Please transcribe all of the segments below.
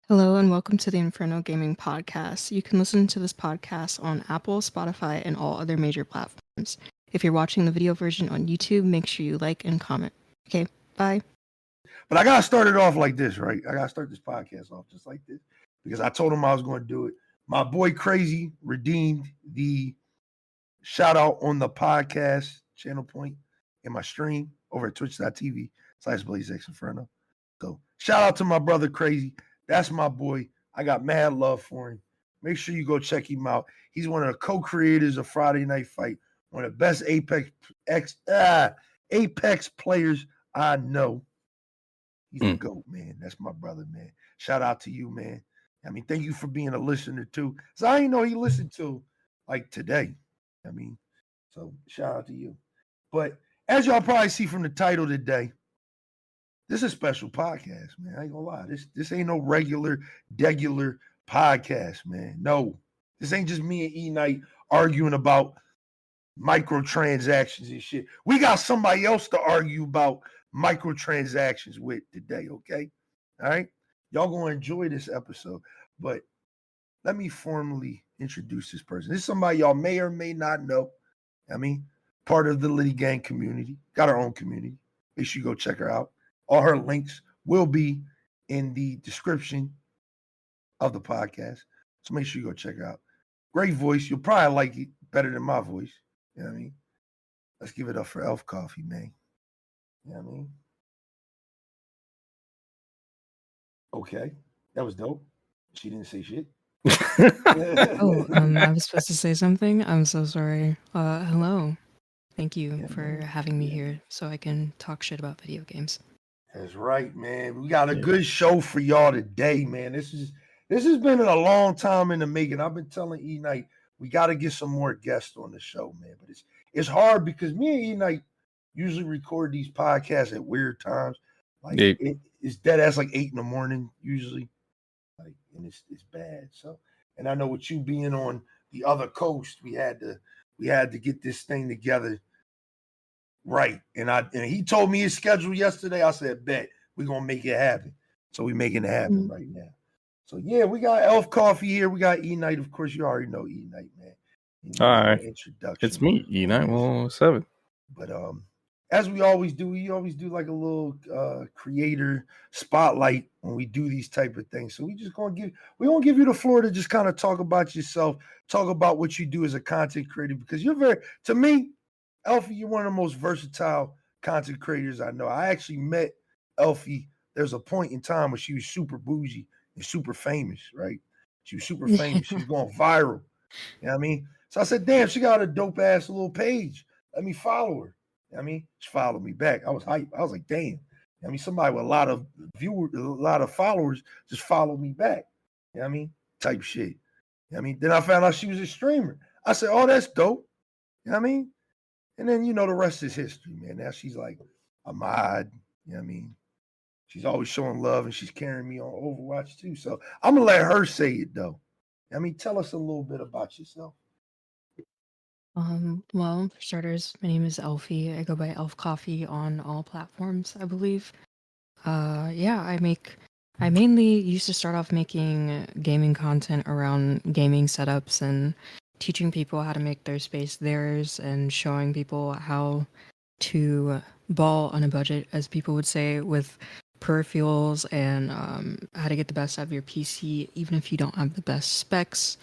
Hello and welcome to the Inferno Gaming Podcast. You can listen to this podcast on Apple, Spotify, and all other major platforms. If you're watching the video version on YouTube, make sure you like and comment. Okay, bye. But I gotta start it off like this, right? I gotta start this podcast off just like this because I told him I was going to do it. My boy Crazy redeemed the shout out on the podcast channel point in my stream over at twitch.tv/BLAZEDxENFERNO. So shout out to my brother Crazy. That's my boy. I got mad love for him. Make sure you go check him out. He's one of the co-creators of Friday Night Fight, one of the best Apex players I know. He's the GOAT, man. That's my brother, man. Shout out to you, man. I mean, thank you for being a listener too. So I didn't know he listened to like today. I mean, so shout out to you. But as y'all probably see from the title today, this is a special podcast, man. I ain't gonna lie. This ain't no regular podcast, man. No, this ain't just me and Eknight arguing about microtransactions and shit. We got somebody else to argue about microtransactions with today, okay? All right? Y'all gonna enjoy this episode, but let me formally introduce this person. This is somebody y'all may or may not know. I mean, part of the Liddy Gang community, got her own community. Make sure you go check her out. All her links will be in the description of the podcast. So make sure you go check her out. Great voice. You'll probably like it better than my voice. You know what I mean? Let's give it up for Elfcoffee, man. You know what I mean? Okay. That was dope. She didn't say shit. I was supposed to say something. I'm so sorry. Hello. Thank you for having me here so I can talk shit about video games. That's right, man. We got a good show for y'all today, man. This has been a long time in the making. I've been telling Eknight we got to get some more guests on the show, man. But it's hard because me and Eknight usually record these podcasts at weird times. Like it's dead ass like 8 a.m. usually. Like, and it's bad. So, and I know with you being on the other coast, we had to get this thing together. Right. And he told me his schedule yesterday. I said, bet we're gonna make it happen. So we're making it happen right now. So yeah, we got Elfcoffee here. We got Eknight. Of course, you already know Eknight, man. All right. Introduction. It's me, Eknight117. But as we always do, we always do like a little creator spotlight when we do these type of things. So we're gonna give you the floor to just kind of talk about yourself, talk about what you do as a content creator, because to me, Elfie, you're one of the most versatile content creators I know. I actually met Elfie. There's a point in time where she was super bougie and super famous, right? She was super famous. She was going viral. You know what I mean? So I said, damn, she got a dope ass little page. Let me follow her. You know what I mean? She followed me back. I was hyped. I was like, damn. I mean, somebody with a lot of viewers, a lot of followers just followed me back. You know what I mean? Type shit. You know what I mean? Then I found out she was a streamer. I said, oh, that's dope. You know what I mean? And then, the rest is history, man. Now she's like a mod. You know what I mean? She's always showing love and she's carrying me on Overwatch too. So I'm going to let her say it, though. I mean, tell us a little bit about yourself. Well, for starters, my name is Elfie. I go by Elfcoffee on all platforms, I believe. I mainly used to start off making gaming content around gaming setups and teaching people how to make their space theirs and showing people how to ball on a budget, as people would say, with peripherals and how to get the best out of your PC, even if you don't have the best specs.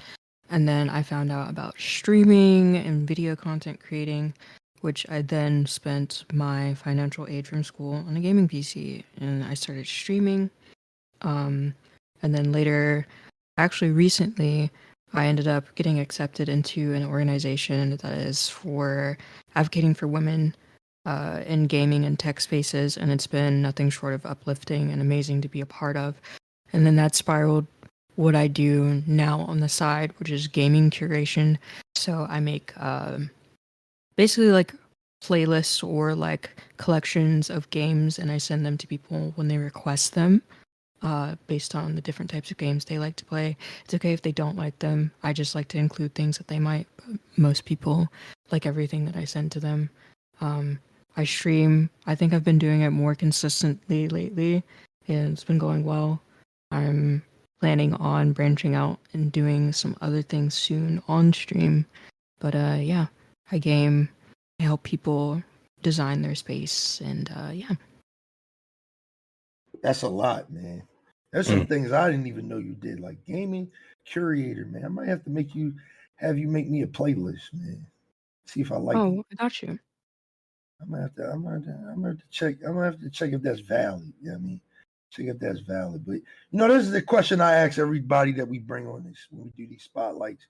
And then I found out about streaming and video content creating, which I then spent my financial aid from school on a gaming PC, and I started streaming. And then later, actually recently, I ended up getting accepted into an organization that is for advocating for women in gaming and tech spaces, and it's been nothing short of uplifting and amazing to be a part of. And then that spiraled what I do now on the side, which is gaming curation. So I make basically like playlists or like collections of games, and I send them to people when they request them. Based on the different types of games they like to play. It's okay if they don't like them. I just like to include things that they might. Most people like everything that I send to them. I stream. I think I've been doing it more consistently lately, and it's been going well. I'm planning on branching out and doing some other things soon on stream. But yeah, I game, I help people design their space, and yeah. That's a lot, man. There's some things I didn't even know you did, like gaming curator, man. I might have to have you make me a playlist, man. See if I like it. Oh, I got you. I'm gonna have to check. I'm gonna have to check if that's valid. You know what I mean? Check if that's valid. But this is the question I ask everybody that we bring on this when we do these spotlights.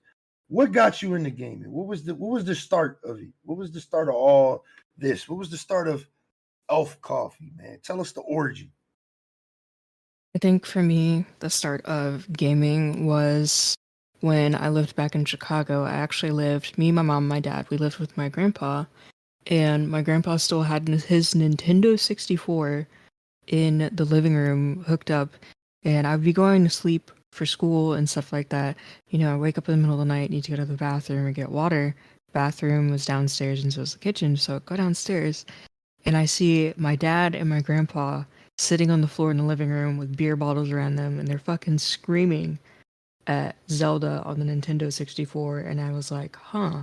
What got you into gaming? What was the start of it? What was the start of all this? What was the start of Elfcoffee, man? Tell us the origin. I think for me, the start of gaming was when I lived back in Chicago. Me, my mom, my dad, we lived with my grandpa, and my grandpa still had his Nintendo 64 in the living room hooked up, and I'd be going to sleep for school and stuff like that. I wake up in the middle of the night, need to go to the bathroom or get water. Bathroom was downstairs and so was the kitchen, so I go downstairs and I see my dad and my grandpa sitting on the floor in the living room with beer bottles around them, and they're fucking screaming at Zelda on the Nintendo 64, and I was like, huh,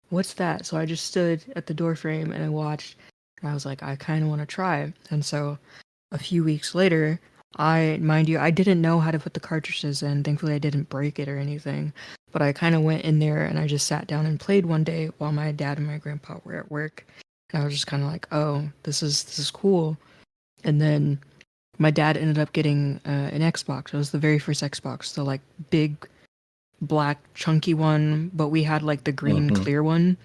what's that? So I just stood at the doorframe and I watched, and I was like, I kind of want to try. And so a few weeks later, mind you, I didn't know how to put the cartridges in. Thankfully, I didn't break it or anything. But I kind of went in there and I just sat down and played one day while my dad and my grandpa were at work. And I was just kind of like, oh, this is cool. And then my dad ended up getting an Xbox. It was the very first Xbox, the like big black chunky one, but we had like the green clear one.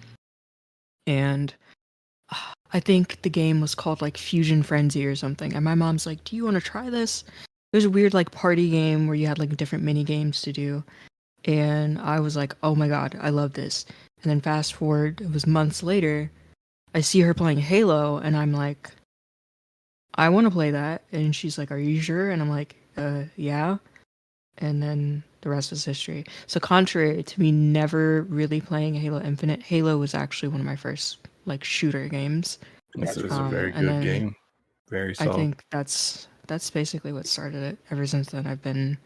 And I think the game was called like Fusion Frenzy or something. And my mom's like, do you want to try this? It was a weird like party game where you had like different mini games to do. And I was like, oh my god, I love this. And then fast forward, it was months later, I see her playing Halo, and I'm like, I want to play that. And she's like, are you sure? And I'm like, yeah. And then the rest is history. So contrary to me never really playing Halo Infinite, Halo was actually one of my first like shooter games. It's a very And good then game. Very I solid. think that's basically what started it. Ever since then, I've been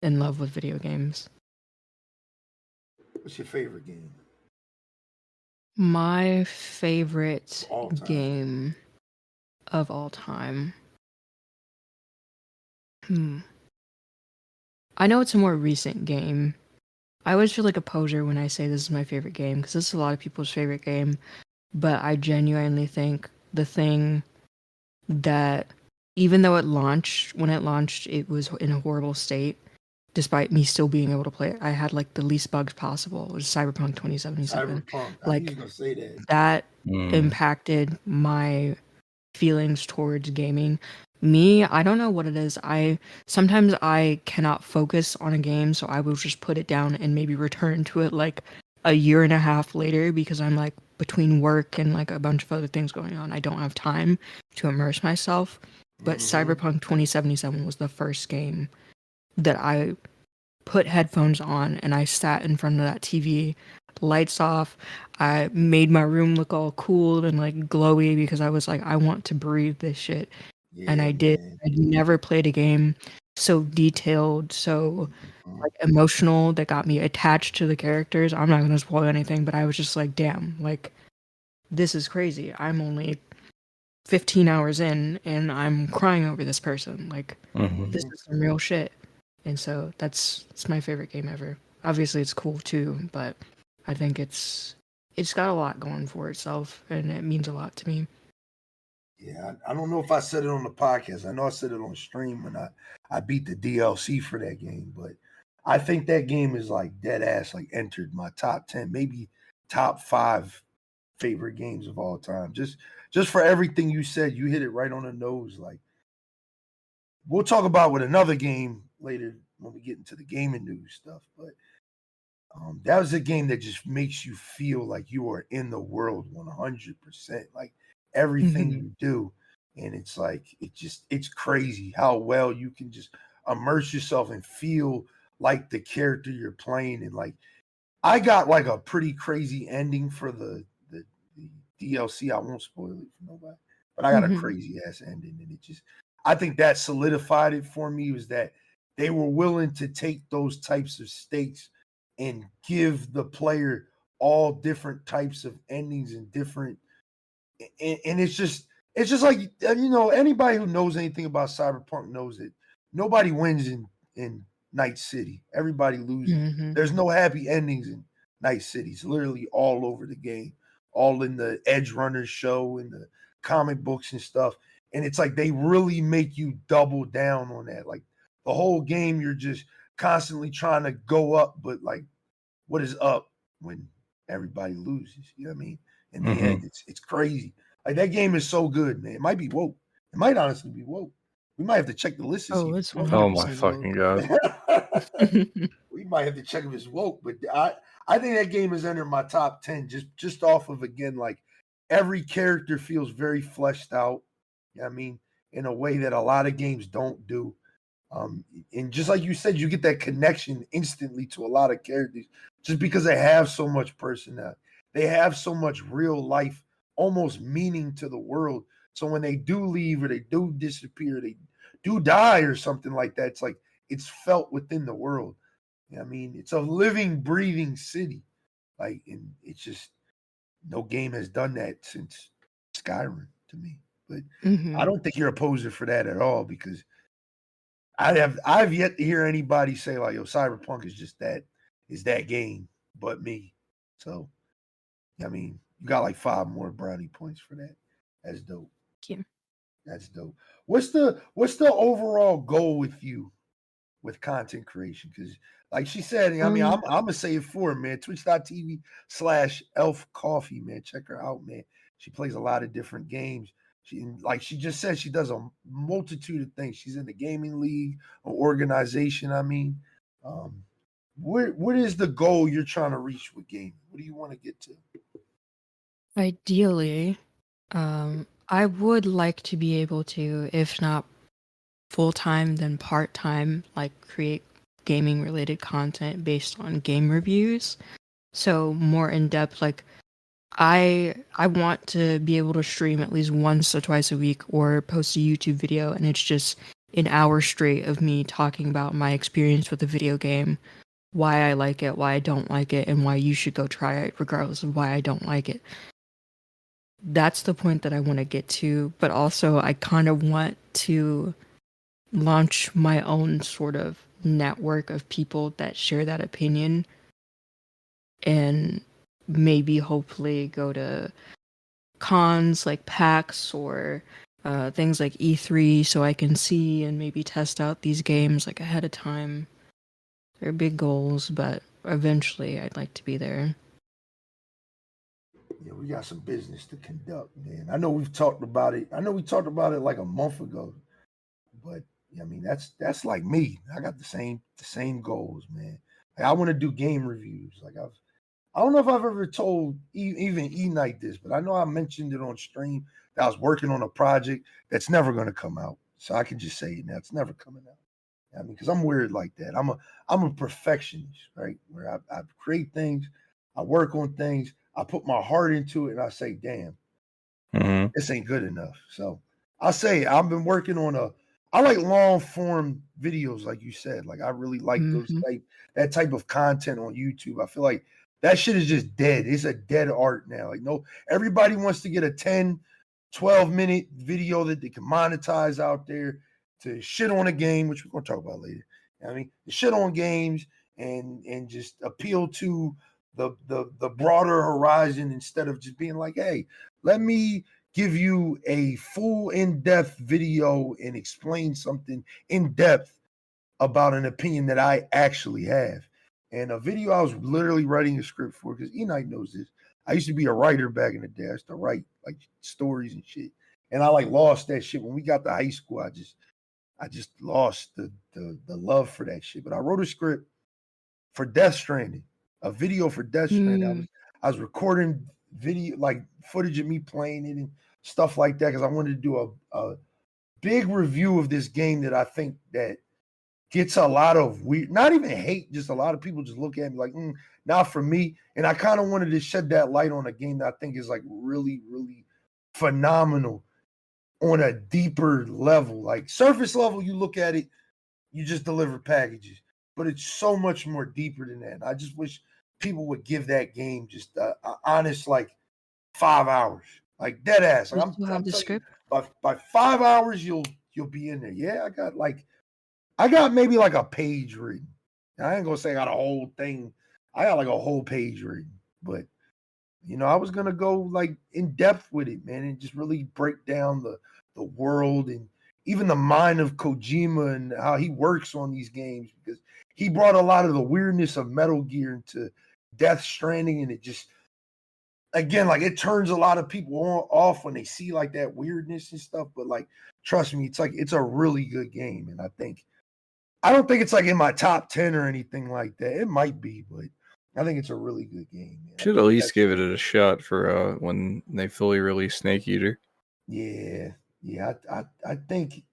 in love with video games. What's your favorite game? My favorite All time. game of all time. I know it's a more recent game. I always feel like a poser when I say this is my favorite game, because this is a lot of people's favorite game. But I genuinely think the thing that, even though when it launched, it was in a horrible state, despite me still being able to play it. I had like the least bugs possible. It was Cyberpunk 2077. Cyberpunk. Like, I was gonna say that. that impacted my feelings towards gaming. Me, I don't know what it is. Sometimes I cannot focus on a game, so I will just put it down and maybe return to it like a year and a half later, because I'm like between work and like a bunch of other things going on. I don't have time to immerse myself. But Cyberpunk 2077 was the first game that I put headphones on and I sat in front of that TV, lights off. I made my room look all cool and like glowy because I was like, I want to breathe this shit. Yeah, And I did. man. I'd never played a game so detailed, so like emotional, that got me attached to the characters. I'm not gonna spoil anything, but I was just like, damn, like this is crazy. I'm only 15 hours in and I'm crying over this person. Like this is some real shit. And so it's my favorite game ever. Obviously it's cool too, but I think it's got a lot going for itself and it means a lot to me. Yeah, I don't know if I said it on the podcast. I know I said it on stream when I beat the DLC for that game, but I think that game is like dead ass, like entered my top 10, maybe top 5 favorite games of all time. Just for everything you said, you hit it right on the nose. Like, we'll talk about with another game later when we get into the gaming news stuff, but that was a game that just makes you feel like you are in the world 100%. Like everything you do, and it's like it's crazy how well you can just immerse yourself and feel like the character you're playing. And like, I got like a pretty crazy ending for the DLC. I won't spoil it for nobody, but I got a crazy ass ending, and I think that solidified it for me. Was that they were willing to take those types of stakes and give the player all different types of endings and different, and it's just like, anybody who knows anything about Cyberpunk knows that nobody wins in Night City. Everybody loses. Mm-hmm. There's no happy endings in Night City. It's literally all over the game, all in the Edge Runners show and the comic books and stuff. And it's like they really make you double down on that. Like the whole game, you're just constantly trying to go up, but like, what is up when everybody loses? You know what I mean? In the end, it's crazy. Like that game is so good, man. It might be woke. It might honestly be woke. We might have to check the list to see. Oh, it's Oh my 100% fucking god. We might have to check if it's woke, but I think that game is under my top 10 just off of, again, like every character feels very fleshed out. You know what I mean, in a way that a lot of games don't do. And just like you said, you get that connection instantly to a lot of characters just because they have so much personality. They have so much real life, almost meaning to the world. So when they do leave or they do disappear, they do die or something like that, it's like it's felt within the world. You know what I mean, it's a living, breathing city. Like, and it's just no game has done that since Skyrim to me. But I don't think you're a poser for that at all, because I've yet to hear anybody say like, yo, Cyberpunk is that game, but me. So, I mean, you got like 5 more brownie points for that. That's dope. Yeah. That's dope. What's the overall goal with you with content creation? Because like she said, I mean, I'm gonna say it for her, man. Twitch.tv/Elfcoffee, man. Check her out, man. She plays a lot of different games. Like she just said, she does a multitude of things. She's in the gaming league, an organization. I mean, what is the goal you're trying to reach with gaming? What do you want to get to? Ideally, I would like to be able to, if not full-time, then part-time, like create gaming related content based on game reviews. So more in depth, like I want to be able to stream at least once or twice a week or post a YouTube video, and it's just an hour straight of me talking about my experience with a video game, why I like it, why I don't like it, and why you should go try it regardless of why I don't like it. That's the point that I want to get to, but also I kind of want to launch my own sort of network of people that share that opinion, and maybe hopefully go to cons like PAX or things like E3 so I can see and maybe test out these games like ahead of time. They're big goals, but eventually I'd like to be there. Yeah, we got some business to conduct, man. I know we've talked about it. I know we talked about it like a month ago, but I mean that's like me. I got the same goals, man. Like, I want to do game reviews. Like I don't know if I've ever told even Eknight this, but I know I mentioned it on stream that I was working on a project that's never going to come out. So I can just say it now. It's never coming out. I mean, because I'm weird like that. I'm a perfectionist, right? Where I create things, I work on things, I put my heart into it, and I say, damn, this ain't good enough. So I say I've been working on I like long form videos, like you said. Like I really like that type of content on YouTube. I feel like that shit is just dead. It's a dead art now. Like, no, everybody wants to get a 10, 12-minute video that they can monetize out there to shit on a game, which we're gonna talk about later. I mean, to shit on games and just appeal to the broader horizon instead of just being like, hey, let me give you a full in-depth video and explain something in depth about an opinion that I actually have. And a video I was literally writing a script for, because Eknight knows this. I used to be a writer back in the day. I used to write like stories and shit. And I like lost that shit. When we got to high school, I just lost the love for that shit. But I wrote a script for Death Stranding, a video for Death Stranding. I was recording video, like footage of me playing it and stuff like that, because I wanted to do a big review of this game that I think that gets a lot of weird, not even hate, just a lot of people just look at me like, not for me. And I kind of wanted to shed that light on a game that I think is like really, really phenomenal on a deeper level. Like surface level, you look at it, you just deliver packages. But it's so much more deeper than that. I just wish people would give that game just a honest, like, 5 hours, like dead ass. Like, You I'm still have the telling you, script? by 5 hours you'll be in there. Yeah, I got maybe like a page written. I ain't gonna say I got a whole thing. I got like a whole page written, but I was gonna go like in depth with it, man, and just really break down the world and even the mind of Kojima and how he works on these games, because he brought a lot of the weirdness of Metal Gear into Death Stranding, and it just, again, like, it turns a lot of people off when they see like that weirdness and stuff. But like, trust me, it's a really good game, and I don't think it's like in my top 10 or anything like that. It might be, but I think it's a really good game, man. Should at least give it a shot for when they fully release Snake Eater. Yeah. I think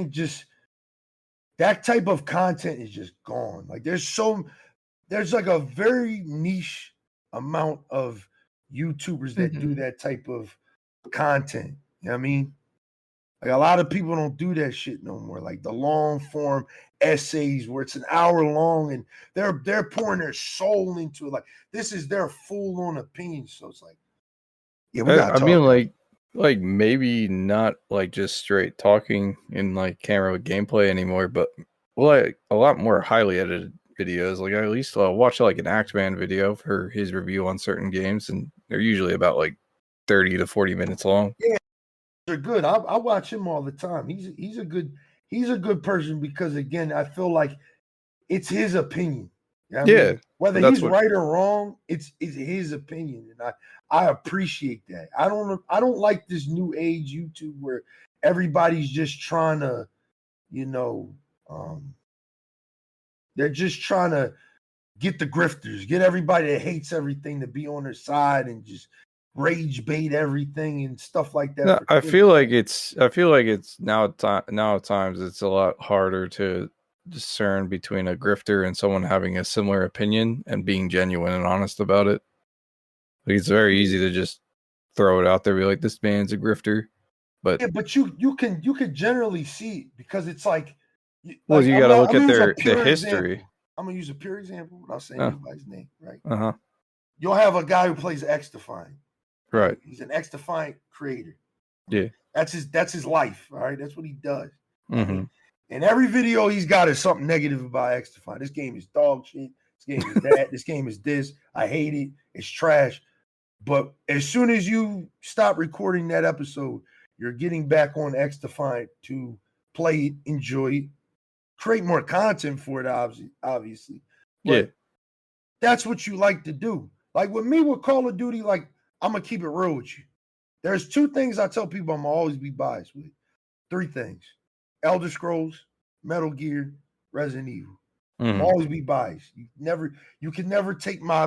just that type of content is just gone. Like, there's like a very niche amount of YouTubers that do that type of content. You know what I mean? Like, a lot of people don't do that shit no more. Like the long form essays where it's an hour long and they're pouring their soul into it. Like, this is their full on opinion. So it's like, yeah, we gotta I talk. mean, like maybe not like just straight talking in like camera gameplay anymore, but like a lot more highly edited videos. Like, I at least watch like an Axeman video for his review on certain games, and they're usually about like 30 to 40 minutes long. Yeah, they're good. I watch him all the time. He's a good person, because again, I feel like it's his opinion. You know what I mean? Whether he's right or wrong, it's his opinion, and I appreciate that. I don't like this new age YouTube where everybody's just trying to, they're just trying to get the grifters, get everybody that hates everything to be on their side and just rage bait everything and stuff like that. No, I feel like it's now at times it's a lot harder to discern between a grifter and someone having a similar opinion and being genuine and honest about it. Like, it's very easy to just throw it out there, be like, this man's a grifter. But yeah, but you can generally see it, because it's like, you got to look at the history. Example. I'm gonna use a pure example without saying anybody's name, right? Uh-huh. You'll have a guy who plays X-Defiant. Right. He's an X-Defiant creator. Yeah. That's his life. All right. That's what he does. Mm-hmm. I mean, and every video he's got is something negative about X-Defiant. This game is dog shit. This game is that. This game is this. I hate it. It's trash. But as soon as you stop recording that episode, you're getting back on X-Defiant to play it, enjoy it, create more content for it, obviously. But yeah. That's what you like to do. Like with me with Call of Duty, like, I'm going to keep it real with you. There's 2 things I tell people I'm going to always be biased with. 3 things. Elder Scrolls, Metal Gear, Resident Evil. Mm-hmm. I'll always be biased. You can never take my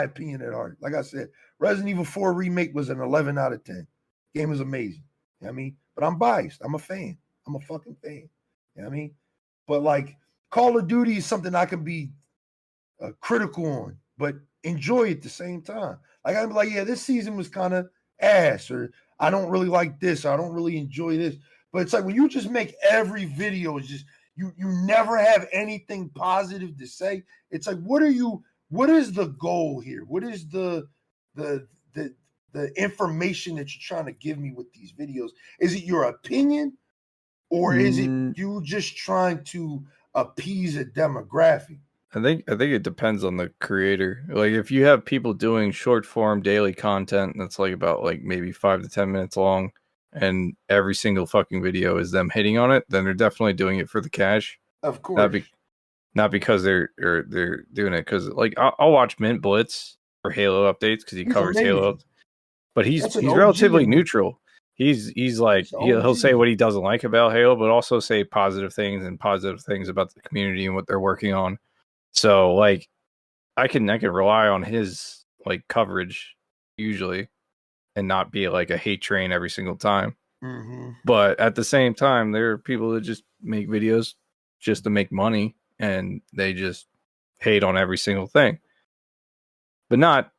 opinion at heart. Like I said, Resident Evil 4 Remake was an 11 out of 10. Game was amazing. You know what I mean? But I'm biased. I'm a fan. I'm a fucking fan. You know what I mean? But like, Call of Duty is something I can be critical on, but enjoy at the same time. Like, I'm like, yeah, this season was kind of ass, or I don't really like this, or I don't really enjoy this. But it's like, when you just make every video is just, you never have anything positive to say. It's like, what is the goal here? What is the information that you're trying to give me with these videos? Is it your opinion, or is it you just trying to appease a demographic? I think it depends on the creator. Like, if you have people doing short form daily content that's like about like maybe 5 to 10 minutes long, and every single fucking video is them hitting on it, then they're definitely doing it for the cash. Of course. Not because they're doing it because, like, I'll watch Mint Blitz for Halo updates because he covers amazing. Halo, but he's relatively neutral. He's like, he'll say what he doesn't like about Halo, but also say positive things about the community and what they're working on. So like, I can rely on his like coverage usually, and not be like a hate train every single time. Mm-hmm. But at the same time, there are people that just make videos just to make money, and they just hate on every single thing. But not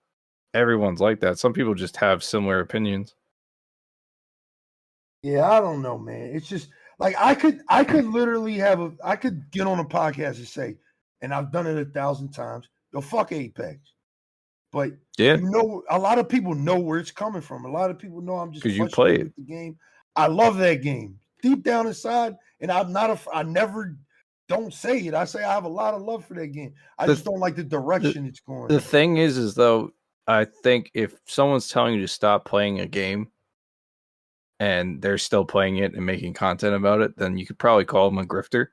everyone's like that. Some people just have similar opinions. Yeah, I don't know, man. It's just, Like I could literally I could get on a podcast and say, and I've done it 1,000 times, yo, fuck Apex. But Yeah, a lot of people know where it's coming from. A lot of people know I'm just because you play frustrated it. with the game. I love that game deep down inside, and I never don't say it. I say I have a lot of love for that game. I just don't like the direction it's going. The thing is though, I think if someone's telling you to stop playing a game and they're still playing it and making content about it, then you could probably call them a grifter.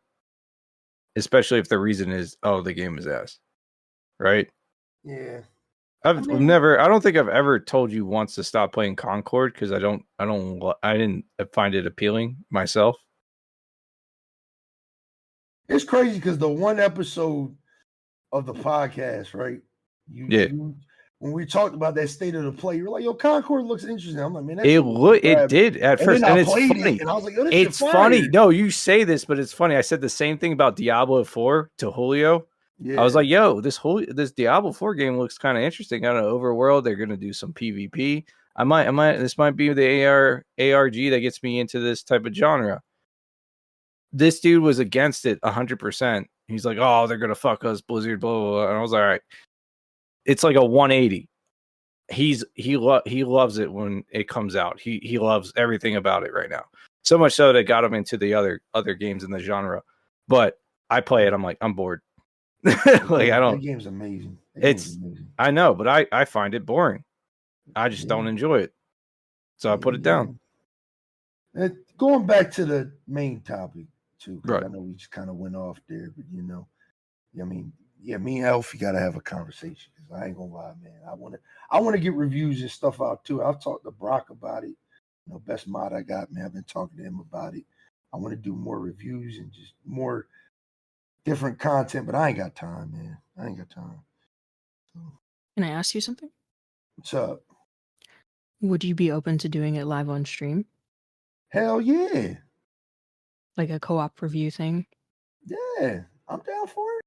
Especially if the reason is, oh, the game is ass. Right? Yeah. I don't think I've ever told you once to stop playing Concord because I didn't find it appealing myself. It's crazy because the one episode of the podcast, right? When we talked about that state of the play, you were like, "Yo, Concord looks interesting." I'm like, "Man, it did at first, and it's played funny. It, and I was like, "Oh, this it's shit funny." fire. No, you say this, but it's funny. I said the same thing about Diablo 4 to Julio. Yeah. I was like, "Yo, this Diablo 4 game looks kind of interesting. I don't know, overworld. They're gonna do some PvP. This might be the ARG that gets me into this type of genre." This dude was against it 100%. He's like, "Oh, they're gonna fuck us, Blizzard, blah blah blah." And I was like, "All right." It's like a 180. He loves it when it comes out. He loves everything about it right now. So much so that got him into the other games in the genre. But I play it. I'm like, I'm bored. Like I don't. That game's amazing. Amazing. I know, but I find it boring. I just don't enjoy it. So I put it down. And going back to the main topic too, right? I know we just kind of went off there, but I mean, me and Elfie got to have a conversation because I ain't gonna lie, man. I want to get reviews and stuff out too. I've talked to Brock about it. Best mod I got, man. I've been talking to him about it. I want to do more reviews and just more different content, but I ain't got time, man. I ain't got time. So, can I ask you something? What's up? Would you be open to doing it live on stream? Hell yeah. Like a co-op review thing? Yeah, I'm down for it.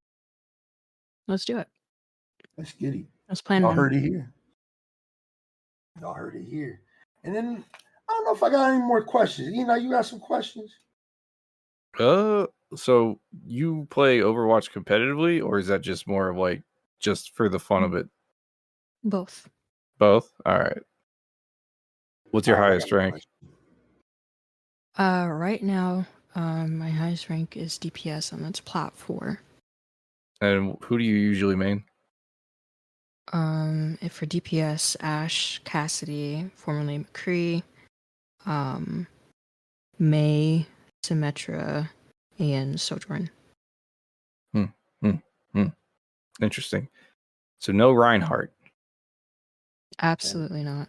Let's do it. Let's get it. Let's plan. Y'all heard it here. And then I don't know if I got any more questions. You got some questions? So you play Overwatch competitively, or is that just more of like just for the fun of it? Both. Both? All right. What's your highest rank? Right now, my highest rank is DPS, and that's Plat 4. And who do you usually main? If for DPS, Ashe, Cassidy, formerly McCree, May, Symmetra, and Sojourn. Interesting. So no Reinhardt. Absolutely not.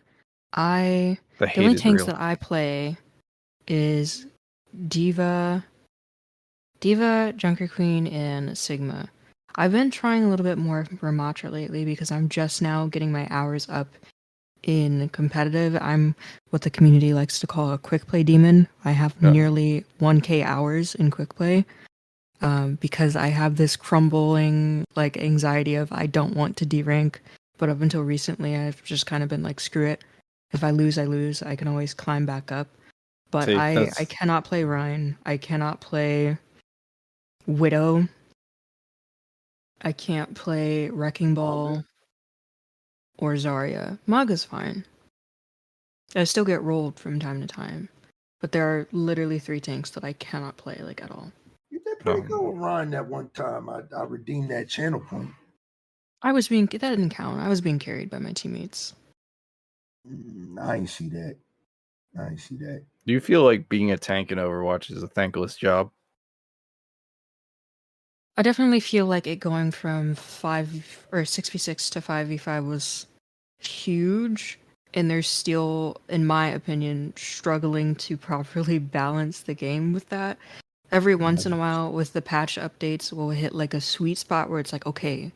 The only tanks that I play is Diva, Junker Queen, and Sigma. I've been trying a little bit more Ramattra lately because I'm just now getting my hours up in competitive. I'm what the community likes to call a quick play demon. I have nearly 1k hours in quick play because I have this crumbling anxiety of I don't want to derank, but up until recently I've just kind of been like, screw it. If I lose, I lose. I can always climb back up. But I cannot play Ryan. I cannot play Widow. I can't play Wrecking Ball or Zarya. Maga's fine. I still get rolled from time to time. But there are literally 3 tanks that I cannot play at all. You did pretty good with Ryan that one time. I redeemed that channel point. That didn't count. I was being carried by my teammates. I ain't see that. Do you feel like being a tank in Overwatch is a thankless job? I definitely feel like it going from 6v6 to 5v5 was huge, and they're still, in my opinion, struggling to properly balance the game with that. Every once in a while, with the patch updates, we'll hit a sweet spot where it's like, okay,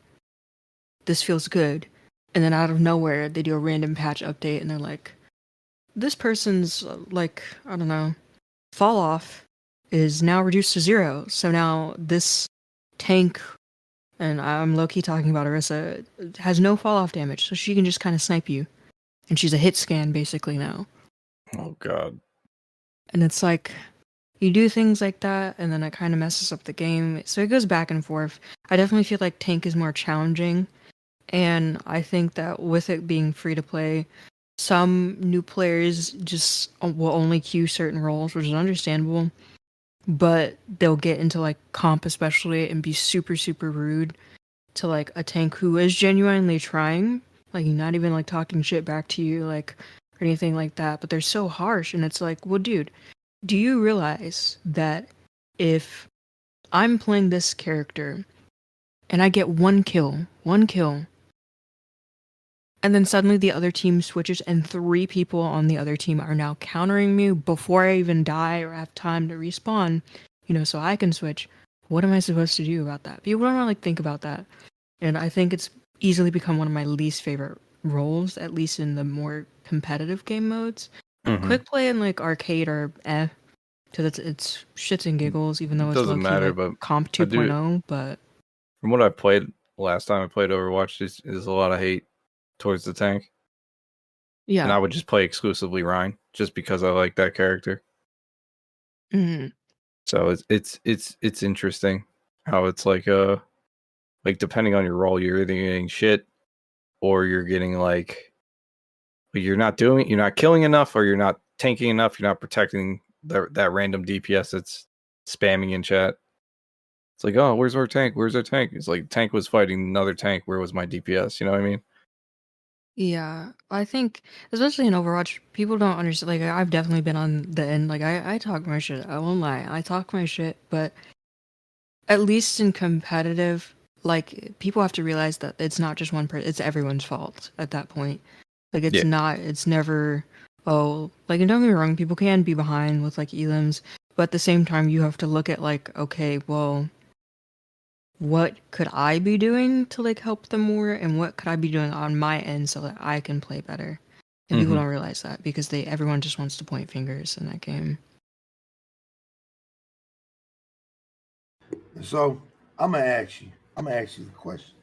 this feels good, and then out of nowhere, they do a random patch update, and they're like, this person's, I don't know, fall off is now reduced to 0, so now this tank, and I'm low-key talking about Orisa, has no fall-off damage, so she can just kind of snipe you. And she's a hit scan, basically, now. Oh, God. And it's like, you do things like that, and then it kind of messes up the game. So it goes back and forth. I definitely feel like tank is more challenging, and I think that with it being free to play, some new players just will only queue certain roles, which is understandable. But they'll get into like comp especially and be super super rude to like a tank who is genuinely trying, like not even like talking shit back to you, like or anything like that. But they're so harsh, and it's like, well, dude, do you realize that if I'm playing this character and I get one kill, and then suddenly the other team switches and 3 people on the other team are now countering me before I even die or have time to respawn, so I can switch. What am I supposed to do about that? People don't really think about that. And I think it's easily become one of my least favorite roles, at least in the more competitive game modes. Quick play and like arcade are because it's shits and giggles, even though It it's doesn't low-key matter, like but comp 2.0, but from what I played last time I played Overwatch, is a lot of hate towards the tank. yeah. And I would just play exclusively Rhine just because I like that character. Mm-hmm. So it's interesting how it's like depending on your role, you're either getting shit or you're getting like you're not killing enough, or you're not tanking enough, you're not protecting that random DPS that's spamming in chat. It's like, oh, where's our tank? Where's our tank? It's like tank was fighting another tank. Where was my DPS? You know what I mean? Yeah, I think especially in Overwatch, people don't understand. Like, I've definitely been on the end. Like, I talk my shit. I won't lie. I talk my shit, but at least in competitive, like, people have to realize that it's not just one person. It's everyone's fault at that point. Like, it's Yeah. not. It's never. Oh, like, and don't get me wrong. People can be behind with like elims, but at the same time, you have to look at like, okay, well, what could I be doing to like help them more, and what could I be doing on my end so that I can play better? And people don't realize that because everyone just wants to point fingers in that game. So I'm gonna ask you the question.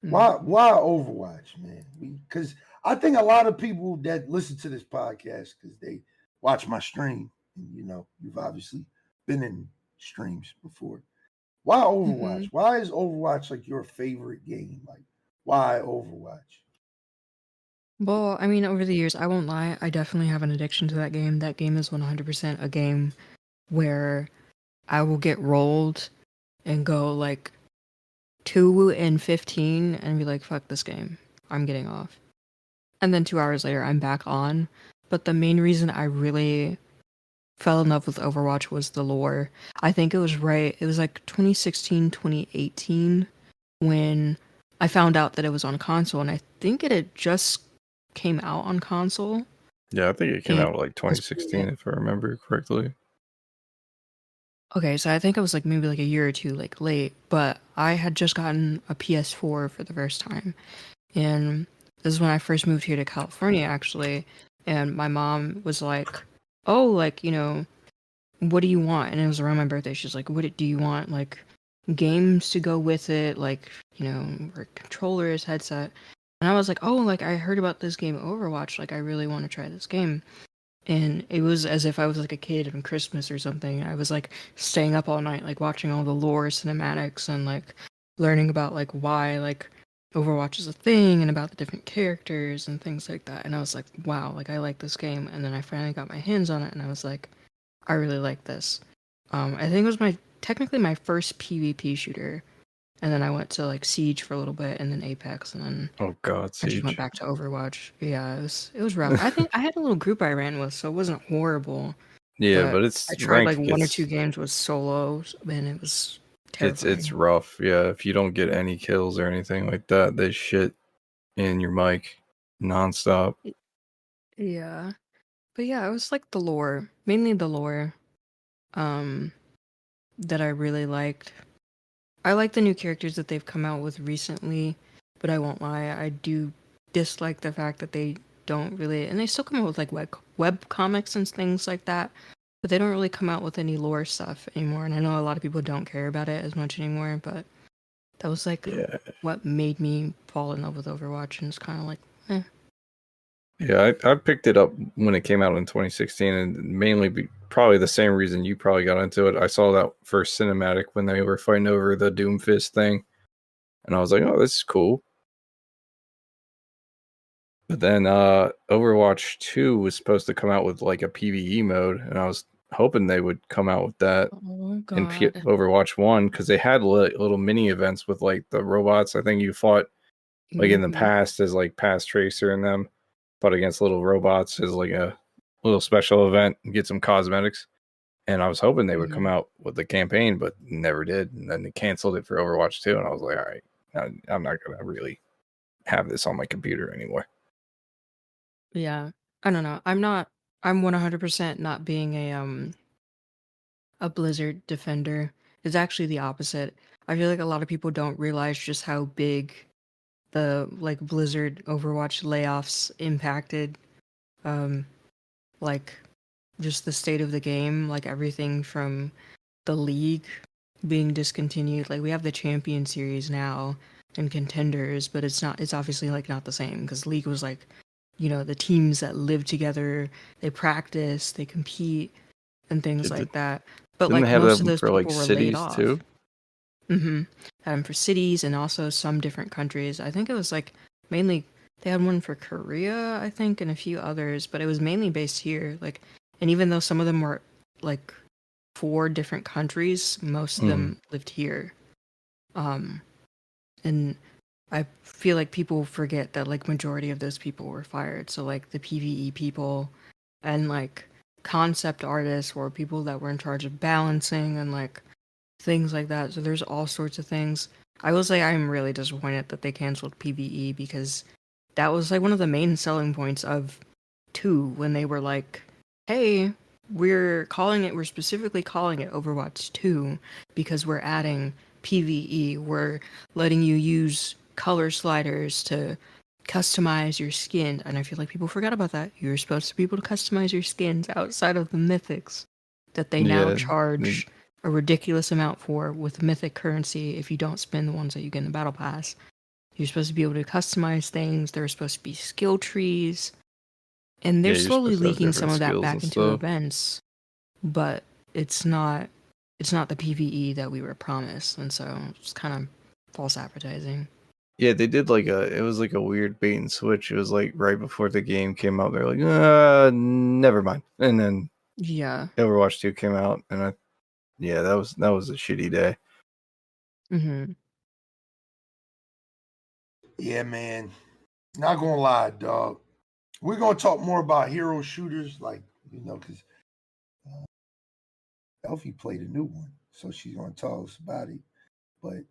Why Overwatch, man? Because I think a lot of people that listen to this podcast, because they watch my stream, and you've obviously been in streams before. Why Overwatch? Why is Overwatch like your favorite game? Like, why Overwatch? Well, I mean, over the years, I won't lie, I definitely have an addiction to that game. That game is 100% a game where I will get rolled and go like 2-15 and be like, fuck this game. I'm getting off. And then 2 hours later, I'm back on. But the main reason I really fell in love with Overwatch was the lore. I think it was like 2016, 2018 when I found out that it was on console, and I think it had just came out on console. Yeah, I think it came out like 2016 if I remember correctly. Okay, so I think I was like maybe like a year or two like late, but I had just gotten a PS4 for the first time. And this is when I first moved here to California actually, and my mom was like, "Oh, like, what do you want?" And it was around my birthday. She's like, "What do you want? Like games to go with it, like, or controllers, headset." And I was like, "Oh, like I heard about this game Overwatch. Like I really want to try this game." And it was as if I was like a kid on Christmas or something. I was like staying up all night, like watching all the lore cinematics and like learning about like why like Overwatch is a thing and about the different characters and things like that. And I was like, wow, like I like this game. And then I finally got my hands on it and I was like, I really like this. I think it was technically my first PvP shooter. And then I went to like Siege for a little bit and then Apex and then Oh god, I just Siege. went back to Overwatch. Yeah, it was rough. I think I had a little group I ran with, so it wasn't horrible. Yeah, but it's I tried like ranked 1 or 2 games with solos, and it was terrifying. it's rough. Yeah, if you don't get any kills or anything like that, they shit in your mic nonstop. Yeah. But yeah, it was like the lore, mainly the lore, that I really liked. I like the new characters that they've come out with recently, but I won't lie, I do dislike the fact that they don't really, and they still come out with like web comics and things like that, but they don't really come out with any lore stuff anymore. And I know a lot of people don't care about it as much anymore, but that was like what made me fall in love with Overwatch, and it's kind of like, eh. Yeah, I picked it up when it came out in 2016, and mainly probably the same reason you probably got into it. I saw that first cinematic when they were fighting over the Doomfist thing, and I was like, "Oh, this is cool." But then Overwatch 2 was supposed to come out with like a PvE mode, and I was hoping they would come out with that Oh in God. Overwatch 1 because they had little mini events with like the robots. I think you fought like in the past as like Past Tracer and them, fought against little robots as like a little special event and get some cosmetics. And I was hoping they would come out with the campaign, but never did. And then they canceled it for Overwatch 2, and I was like, all right, I'm not going to really have this on my computer anymore. Yeah. I don't know. I'm 100% not being a Blizzard defender. It's actually the opposite. I feel like a lot of people don't realize just how big the like Blizzard Overwatch layoffs impacted like just the state of the game, like everything from the league being discontinued. Like we have the Champion Series now and contenders, but it's obviously like not the same because league was like, the teams that live together, they practice, they compete and things like that. But Didn't they like have most of them those for like people were laid cities off. too? For cities and also some different countries. I think it was like mainly they had one for Korea, I think, and a few others, but it was mainly based here. Like, and even though some of them were like 4 different countries, most of them lived here. And I feel like people forget that like majority of those people were fired. So like the PvE people and like concept artists or people that were in charge of balancing and like things like that. So there's all sorts of things. I will say I'm really disappointed that they canceled PvE because that was like one of the main selling points of 2 when they were like, hey, we're specifically calling it Overwatch 2 because we're adding PvE. We're letting you use color sliders to customize your skin. And I feel like people forgot about that. You're supposed to be able to customize your skins outside of the mythics that they now charge a ridiculous amount for with mythic currency if you don't spend the ones that you get in the battle pass. You're supposed to be able to customize things. There are supposed to be skill trees. And they're slowly leaking some of that back into events. But it's not the PvE that we were promised, and so it's kind of false advertising. Yeah, they did it was like a weird bait and switch. It was like right before the game came out, they're like, never mind. And then Overwatch 2 came out, and that was a shitty day. Yeah, man. Not gonna lie, dog. We're gonna talk more about hero shooters, because Elfie played a new one, so she's gonna tell us about it. But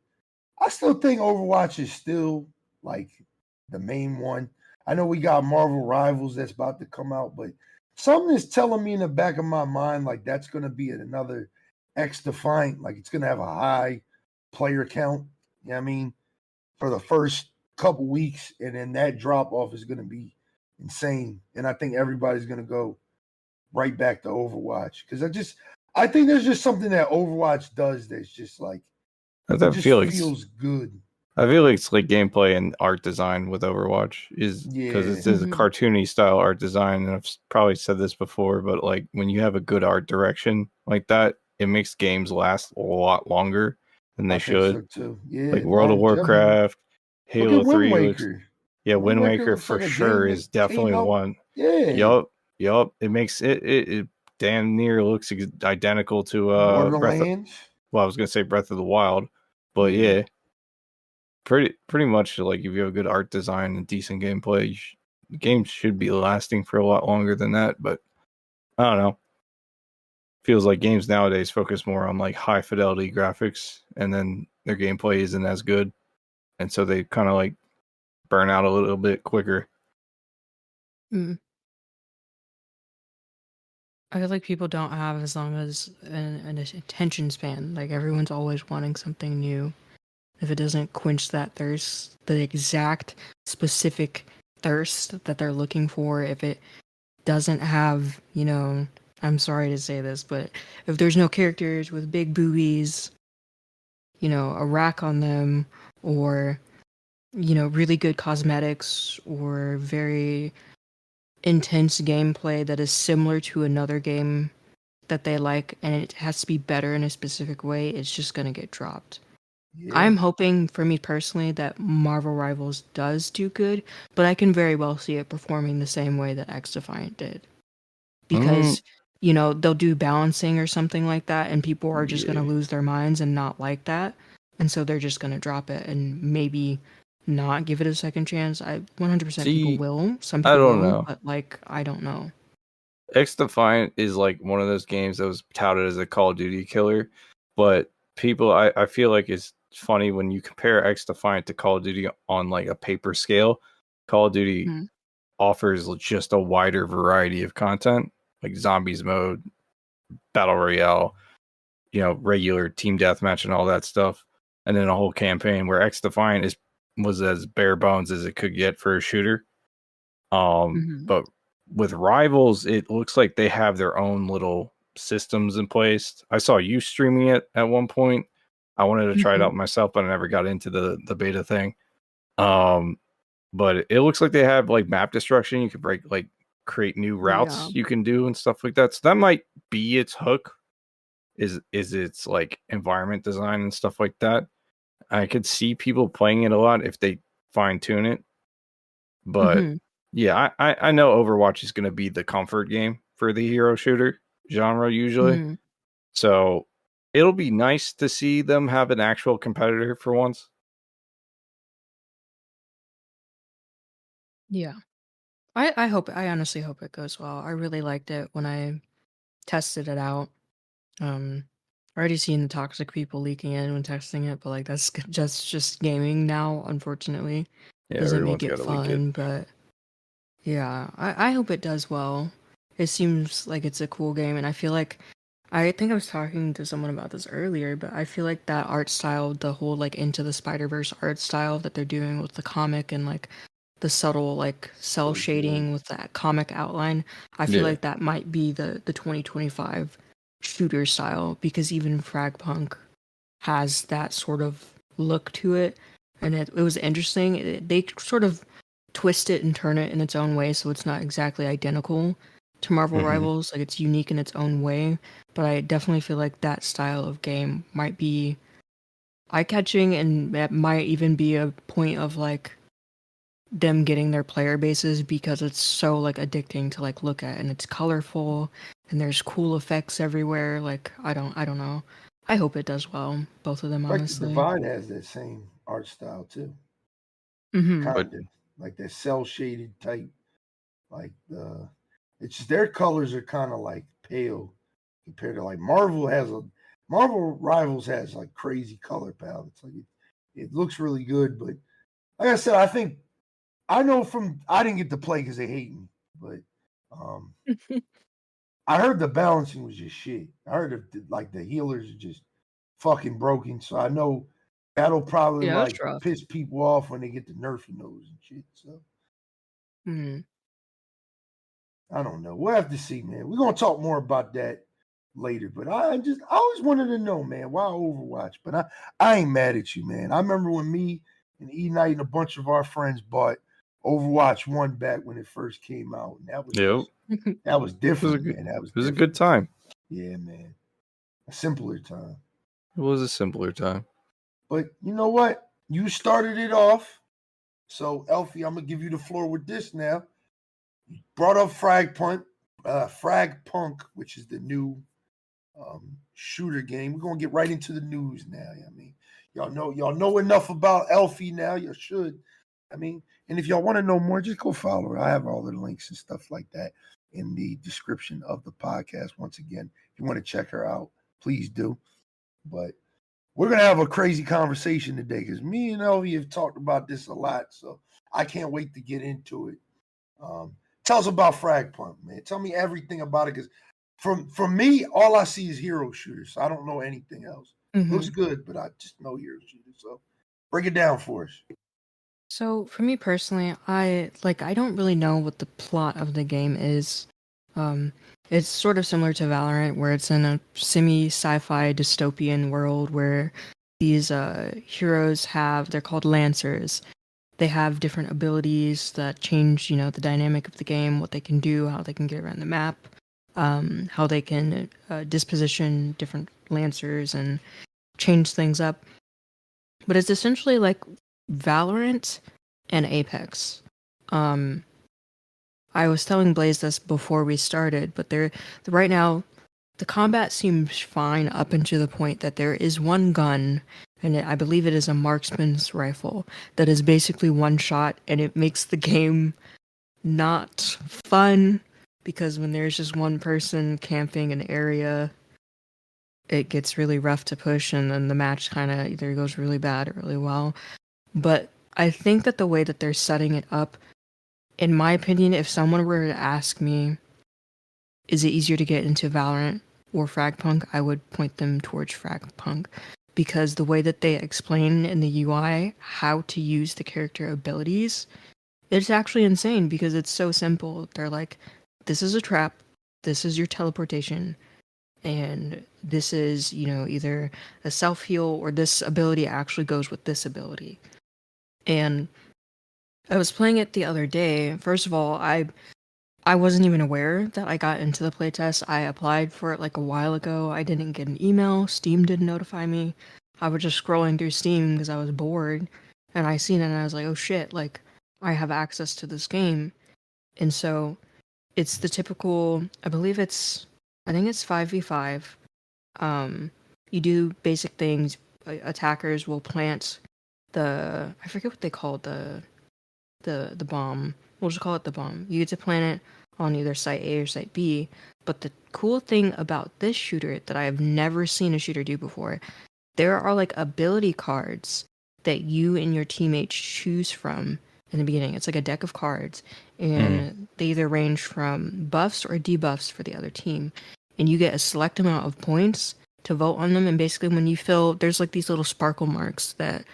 I still think Overwatch is still like the main one. I know we got Marvel Rivals that's about to come out, but something is telling me in the back of my mind like that's gonna be another X-Defiant, like it's gonna have a high player count. You know what I mean? For the first couple weeks, and then that drop off is gonna be insane. And I think everybody's gonna go right back to Overwatch because I think there's just something that Overwatch does that's just like feels good. I feel like it's like gameplay and art design with Overwatch is because it's a cartoony style art design, and I've probably said this before, but like when you have a good art direction like that, it makes games last a lot longer than they should. So too. Yeah, like World of Warcraft, Halo 3. Wind Waker for sure is definitely one. Yeah. Yup. It makes it damn near looks identical to Borderlands. I was gonna say Breath of the Wild, but yeah, pretty much like if you have good art design and decent gameplay, the game should be lasting for a lot longer than that. But I don't know. Feels like games nowadays focus more on like high fidelity graphics, and then their gameplay isn't as good, and so they kind of like burn out a little bit quicker. I feel like people don't have as long as an attention span. Like everyone's always wanting something new. If it doesn't quench that thirst, the exact specific thirst that they're looking for, if it doesn't have, I'm sorry to say this, but if there's no characters with big boobies, a rack on them, or, really good cosmetics, or very intense gameplay that is similar to another game that they like and it has to be better in a specific way, it's just gonna get dropped. Yeah. I'm hoping, for me personally, that Marvel Rivals does do good, but I can very well see it performing the same way that X Defiant did. Because, they'll do balancing or something like that, and people are just going to Yeah. lose their minds and not like that. And so they're just going to drop it and maybe not give it a second chance. 100% people See, will. Some I people don't will, know. but, I don't know. X Defiant is like one of those games that was touted as a Call of Duty killer, but people, I feel like it's funny when you compare X Defiant to Call of Duty on like a paper scale. Call of Duty Mhm. offers just a wider variety of content, like zombies mode, battle royale, regular team deathmatch and all that stuff, and then a whole campaign. Where X Defiant was as bare bones as it could get for a shooter. But with Rivals, it looks like they have their own little systems in place. I saw you streaming it at one point. I wanted to try it out myself, but I never got into the beta thing. But it looks like they have like map destruction. You could create new routes Yeah. you can do and stuff like that. So that might be its hook. Is its like environment design and stuff like that. I could see people playing it a lot if they fine tune it. But yeah, I know Overwatch is going to be the comfort game for the hero shooter genre usually. So it'll be nice to see them have an actual competitor for once. Yeah. I honestly hope it goes well. I really liked it when I tested it out. Already seen the toxic people leaking in when testing it, but like that's just gaming now, unfortunately. Yeah, Doesn't make everyone's it got to leak it. fun, but yeah, I hope it does well. It seems like it's a cool game, and I think I was talking to someone about this earlier, but I feel like that art style, the whole like Into the Spider-Verse art style that they're doing with the comic and like the subtle like cell shading with that comic outline, I feel Yeah. like that might be the 2025 shooter style, because even Fragpunk has that sort of look to it, and it was interesting. They sort of twist it and turn it in its own way, so it's not exactly identical to Marvel Rivals. Like, it's unique in its own way, but I definitely feel like that style of game might be eye-catching, and that might even be a point of like them getting their player bases, because it's so like addicting to like look at, and it's colorful and there's cool effects everywhere. Like, I don't know. I hope it does well, both of them, Like the honestly. Divide has that same art style too. Mm-hmm. Kind of like that cell shaded type. Like it's just their colors are kind of like pale compared to like Marvel Rivals has like crazy color palettes. Like it looks really good, but like I said, I know I didn't get to play because they hate me, but I heard the balancing was just shit. I heard like the healers are just fucking broken, so I know that'll probably Yeah, like that's rough. piss people off when they get the nerfing those and shit. So Mm-hmm. I don't know. We'll have to see, man. We're gonna talk more about that later. But I always wanted to know, man, why Overwatch? But I ain't mad at you, man. I remember when me and Eknight and a bunch of our friends bought Overwatch 1 back when it first came out. And that was that was different, man. That was It was different. a good time. Yeah, man. A simpler time. It was a simpler time. But you know what? You started it off. So Elfie, I'm gonna give you the floor with this now. You brought up Fragpunk, which is the new shooter game. We're gonna get right into the news now. I mean, y'all know enough about Elfie now. You should. I mean, and if y'all want to know more, just go follow her. I have all the links and stuff like that in the description of the podcast. Once again, if you want to check her out, please do. But we're gonna have a crazy conversation today because me and Elfie have talked about this a lot. So I can't wait to get into it. Tell us about Fragpunk, man. Tell me everything about it, because from me, all I see is hero shooters. So I don't know anything else. Looks good, but I just know hero shooters. So break it down for us. So for me personally, I don't really know what the plot of the game is. Um, it's sort of similar to Valorant, where it's in a semi-sci-fi dystopian world where these heroes they're called Lancers. They have different abilities that change, the dynamic of the game, what they can do, how they can get around the map. how they can disposition different lancers and change things up. But it's essentially like Valorant and Apex. I was telling Blaze this before we started, but right now the combat seems fine up until the point that there is one gun, and I believe it is a marksman's rifle, that is basically one shot, and it makes the game not fun, because when there's just one person camping an area, it gets really rough to push, and then the match kind of either goes really bad or really well. But I think that the way that they're setting it up, in my opinion, if someone were to ask me, is it easier to get into Valorant or Fragpunk, I would point them towards Fragpunk, because the way that they explain in the UI how to use the character abilities, it's actually insane because it's so simple. They're like, this is a trap, this is your teleportation, and this is, either a self-heal or this ability actually goes with this ability. And I was playing it the other day. First of all, I wasn't even aware that I got into the playtest. I applied for it like a while ago. I didn't get an email. Steam didn't notify me. I was just scrolling through Steam because I was bored, and I seen it and I was like, oh shit, like I have access to this game. And so it's the typical, I think it's 5v5. You do basic things. Attackers will plant I forget what they call the bomb. We'll just call it the bomb. You get to plant it on either site A or site B. But the cool thing about this shooter that I have never seen a shooter do before, there are like ability cards that you and your teammates choose from in the beginning. It's like a deck of cards, and they either range from buffs or debuffs for the other team. And you get a select amount of points to vote on them. And basically when you there's like these little sparkle marks that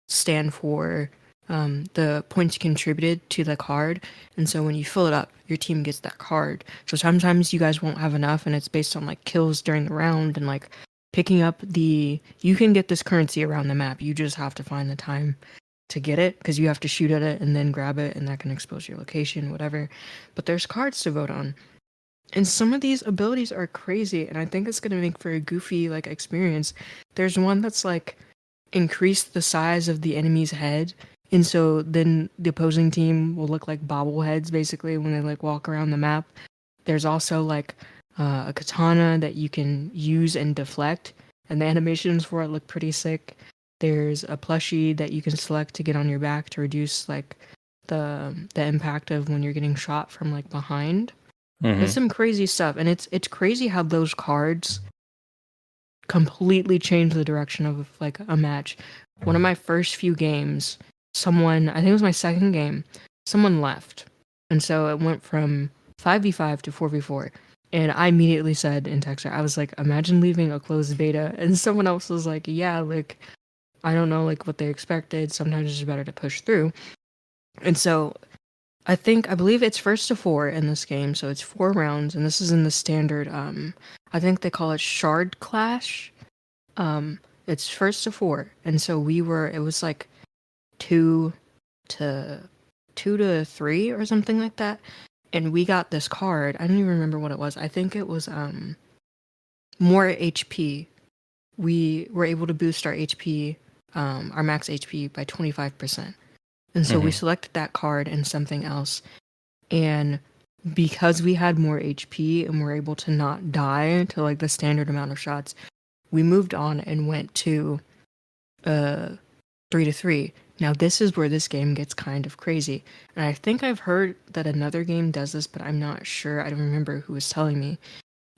stand for the points you contributed to the card, and so when you fill it up, your team gets that card. So sometimes you guys won't have enough, and it's based on like kills during the round and like picking up you can get this currency around the map. You just have to find the time to get it, because you have to shoot at it and then grab it, and that can expose your location, whatever. But there's cards to vote on, and some of these abilities are crazy, and I think it's gonna make for a goofy like experience. There's one that's like increase the size of the enemy's head, and so then the opposing team will look like bobbleheads basically when they like walk around the map. There's also like a katana that you can use and deflect, and the animations for it look pretty sick. There's a plushie that you can select to get on your back to reduce like the impact of when you're getting shot from like behind. It's some crazy stuff, and it's crazy how those cards completely change the direction of like a match. One of my first few games, I think it was my second game, someone left, and so it went from 5v5 to 4v4. And I immediately said in text, I was like, imagine leaving a closed beta. And someone else was like, yeah, like I don't know like what they expected. Sometimes it's better to push through. And so I believe it's first to 4 in this game, so it's 4 rounds, and this is in the standard, I think they call it Shard Clash. It's first to 4, and so it was like 2 to 3 or something like that, and we got this card. I don't even remember what it was. I think it was more HP. We were able to boost our HP, our max HP by 25%. And so we selected that card and something else. And because we had more HP and were able to not die to like the standard amount of shots, we moved on and went to 3 to 3. Now this is where this game gets kind of crazy. And I think I've heard that another game does this, but I'm not sure. I don't remember who was telling me.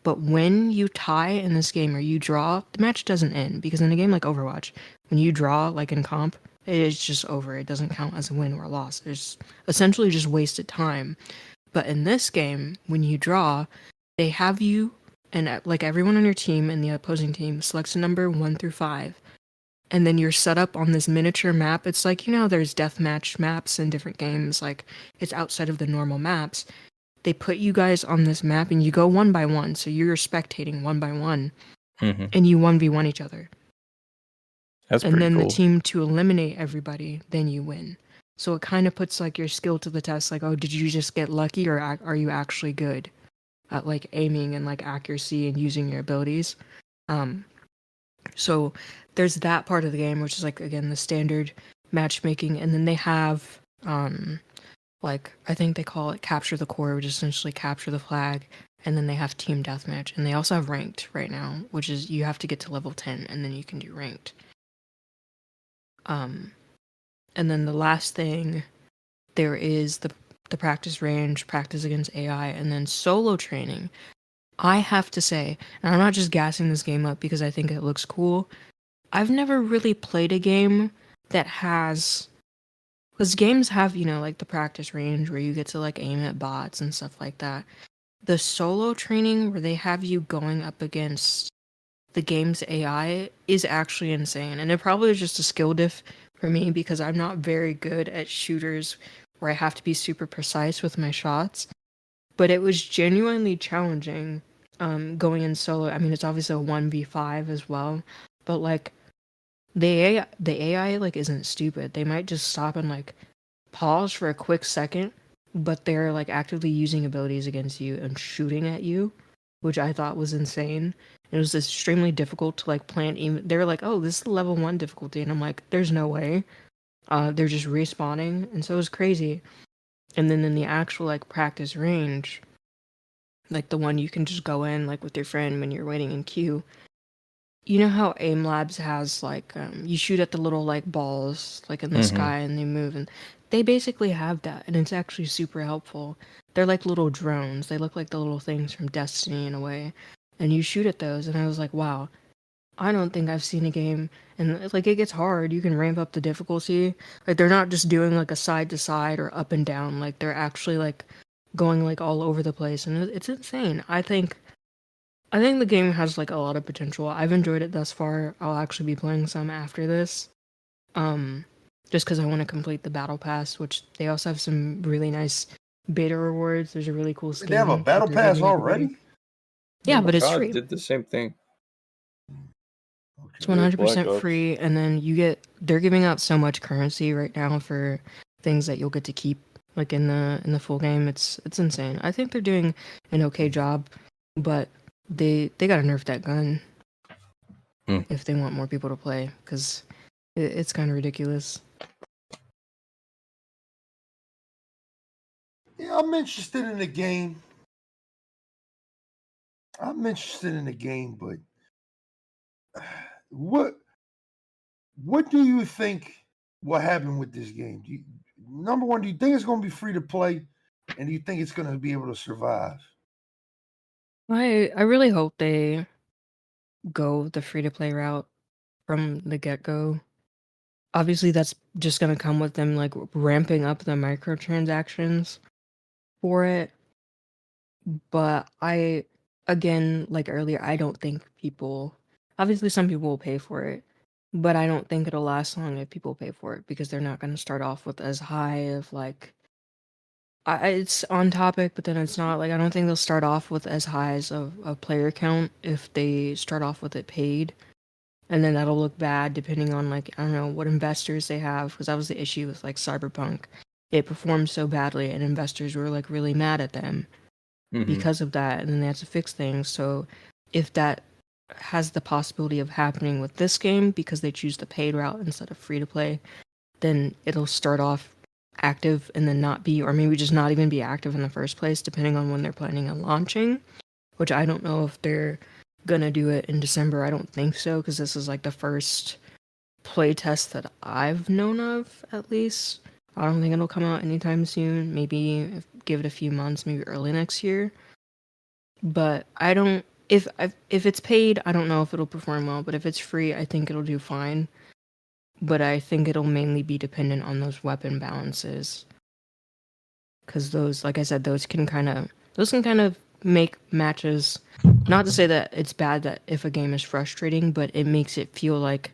But when you tie in this game or you draw, the match doesn't end. Because in a game like Overwatch, when you draw like in comp, it's just over. It doesn't count as a win or a loss. There's essentially just wasted time. But in this game, when you draw, they have you, and like everyone on your team and the opposing team selects a number 1 through 5. And then you're set up on this miniature map. It's like, there's deathmatch maps in different games. Like, it's outside of the normal maps. They put you guys on this map, and you go 1 by 1. So you're spectating 1 by 1. And you 1v1 each other. That's and then cool. The team to eliminate everybody, then you win. So it kind of puts like your skill to the test. Like, oh, did you just get lucky, or are you actually good? at like aiming and like accuracy and using your abilities. So there's that part of the game, which is like, again, the standard matchmaking, and then they have like, I think they call it capture the core, which is essentially capture the flag, and then they have team deathmatch, and they also have ranked right now, which is you have to get to level 10 and then you can do ranked. And then the last thing, there is the practice range, practice against AI, and then solo training. I have to say, and I'm not just gassing this game up because I think it looks cool, I've never really played a game that has, because games have, you know, like the practice range where you get to like aim at bots and stuff like that. The solo training where they have you going up against the game's AI is actually insane. And it probably is just a skill diff for me because I'm not very good at shooters where I have to be super precise with my shots. But it was genuinely challenging going in solo. I mean, it's obviously a 1v5 as well, but like the AI like isn't stupid. They might just stop and like pause for a quick second, but they're like actively using abilities against you and shooting at you, which I thought was insane. It was extremely difficult to like plant. Even they were like, "Oh, this is level 1 difficulty," and I'm like, "There's no way." They're just respawning, and so it was crazy. And then in the actual like practice range, like the one you can just go in like with your friend when you're waiting in queue. You know how Aim Labs has like you shoot at the little like balls like in the sky and they move, and they basically have that, and it's actually super helpful. They're like little drones. They look like the little things from Destiny in a way, and you shoot at those. And I was like, wow, I don't think I've seen a game, and like it gets hard. You can ramp up the difficulty. Like they're not just doing like a side to side or up and down. Like they're actually like going like all over the place, and it's insane. I think the game has like a lot of potential. I've enjoyed it thus far. I'll actually be playing some after this. Just because I want to complete the battle pass, which they also have some really nice beta rewards. There's a really cool skin. They have a battle pass already? Yeah, but it's God free. did the same thing. It's 100% free, and then they're giving out so much currency right now for things that you'll get to keep like in the full game. It's insane. I think they're doing an okay job, but they gotta nerf that gun if they want more people to play, because it's kind of ridiculous. Yeah, I'm interested in the game. But what do you think will happen with this game? Number one, do you think it's going to be free to play, and do you think it's going to be able to survive? I really hope they go the free to play route from the get go. Obviously, that's just gonna come with them like ramping up the microtransactions for it. But again, like earlier, I don't think people. Obviously, some people will pay for it, but I don't think it'll last long if people pay for it because they're not gonna start off with as high of like. It's on topic, but then it's not. Like I don't think they'll start off with as high as a player count if they start off with it paid. And then that'll look bad depending on like I don't know what investors they have, because that was the issue with like Cyberpunk. It performed so badly and investors were like really mad at them because of that, and then they had to fix things. So if that has the possibility of happening with this game because they choose the paid route instead of free to play, then it'll start off active and then not be, or maybe just not even be active in the first place, depending on when they're planning on launching, which I don't know if they're gonna do it in December. I don't think so, because this is like the first playtest that I've known of, at least. I don't think it'll come out anytime soon. Maybe give it a few months, maybe early next year. But I don't. If it's paid, I don't know if it'll perform well. But if it's free, I think it'll do fine. But I think it'll mainly be dependent on those weapon balances, because those, like I said, those can kind of make matches. Not to say that it's bad that if a game is frustrating, but it makes it feel like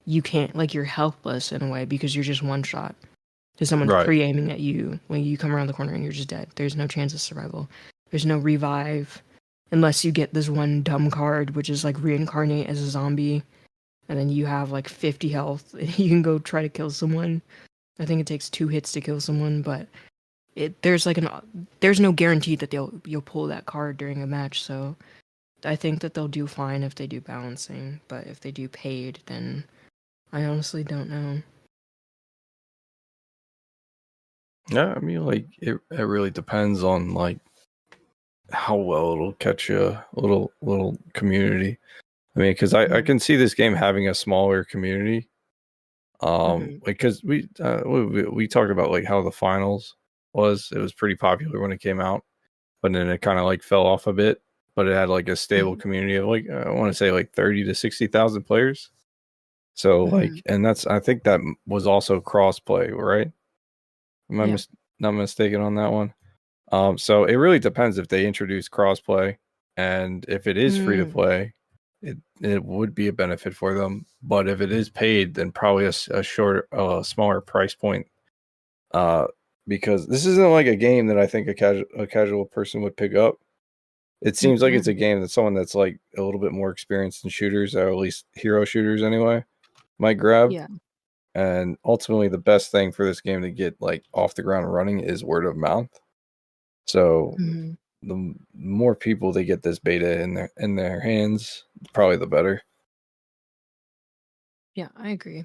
you can't, like you're helpless in a way because you're just one shot. Because someone's pre-aiming at you when you come around the corner and you're just dead. There's no chance of survival. There's no revive unless you get this one dumb card, which is like reincarnate as a zombie, and then you have like 50 health and you can go try to kill someone. I think it takes 2 hits to kill someone, but there's like there's no guarantee that you'll pull that card during a match. So I think that they'll do fine if they do balancing, but if they do paid, then I honestly don't know. Yeah, I mean, like it really depends on like how well it'll catch a little community. I mean, because I can see this game having a smaller community. Because we talked about like how the finals was. It was pretty popular when it came out, but then it kind of like fell off a bit. But it had like a stable community of like I want to say like 30 to 60,000 players. So like, and I think that was also cross-play, right? Am I not mistaken on that one? So it really depends if they introduce cross-play, and if it is free to play, it would be a benefit for them. But if it is paid, then probably a smaller price point. Because this isn't like a game that I think a casual person would pick up. It seems like it's a game that someone that's like a little bit more experienced in shooters, or at least hero shooters anyway, might grab. Yeah. And ultimately, the best thing for this game to get like off the ground running is word of mouth. So the more people they get this beta in their hands, probably the better. Yeah, I agree.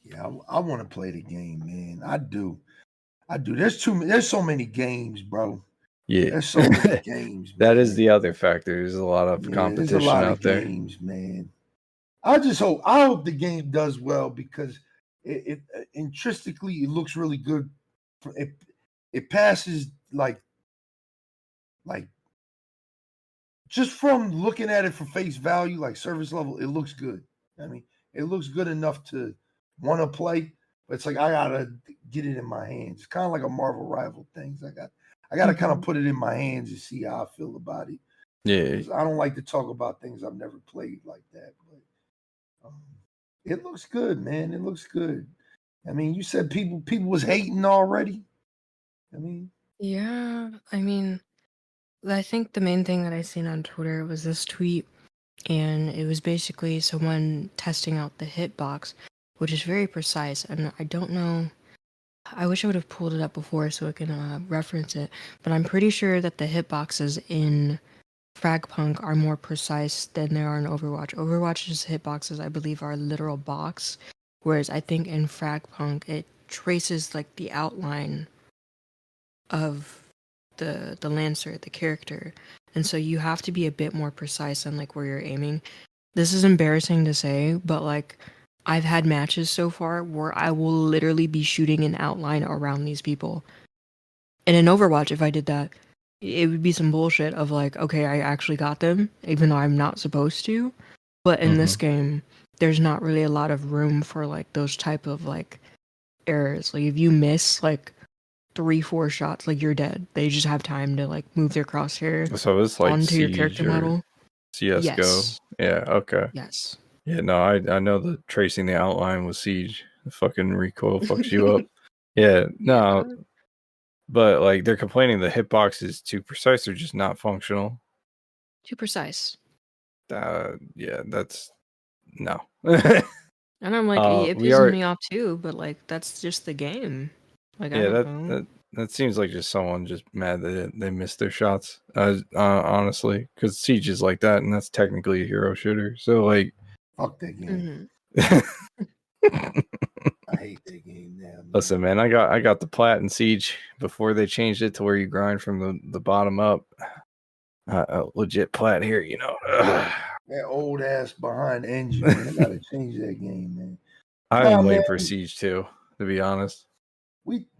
Yeah, I want to play the game, man. I do. There's so many games, bro. Yeah, there's so many games. That is the other factor. There's a lot of competition there's a lot out of there. games, man. I hope the game does well because it intrinsically it looks really good. It passes like just from looking at it for face value, like service level, it looks good. I mean, it looks good enough to want to play, but it's like I gotta get it in my hands. It's kind of like a Marvel Rival things. I gotta kind of put it in my hands and see how I feel about it. Yeah, I don't like to talk about things I've never played like that, but it looks good, man. It looks good. I mean, you said people was hating already. I mean, yeah. I mean, I think the main thing that I seen on Twitter was this tweet, and it was basically someone testing out the hitbox, which is very precise. And I don't know. I wish I would have pulled it up before so I can reference it. But I'm pretty sure that the hitboxes in Fragpunk are more precise than they are in Overwatch. Overwatch's hitboxes, I believe, are a literal box, whereas I think in Fragpunk it traces like the outline of the Lancer, the character, and so you have to be a bit more precise on like where you're aiming. This is embarrassing to say, but like I've had matches so far where I will literally be shooting an outline around these people. And in Overwatch, if I did that, it would be some bullshit of like, okay, I actually got them, even though I'm not supposed to. But in this game, there's not really a lot of room for like those type of like errors. Like if you miss like 3-4 shots, like you're dead. They just have time to like move their crosshair so it's like onto your Siege character or model. CS:GO. Yes. Yeah, okay. Yes. Yeah, no, I know the tracing the outline with Siege. The fucking recoil fucks you up. Yeah, no. Yeah. But like they're complaining the hitbox is too precise or just not functional. Too precise. Yeah, that's no. And I'm like, it we pisses are. me off too, but like that's just the game. Like I Yeah, don't know. that seems like just someone just mad that they missed their shots. Honestly, because Siege is like that, and that's technically a hero shooter. So like, fuck that game. I hate that game now. Man. Listen, man, I got the plat in Siege before they changed it to where you grind from the bottom up. Legit plat here, you know. That old ass behind engine, man. I gotta change that game, man. I'm waiting for Siege 2, to be honest.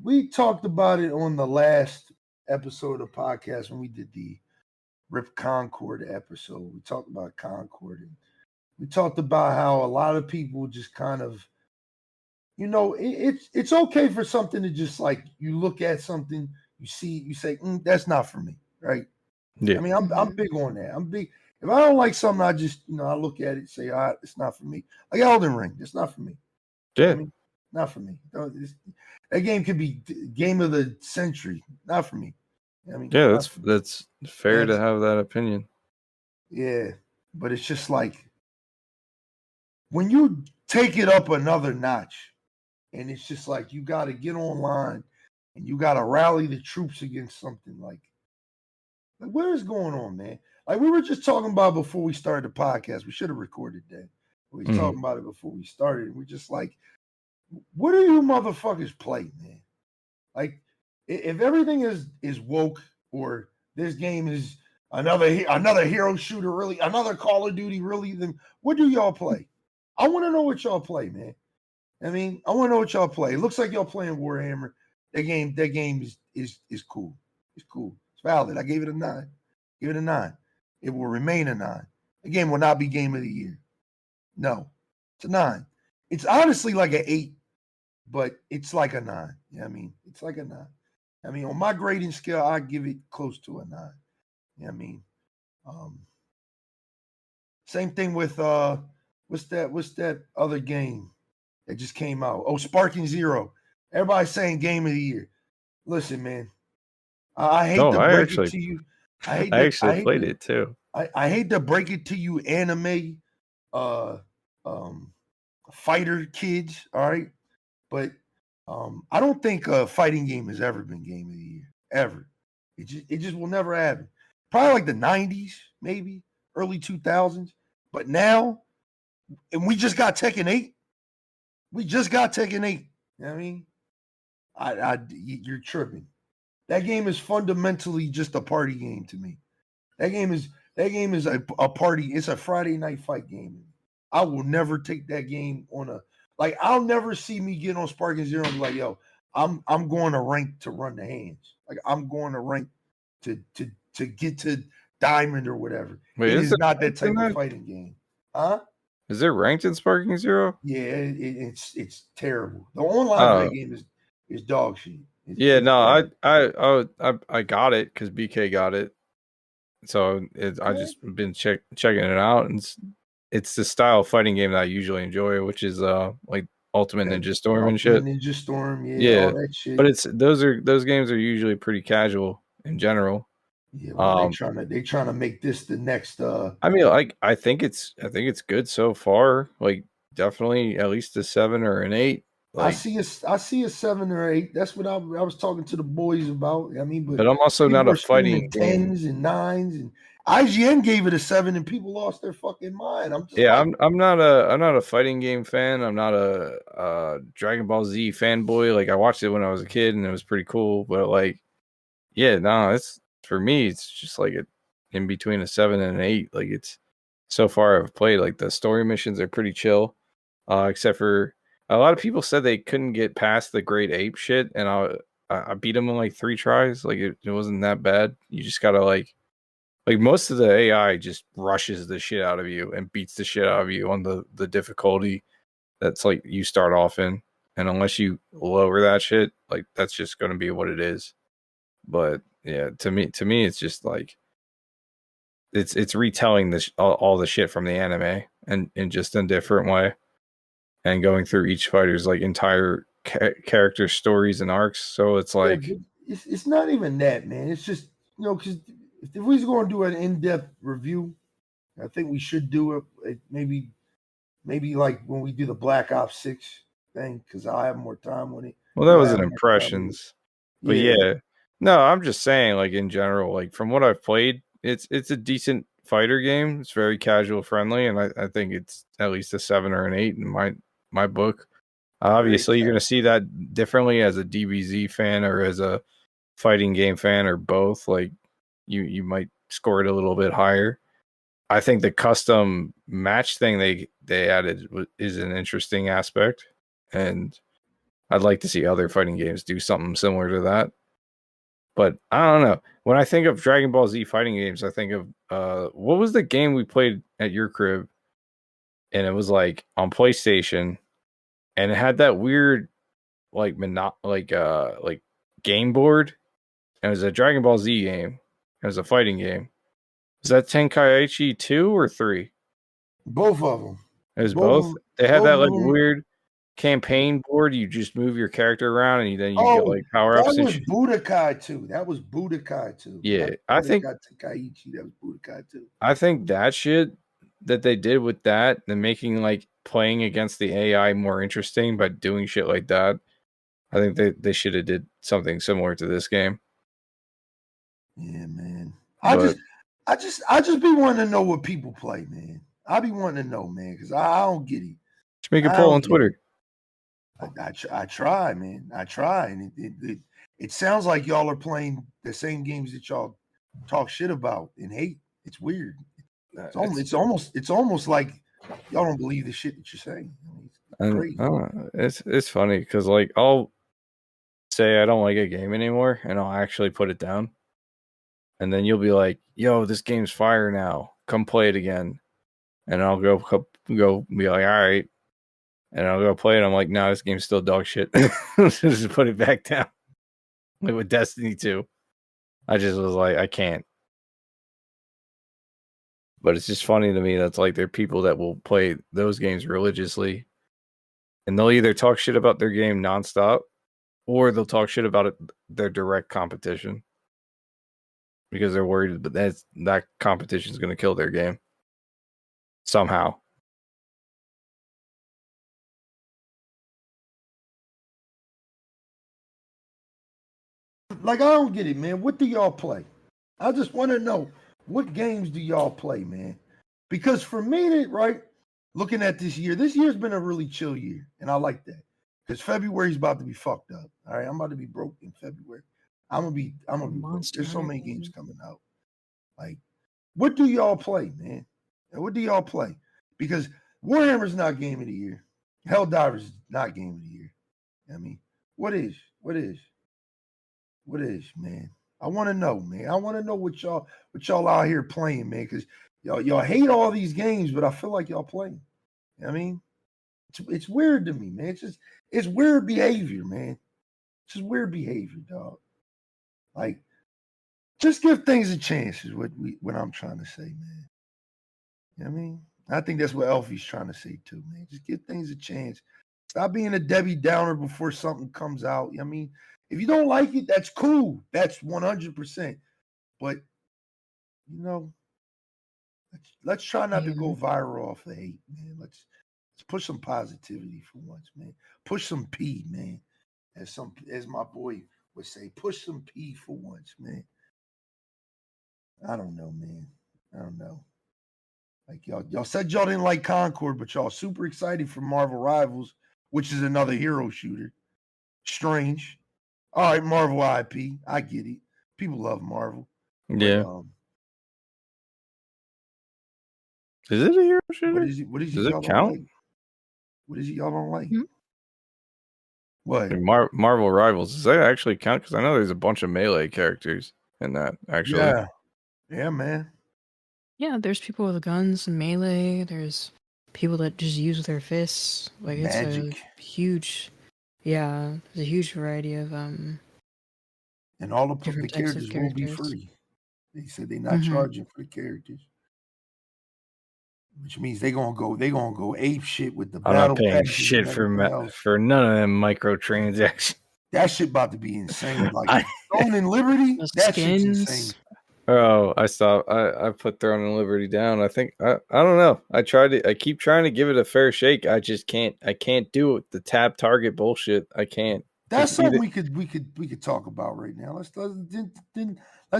We talked about it on the last episode of the podcast when we did the Rip Concord episode. We talked about Concord, and we talked about how a lot of people just kind of, you know, it's okay for something to just like you look at something, you see, you say, that's not for me, right? Yeah. I mean, I'm big on that. I'm big. If I don't like something, I just, I look at it and say, all right, it's not for me. Like Elden Ring, it's not for me. Yeah. I mean, not for me. That game could be game of the century. Not for me. I mean, yeah, that's fair to have that opinion. Yeah, but it's just like when you take it up another notch, and it's just like you got to get online and you got to rally the troops against something like what is going on, man? Like we were just talking about before we started the podcast. We should have recorded that. We were talking about it before we started. We're just like, what do you motherfuckers play, man? Like, if everything is woke, or this game is another hero shooter, really, another Call of Duty, really, then what do y'all play? I want to know what y'all play, man. I mean, I want to know what y'all play. It looks like y'all playing Warhammer. That game is cool. It's cool. It's valid. I gave it a 9. Give it a 9. It will remain a 9. The game will not be game of the year. No, it's a 9. It's honestly like an 8, but it's like a 9. You know what I mean? It's like a 9. I mean, on my grading scale, I give it close to a 9. You know what I mean? Same thing with what's that other game that just came out? Oh, Sparking Zero. Everybody's saying game of the year. Listen, man, I hate to break it to you. I actually played it too. I hate to break it to you, anime fighter kids, all right? But I don't think a fighting game has ever been game of the year. Ever. It just will never happen. Probably like the 90s, maybe, early 2000s. But now, and we just got Tekken 8. We just got Tekken 8. You know what I mean? You're tripping. That game is fundamentally just a party game to me. That game is a party. It's a Friday night fight game. I will never take that game on a I'll never see me get on Sparking Zero and be like, yo, I'm going to rank to run the hands. Like I'm going to rank to get to diamond or whatever. Wait, it is not that type of fighting game. Huh? Is it ranked in Sparking Zero? Yeah, it's terrible. The online of that game is dog shit. I got it because BK got it. So I just been checking it out, and it's the style of fighting game that I usually enjoy, which is like Ultimate Ninja Storm and shit. Ninja Storm, yeah, all that shit. But those games are usually pretty casual in general. Yeah, well, they trying to make this the next. I mean, like I think it's good so far. Like definitely at least a 7 or an 8. Like, I see a 7 or 8. That's what I was talking to the boys about. I mean, but I'm also not a fighting game. 10s and 9s, and IGN gave it a 7, and people lost their fucking mind. I'm not a fighting game fan. I'm not a Dragon Ball Z fanboy. Like I watched it when I was a kid, and it was pretty cool. But like, it's for me. It's just like in between a 7 and an 8. Like it's so far I've played. Like the story missions are pretty chill, except for. A lot of people said they couldn't get past the Great Ape shit, and I beat them in like 3 tries. Like it wasn't that bad. You just gotta like most of the AI just rushes the shit out of you and beats the shit out of you on the difficulty that's like you start off in, and unless you lower that shit, like that's just gonna be what it is. But yeah, to me, it's just like it's retelling this all the shit from the anime and in just a different way. And going through each fighter's like entire character stories and arcs, so it's like it's not even that, man. It's just because if we was going to do an in-depth review, I think we should do it maybe like when we do the Black Ops 6 thing, because I have more time with it. Well, that was an impressions, but no, I'm just saying, like in general, like from what I've played, it's a decent fighter game. It's very casual friendly, and I think it's at least a 7 or an 8 in my book. Obviously, you're going to see that differently as a DBZ fan or as a fighting game fan or both. Like you might score it a little bit higher. I think the custom match thing they added is an interesting aspect, and I'd like to see other fighting games do something similar to that. But I don't know. When I think of Dragon Ball Z fighting games, I think of what was the game we played at your crib? And it was like on PlayStation, and it had that weird like game board. And it was a Dragon Ball Z game. It was a fighting game. Was that Tenkaichi 2 or 3? Both of them. It was both. They had that like weird campaign board. You just move your character around, and then you get like power ups. That was Budokai 2. That was Budokai 2. Yeah, I think Tenkaichi. That was Budokai 2. I think that shit that they did with that, and making like playing against the AI more interesting by doing shit like that. I think they should have did something similar to this game. Yeah, man. I just be wanting to know what people play, man. I be wanting to know, man, because I don't get it. Just make a poll on Twitter. I try, man. I try, and it sounds like y'all are playing the same games that y'all talk shit about and hate. It's weird. It's almost like y'all don't believe the shit that you're saying. It's funny because like I'll say I don't like a game anymore, and I'll actually put it down, and then you'll be like, "Yo, this game's fire now. Come play it again," and I'll go be like, "All right." And I'll go play it. I'm like, no, this game's still dog shit. Just put it back down. Like with Destiny 2. I just was like, I can't. But it's just funny to me that's like there are people that will play those games religiously. And they'll either talk shit about their game nonstop, or they'll talk shit about their direct competition. Because they're worried that competition is going to kill their game. Somehow. Like, I don't get it, man. What do y'all play? I just want to know, what games do y'all play, man? Because for me, right, looking at this year's been a really chill year, and I like that. Because February's about to be fucked up. All right, I'm about to be broke in February. I'm gonna be broke. There's so many games coming out. Like, what do y'all play, man? And what do y'all play? Because Warhammer's not game of the year. Helldivers is not game of the year. I mean, what is, man? I want to know, man. I want to know what y'all out here playing, man. Because y'all hate all these games, but I feel like y'all playing. I mean, it's weird to me, man. It's weird behavior, man. It's just weird behavior, dog. Like, just give things a chance is what I'm trying to say, man. You know what I mean? I think that's what Elfie's trying to say too, man. Just give things a chance. Stop being a Debbie Downer before something comes out. You know what I mean? If you don't like it, that's cool. That's 100%. But, let's try not to go viral off the hate, man. Let's push some positivity for once, man. Push some P, man. As my boy would say, push some P for once, man. I don't know, man. I don't know. Like y'all said y'all didn't like Concord, but y'all super excited for Marvel Rivals, which is another hero shooter. Strange. All right, Marvel IP. I get it. People love Marvel. Yeah. But, is it a hero shooter? What is it? Does y'all it count? Like? What is it y'all don't like? Mm-hmm. What? Marvel Rivals. Does that actually count? Because I know there's a bunch of melee characters in that, actually. Yeah. Yeah, man. Yeah, there's people with guns and melee. There's people that just use their fists. Like, Magic. It's a huge, there's a huge variety of and all the characters will be free. They said they're not charging for the characters, which means they're gonna go ape shit with the battle. I'm not paying shit for none of them microtransactions. That shit about to be insane. Like Throne and Liberty, that shit's insane. Oh, I stopped. I put Throne and Liberty down. I think I don't know. I keep trying to give it a fair shake. I just can't. I can't do it. The tab target bullshit. I can't. That's something we could talk about right now. Let's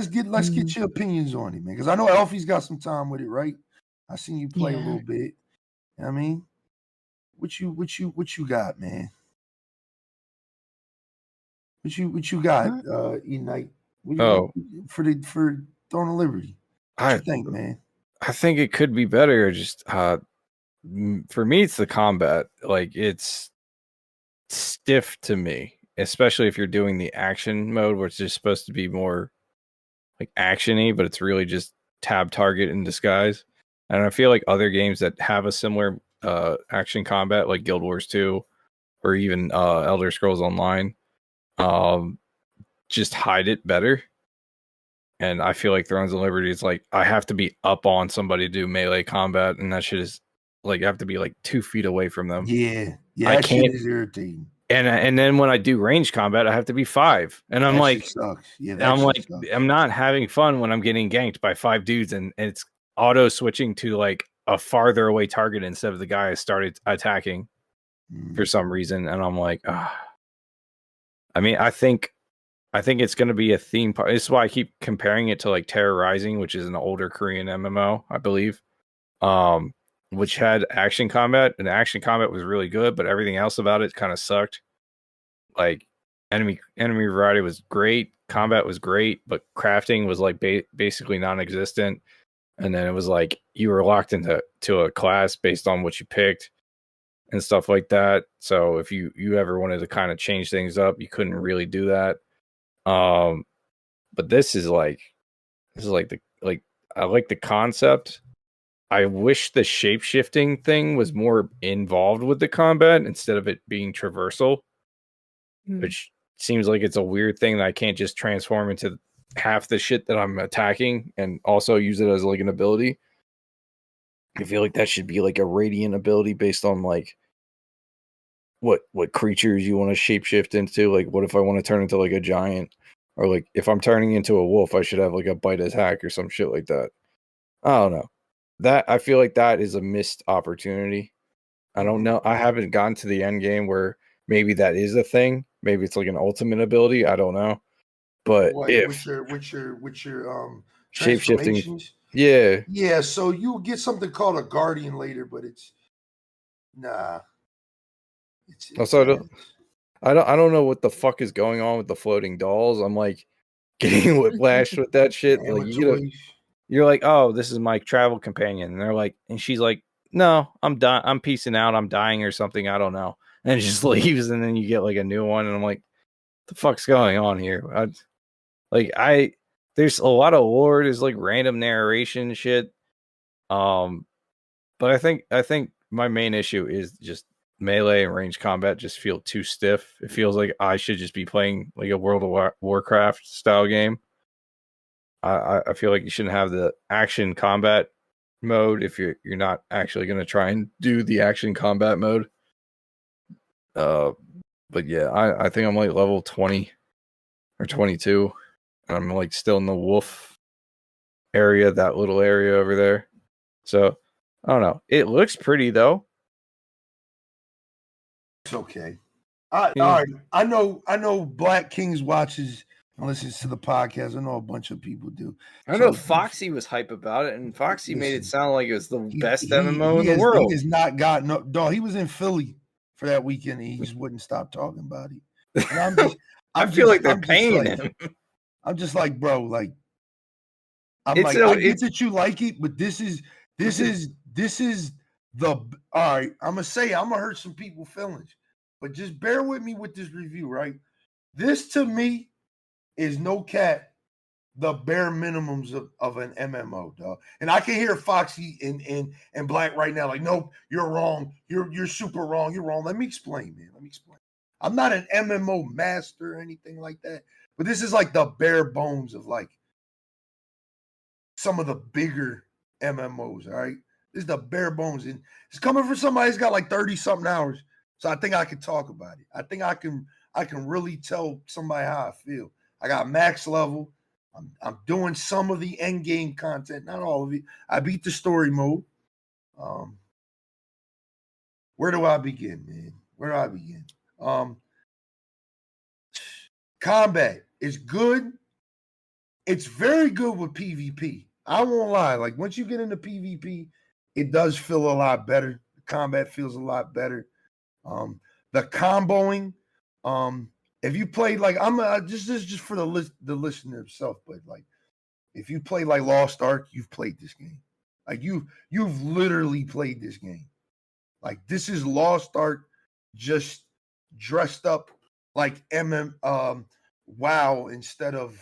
get your opinions on it, man. Because I know Elfie's got some time with it, right? I seen you play a little bit. You know what I mean, what you got, man? What you got, Eknight? For Throne of Liberty. What you think, man? I think it could be better. Just for me, it's the combat. Like, it's stiff to me, especially if you're doing the action mode, where it's just supposed to be more like action-y, but it's really just tab target in disguise. And I feel like other games that have a similar action combat, like Guild Wars 2 or even Elder Scrolls Online, just hide it better. And I feel like Thrones of Liberty is like, I have to be up on somebody to do melee combat, and that shit is like, I have to be like 2 feet away from them. Yeah, that shit is irritating. And then when I do range combat, I have to be 5, and I'm like, sucks. Yeah, I'm not having fun when I'm getting ganked by 5 dudes, and it's auto switching to like a farther away target instead of the guy I started attacking for some reason, and I'm like, I mean, I think it's going to be a theme part. This is why I keep comparing it to like Terror Rising, which is an older Korean MMO, I believe, which had action combat, and action combat was really good, but everything else about it kind of sucked. Like enemy variety was great, combat was great, but crafting was like basically non-existent. And then it was like you were locked into a class based on what you picked and stuff like that. So if you ever wanted to kind of change things up, you couldn't really do that. But this is like I like the concept. I wish the shape-shifting thing was more involved with the combat instead of it being traversal, which seems like it's a weird thing that I can't just transform into half the shit that I'm attacking and also use it as like an ability. I feel like that should be like a radiant ability based on like what creatures you want to shapeshift into. Like, what if I want to turn into like a giant, or like if I'm turning into a wolf, I should have like a bite attack or some shit like that. I don't know. That I feel like that is a missed opportunity. I don't know. I haven't gotten to the end game where maybe that is a thing. Maybe it's like an ultimate ability. I don't know. But if with your shape-shifting, transformations, yeah. So you get something called a guardian later, but it's nah. I don't know what the fuck is going on with the floating dolls. I'm like getting whiplashed with that shit. Like you're like, oh, this is my travel companion, and they're like, and she's like, no, I'm done. I'm peacing out. I'm dying or something. I don't know. And it just leaves, and then you get like a new one, and I'm like, the fuck's going on here? There's a lot of lore. There's like random narration shit. But I think my main issue is just melee and range combat just feel too stiff. It feels like I should just be playing like a World of Warcraft style game. I feel like you shouldn't have the action combat mode if you're not actually going to try and do the action combat mode. But yeah, I think I'm like level 20 or 22, and I'm like still in the wolf area, that little area over there. So I don't know. It looks pretty though. It's okay. All right. I know Black Kings watches and listens to the podcast. I know a bunch of people do. I know Foxy was hype about it, and Foxy made it sound like it was the best MMO in the world. He has not gotten dog. He was in Philly for that weekend, and he just wouldn't stop talking about it. And I feel like they're paying him. I'm just like, bro, like, I get that you like it, but this is the all right. I'm gonna hurt some people's feelings, but just bear with me with this review, right? This to me is no cat, the bare minimums of an MMO, dog. And I can hear Foxy and Black right now, like, nope, you're wrong. You're super wrong. You're wrong. Let me explain, man. I'm not an MMO master or anything like that, but this is like the bare bones of like some of the bigger MMOs, all right? This is the bare bones. And it's coming from somebody who's got like 30-something hours. So I think I can talk about it. I think I can really tell somebody how I feel. I got max level. I'm doing some of the end game content, not all of it. I beat the story mode. Where do I begin, man? Where do I begin? Combat is good. It's very good with PvP. I won't lie. Like once you get into PvP, it does feel a lot better. The combat feels a lot better. The comboing. If you play like just for the listener himself, but like if you play like Lost Ark, you've played this game. Like you've literally played this game. Like this is Lost Ark just dressed up like WoW instead of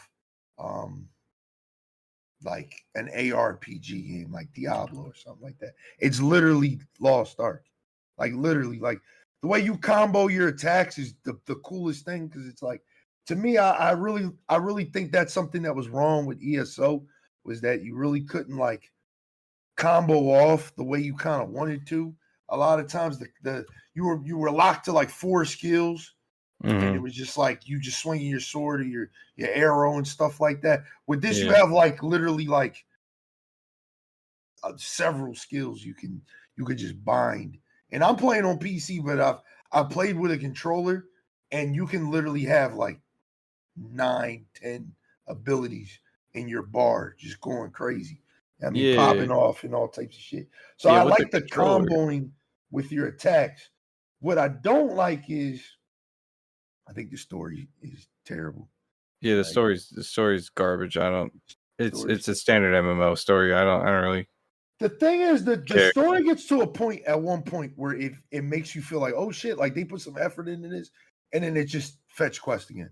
like an ARPG game like Diablo or something like that. It's literally Lost Ark. Like literally, like the way you combo your attacks is the coolest thing because it's like to me, I really think that's something that was wrong with ESO was that you really couldn't like combo off the way you kind of wanted to. A lot of times you were locked to like 4 skills. Mm-hmm. And it was just like you just swinging your sword or your arrow and stuff like that. With this, you have like literally like several skills you could just bind. And I'm playing on PC, but I've played with a controller, and you can literally have like 9, 10 abilities in your bar, just going crazy. I mean, popping off and all types of shit. So I like the comboing with your attacks. What I don't like is, I think the story is terrible. Yeah, the story's garbage. I don't. It's a standard MMO story. I don't really. The thing is that the story gets to a point at one point where it makes you feel like, oh shit, like they put some effort into this, and then it just fetch quest again.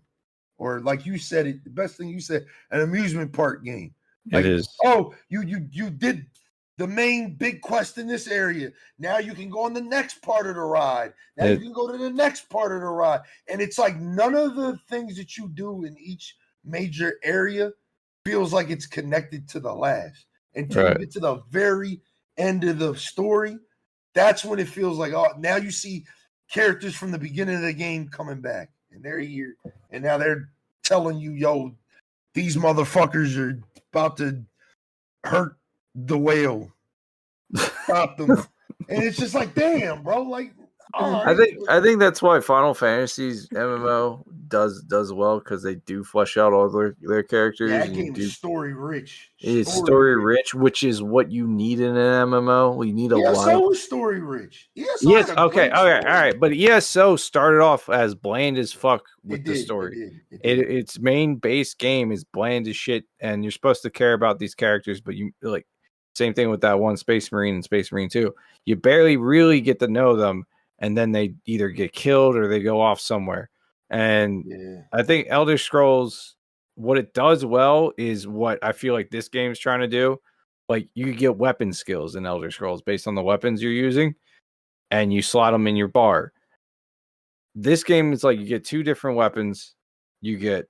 Or like you said, the best thing you said, an amusement park game. Like, it is. Oh, you did the main big quest in this area. Now you can go on the next part of the ride. Now you can go to the next part of the ride. And it's like none of the things that you do in each major area feels like it's connected to the last. Until you get to the very end of the story, that's when it feels like, oh, now you see characters from the beginning of the game coming back. And they're here. And now they're telling you, yo, these motherfuckers are about to hurt the whale. Stop them. And it's just like, damn, bro. Like, all right. I think that's why Final Fantasy's MMO does well, because they do flesh out all their characters. Yeah, that game is story rich. It's story rich, which is what you need in an MMO. You need a lot. ESO was story rich. Yes, okay, all right. But ESO started off as bland as fuck with the story. Its main base game is bland as shit, and you're supposed to care about these characters, but you like same thing with that one Space Marine and Space Marine 2. You barely really get to know them, and then they either get killed or they go off somewhere. And I think Elder Scrolls, what it does well is what I feel like this game is trying to do. Like, you get weapon skills in Elder Scrolls based on the weapons you're using, and you slot them in your bar. This game is like you get 2 different weapons. You get,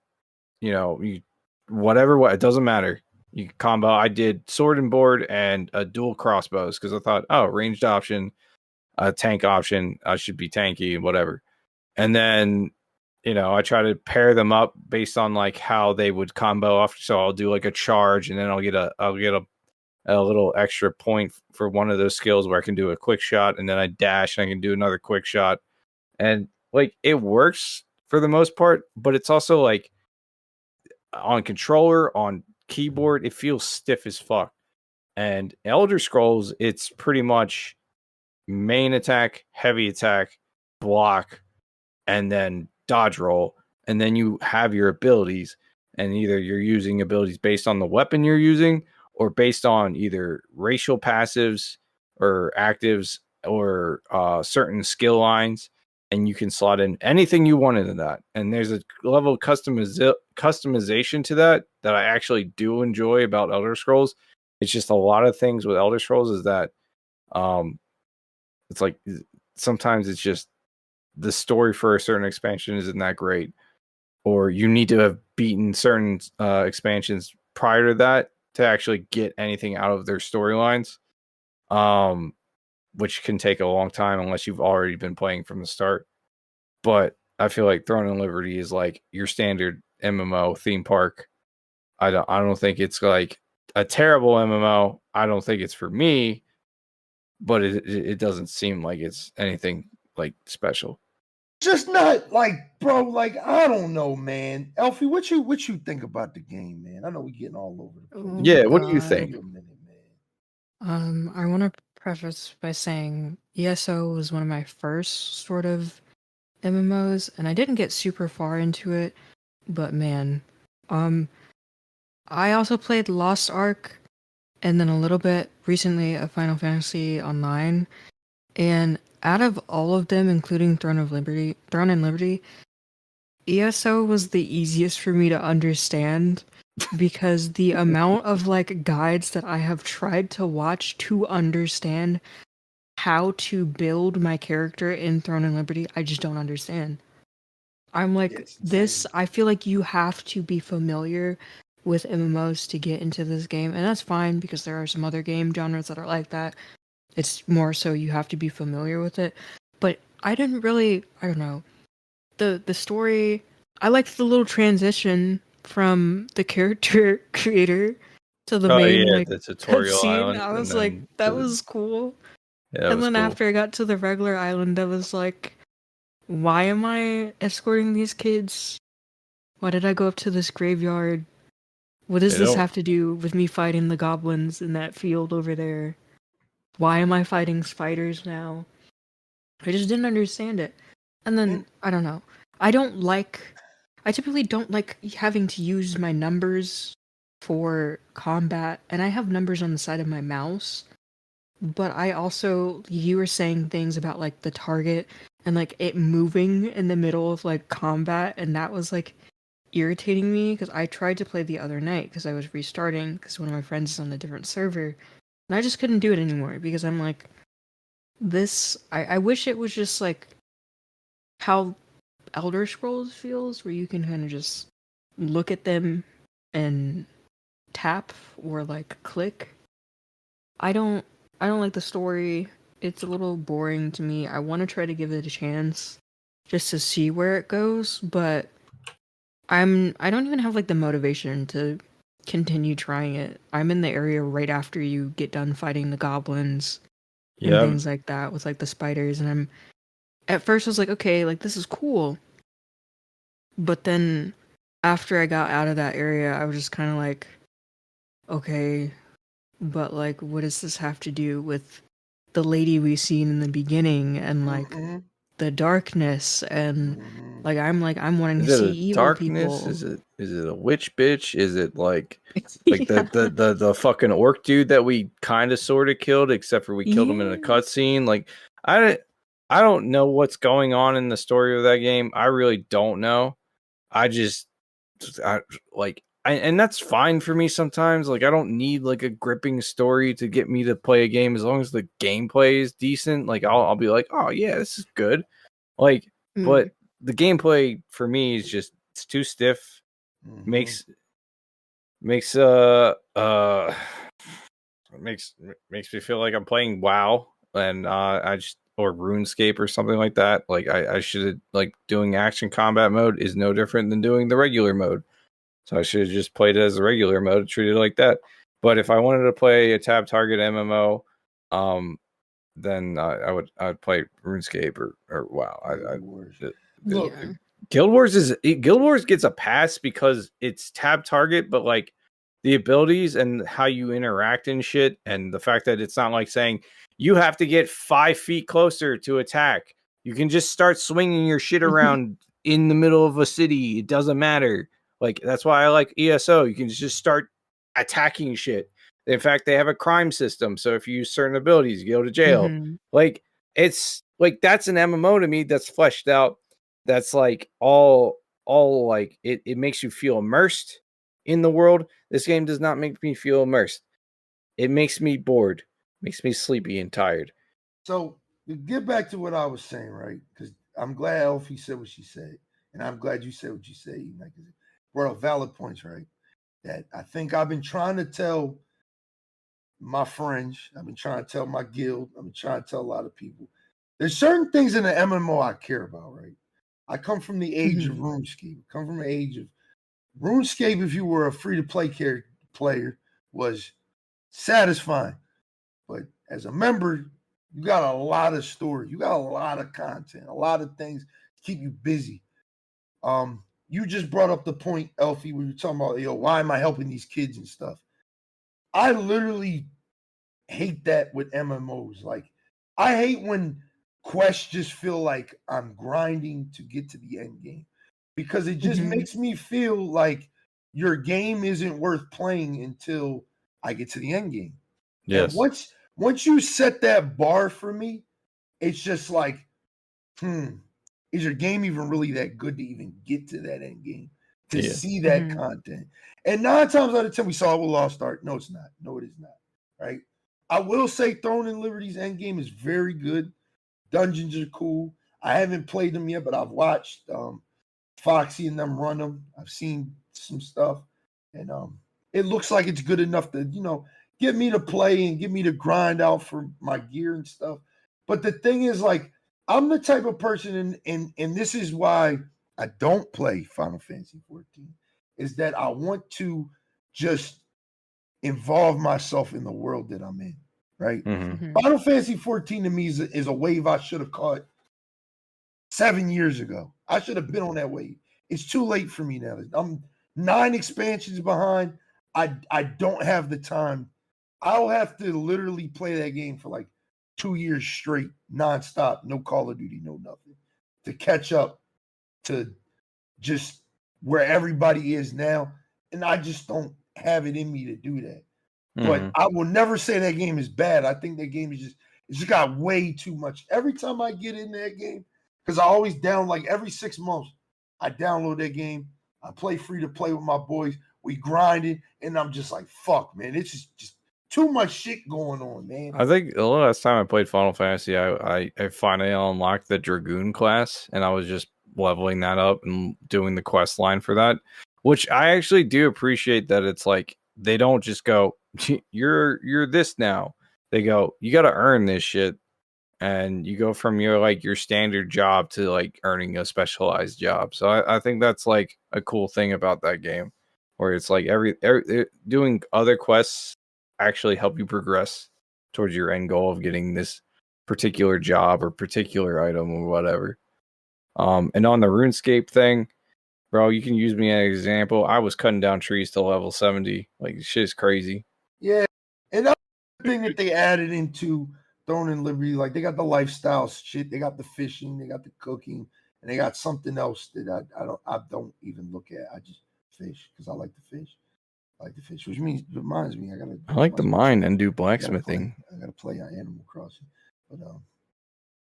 whatever, it doesn't matter. You can combo. I did sword and board and a dual crossbows because I thought, oh, ranged option, a tank option, I should be tanky and whatever. And then, I try to pair them up based on like how they would combo off. So I'll do like a charge, and then I'll get a little extra point for one of those skills where I can do a quick shot, and then I dash and I can do another quick shot. And like, it works for the most part, but it's also like on controller, on keyboard, it feels stiff as fuck. And Elder Scrolls, it's pretty much main attack, heavy attack, block, and then dodge roll. And then you have your abilities, and either you're using abilities based on the weapon you're using, or based on either racial passives or actives or certain skill lines, and you can slot in anything you want into that. And there's a level of customization to that I actually do enjoy about Elder Scrolls. It's just a lot of things with Elder Scrolls is that it's like sometimes it's just the story for a certain expansion isn't that great, or you need to have beaten certain expansions prior to that to actually get anything out of their storylines, which can take a long time unless you've already been playing from the start. But I feel like Throne and Liberty is like your standard MMO theme park. I don't think it's like a terrible MMO. I don't think it's for me, but it doesn't seem like it's anything like special. Just not like, bro, like, I don't know, man. Elfie, what you think about the game, man? I know we're getting all over the place. Yeah, what do you think? I want to preface by saying ESO was one of my first sort of MMOs, and I didn't get super far into it, but man, I also played Lost Ark, and then a little bit recently of Final Fantasy Online, and out of all of them, including Throne and Liberty, ESO was the easiest for me to understand, because the amount of like guides that I have tried to watch to understand how to build my character in Throne and Liberty, I just don't understand. I'm like, I feel like you have to be familiar with MMOs to get into this game, and that's fine because there are some other game genres that are like that. It's more so you have to be familiar with it. But I don't know. The story, I liked the little transition from the character creator to the Oh main yeah, like the tutorial cutscene. island. I and was like, then that to the- was cool. yeah, that And was then cool. after I got to the regular island, I was like, why am I escorting these kids? Why did I go up to this graveyard? What does They this don't- have to do with me fighting the goblins in that field over there? Why am I fighting spiders now? I just didn't understand it. And then, I don't know. I typically don't like having to use my numbers for combat, and I have numbers on the side of my mouse. But you were saying things about like the target and like it moving in the middle of like combat, and that was like irritating me because I tried to play the other night because I was restarting because one of my friends is on a different server, and I just couldn't do it anymore because I'm like, I wish it was just like how Elder Scrolls feels, where you can kind of just look at them and tap or like click. I don't I don't like the story. It's a little boring to me. I want to try to give it a chance just to see where it goes, but I don't even have like the motivation to continue trying it. I'm in the area right after you get done fighting the goblins and Yeah, things like that with like the spiders, and I'm at first I was like, okay, like this is cool. But then after I got out of that area, I was just kind of like, okay, but like what does this have to do with the lady we seen in the beginning and like the darkness and I'm wanting is to see it a evil darkness? people. Is it a witch bitch? Is it like Yeah. the fucking orc dude that we kind of sort of killed, except for we killed him in a Yeah. cutscene? Like I don't know what's going on in the story of that game. I really don't know. I just and that's fine for me sometimes. Like I don't need like a gripping story to get me to play a game as long as the gameplay is decent. Like I'll be like, "Oh yeah, this is good." Like but the gameplay for me is just it's too stiff. Makes makes makes me feel like I'm playing WoW and I just or RuneScape or something like that. Like I should like doing action combat mode is no different than doing the regular mode. So I should have just played it as a regular mode, treated it like that. But if I wanted to play a tab target MMO, then I'd play RuneScape or WoW. Look, Yeah. Guild Wars gets a pass because it's tab target, but like the abilities and how you interact and shit, and the fact that it's not like saying you have to get 5 feet closer to attack. You can just start swinging your shit around in the middle of a city. It doesn't matter. Like that's why I like ESO. You can just start attacking shit. In fact, they have a crime system, so if you use certain abilities, you go to jail. Like it's like that's an MMO to me that's fleshed out. That's like all like it makes you feel immersed in the world. This game does not make me feel immersed. It makes me bored, makes me sleepy and tired. So to get back to what I was saying, right? Because I'm glad Elfie said what she said, and I'm glad you said what you said. Like, brought up valid points, right? That I think I've been trying to tell my friends, I've been trying to tell my guild, I've been trying to tell a lot of people. There's certain things in the MMO I care about, right? I come from the age of RuneScape. I come from the age of RuneScape. If you were a free-to-play player, was satisfying. But as a member, you got a lot of story. You got a lot of content, a lot of things to keep you busy. You just brought up the point, Elfie, when you were talking about, why am I helping these kids and stuff? I literally hate that with MMOs. Like, I hate when quests just feel like I'm grinding to get to the end game because it just makes me feel like your game isn't worth playing until I get to the end game. Yes. And once you set that bar for me, it's just like, is your game even really that good to even get to that end game to see that content? And 9 times out of 10, we saw it with Lost Ark. No, it's not. No, it is not. Right? I will say Throne and Liberty's end game is very good. Dungeons are cool. I haven't played them yet, but I've watched Foxy and them run them. I've seen some stuff, and it looks like it's good enough to get me to play and get me to grind out for my gear and stuff. But the thing is, like, I'm the type of person, and this is why I don't play Final Fantasy 14, is that I want to just involve myself in the world that I'm in, right? Mm-hmm. Final Fantasy 14 to me is a wave I should have caught 7 years ago. I should have been on that wave. It's too late for me now. I'm 9 expansions behind. I don't have the time. I'll have to literally play that game for like 2 years straight, nonstop, no Call of Duty, no nothing, to catch up to just where everybody is now. And I just don't have it in me to do that. But I will never say that game is bad. I think that game is it's just got way too much. Every time I get in that game, because I always like every 6 months, I download that game. I play free to play with my boys. We grind it, and I'm just like, fuck, man. It's just too much shit going on, man. I think the last time I played Final Fantasy, I finally unlocked the Dragoon class, and I was just leveling that up and doing the quest line for that, which I actually do appreciate that it's like they don't just go, you're this now. They go, you got to earn this shit. And you go from your standard job to like earning a specialized job. So I think that's like a cool thing about that game, where it's like every doing other quests actually help you progress towards your end goal of getting this particular job or particular item or whatever. And on the RuneScape thing, bro, you can use me as an example. I was cutting down trees to level 70. Like, shit is crazy. Yeah, and that's the thing that they added into Throne and Liberty. Like, they got the lifestyle shit, they got the fishing, they got the cooking, and they got something else that I don't even look at. I just fish because I like to fish. Which reminds me, I like to mine and do blacksmithing. I gotta play on Animal Crossing. But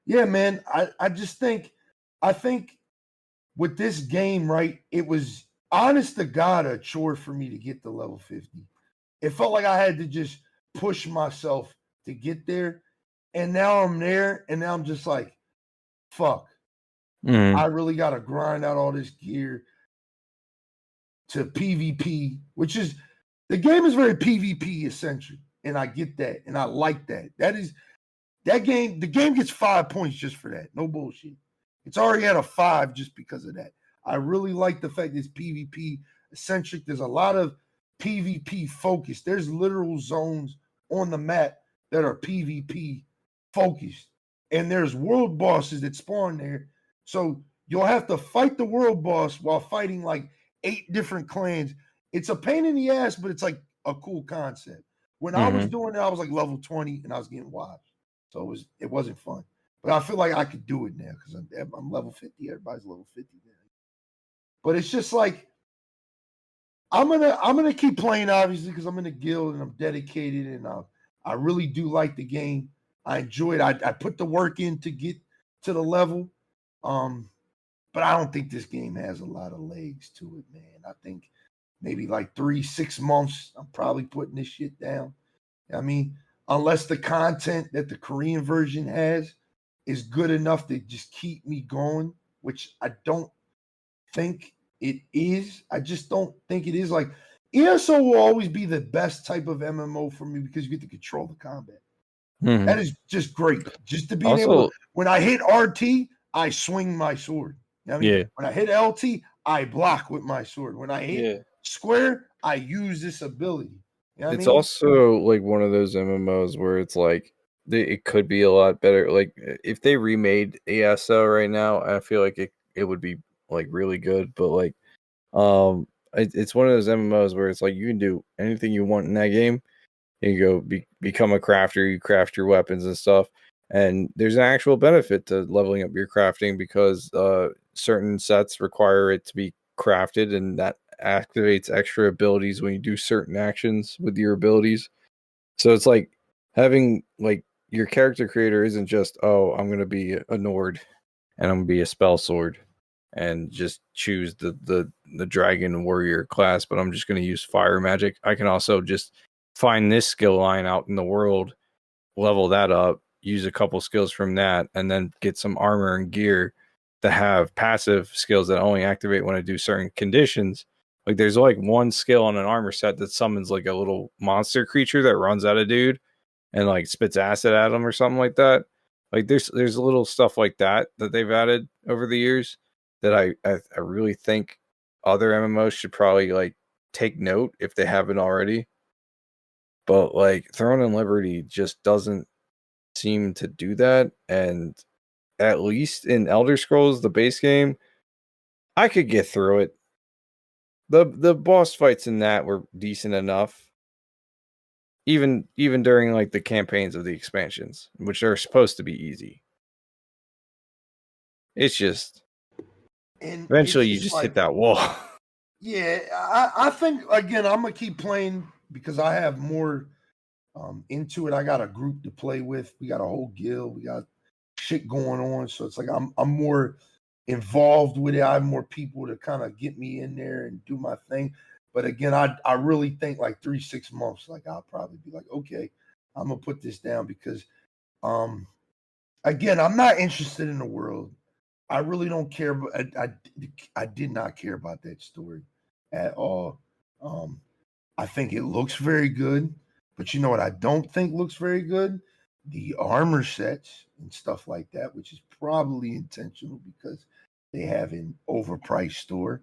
yeah, man, I just think with this game, right, it was honest to God a chore for me to get to level 50. It felt like I had to just push myself to get there. And now I'm there, and now I'm just like, fuck. I really got to grind out all this gear to PvP, which is, the game is very PvP essential. And I get that, and I like that. The game gets 5 points just for that. No bullshit. It's already at a 5 just because of that. I really like the fact that it's PvP eccentric. There's a lot of PvP focus. There's literal zones on the map that are PvP focused. And there's world bosses that spawn there. So you'll have to fight the world boss while fighting like 8 different clans. It's a pain in the ass, but it's like a cool concept. When I was doing it, I was like level 20 and I was getting washed. So it wasn't fun. But I feel like I could do it now because I'm level 50. Everybody's level 50 now. But it's just like, I'm gonna keep playing, obviously, because I'm in a guild and I'm dedicated, and I really do like the game. I enjoy it. I put the work in to get to the level. But I don't think this game has a lot of legs to it, man. I think maybe like 3-6 months, I'm probably putting this shit down. I mean, unless the content that the Korean version has is good enough to just keep me going, which I don't think it is. I just don't think it is. Like, ESO will always be the best type of MMO for me because you get to control the combat. That is just great. Just to be able to, when I hit RT, I swing my sword. I mean, when I hit LT, I block with my sword. When I hit square, I use this ability. You know what it's I mean? Also like one of those MMOs where it's like it could be a lot better. Like if they remade ESO right now, I feel like it would be like really good. But like, it's one of those MMOs where it's like you can do anything you want in that game. You go become a crafter, you craft your weapons and stuff. And there's an actual benefit to leveling up your crafting because certain sets require it to be crafted, and that activates extra abilities when you do certain actions with your abilities. So it's like having like your character creator isn't just, oh, I'm gonna be a Nord and I'm gonna be a spell sword and just choose the dragon warrior class, but I'm just gonna use fire magic. I can also just find this skill line out in the world, level that up, use a couple skills from that, and then get some armor and gear that have passive skills that only activate when I do certain conditions. Like there's like one skill on an armor set that summons like a little monster creature that runs at a dude and like spits acid at him or something like that. Like there's little stuff like that they've added over the years that I really think other MMOs should probably like take note if they haven't already. But like Throne and Liberty just doesn't seem to do that. And at least in Elder Scrolls, the base game, I could get through it. The boss fights in that were decent enough. Even during like the campaigns of the expansions, which are supposed to be easy. It's just eventually you just hit that wall. Yeah, I think again I'm gonna keep playing because I have more into it. I got a group to play with. We got a whole guild. We got shit going on, so it's like I'm more involved with it. I have more people to kind of get me in there and do my thing. But again, I really think like 3-6 months, like I'll probably be like, okay, I'm gonna put this down because again, I'm not interested in the world. I really don't care. But I did not care about that story at all. I think it looks very good, but you know what I don't think looks very good? The armor sets and stuff like that, which is probably intentional because they have an overpriced store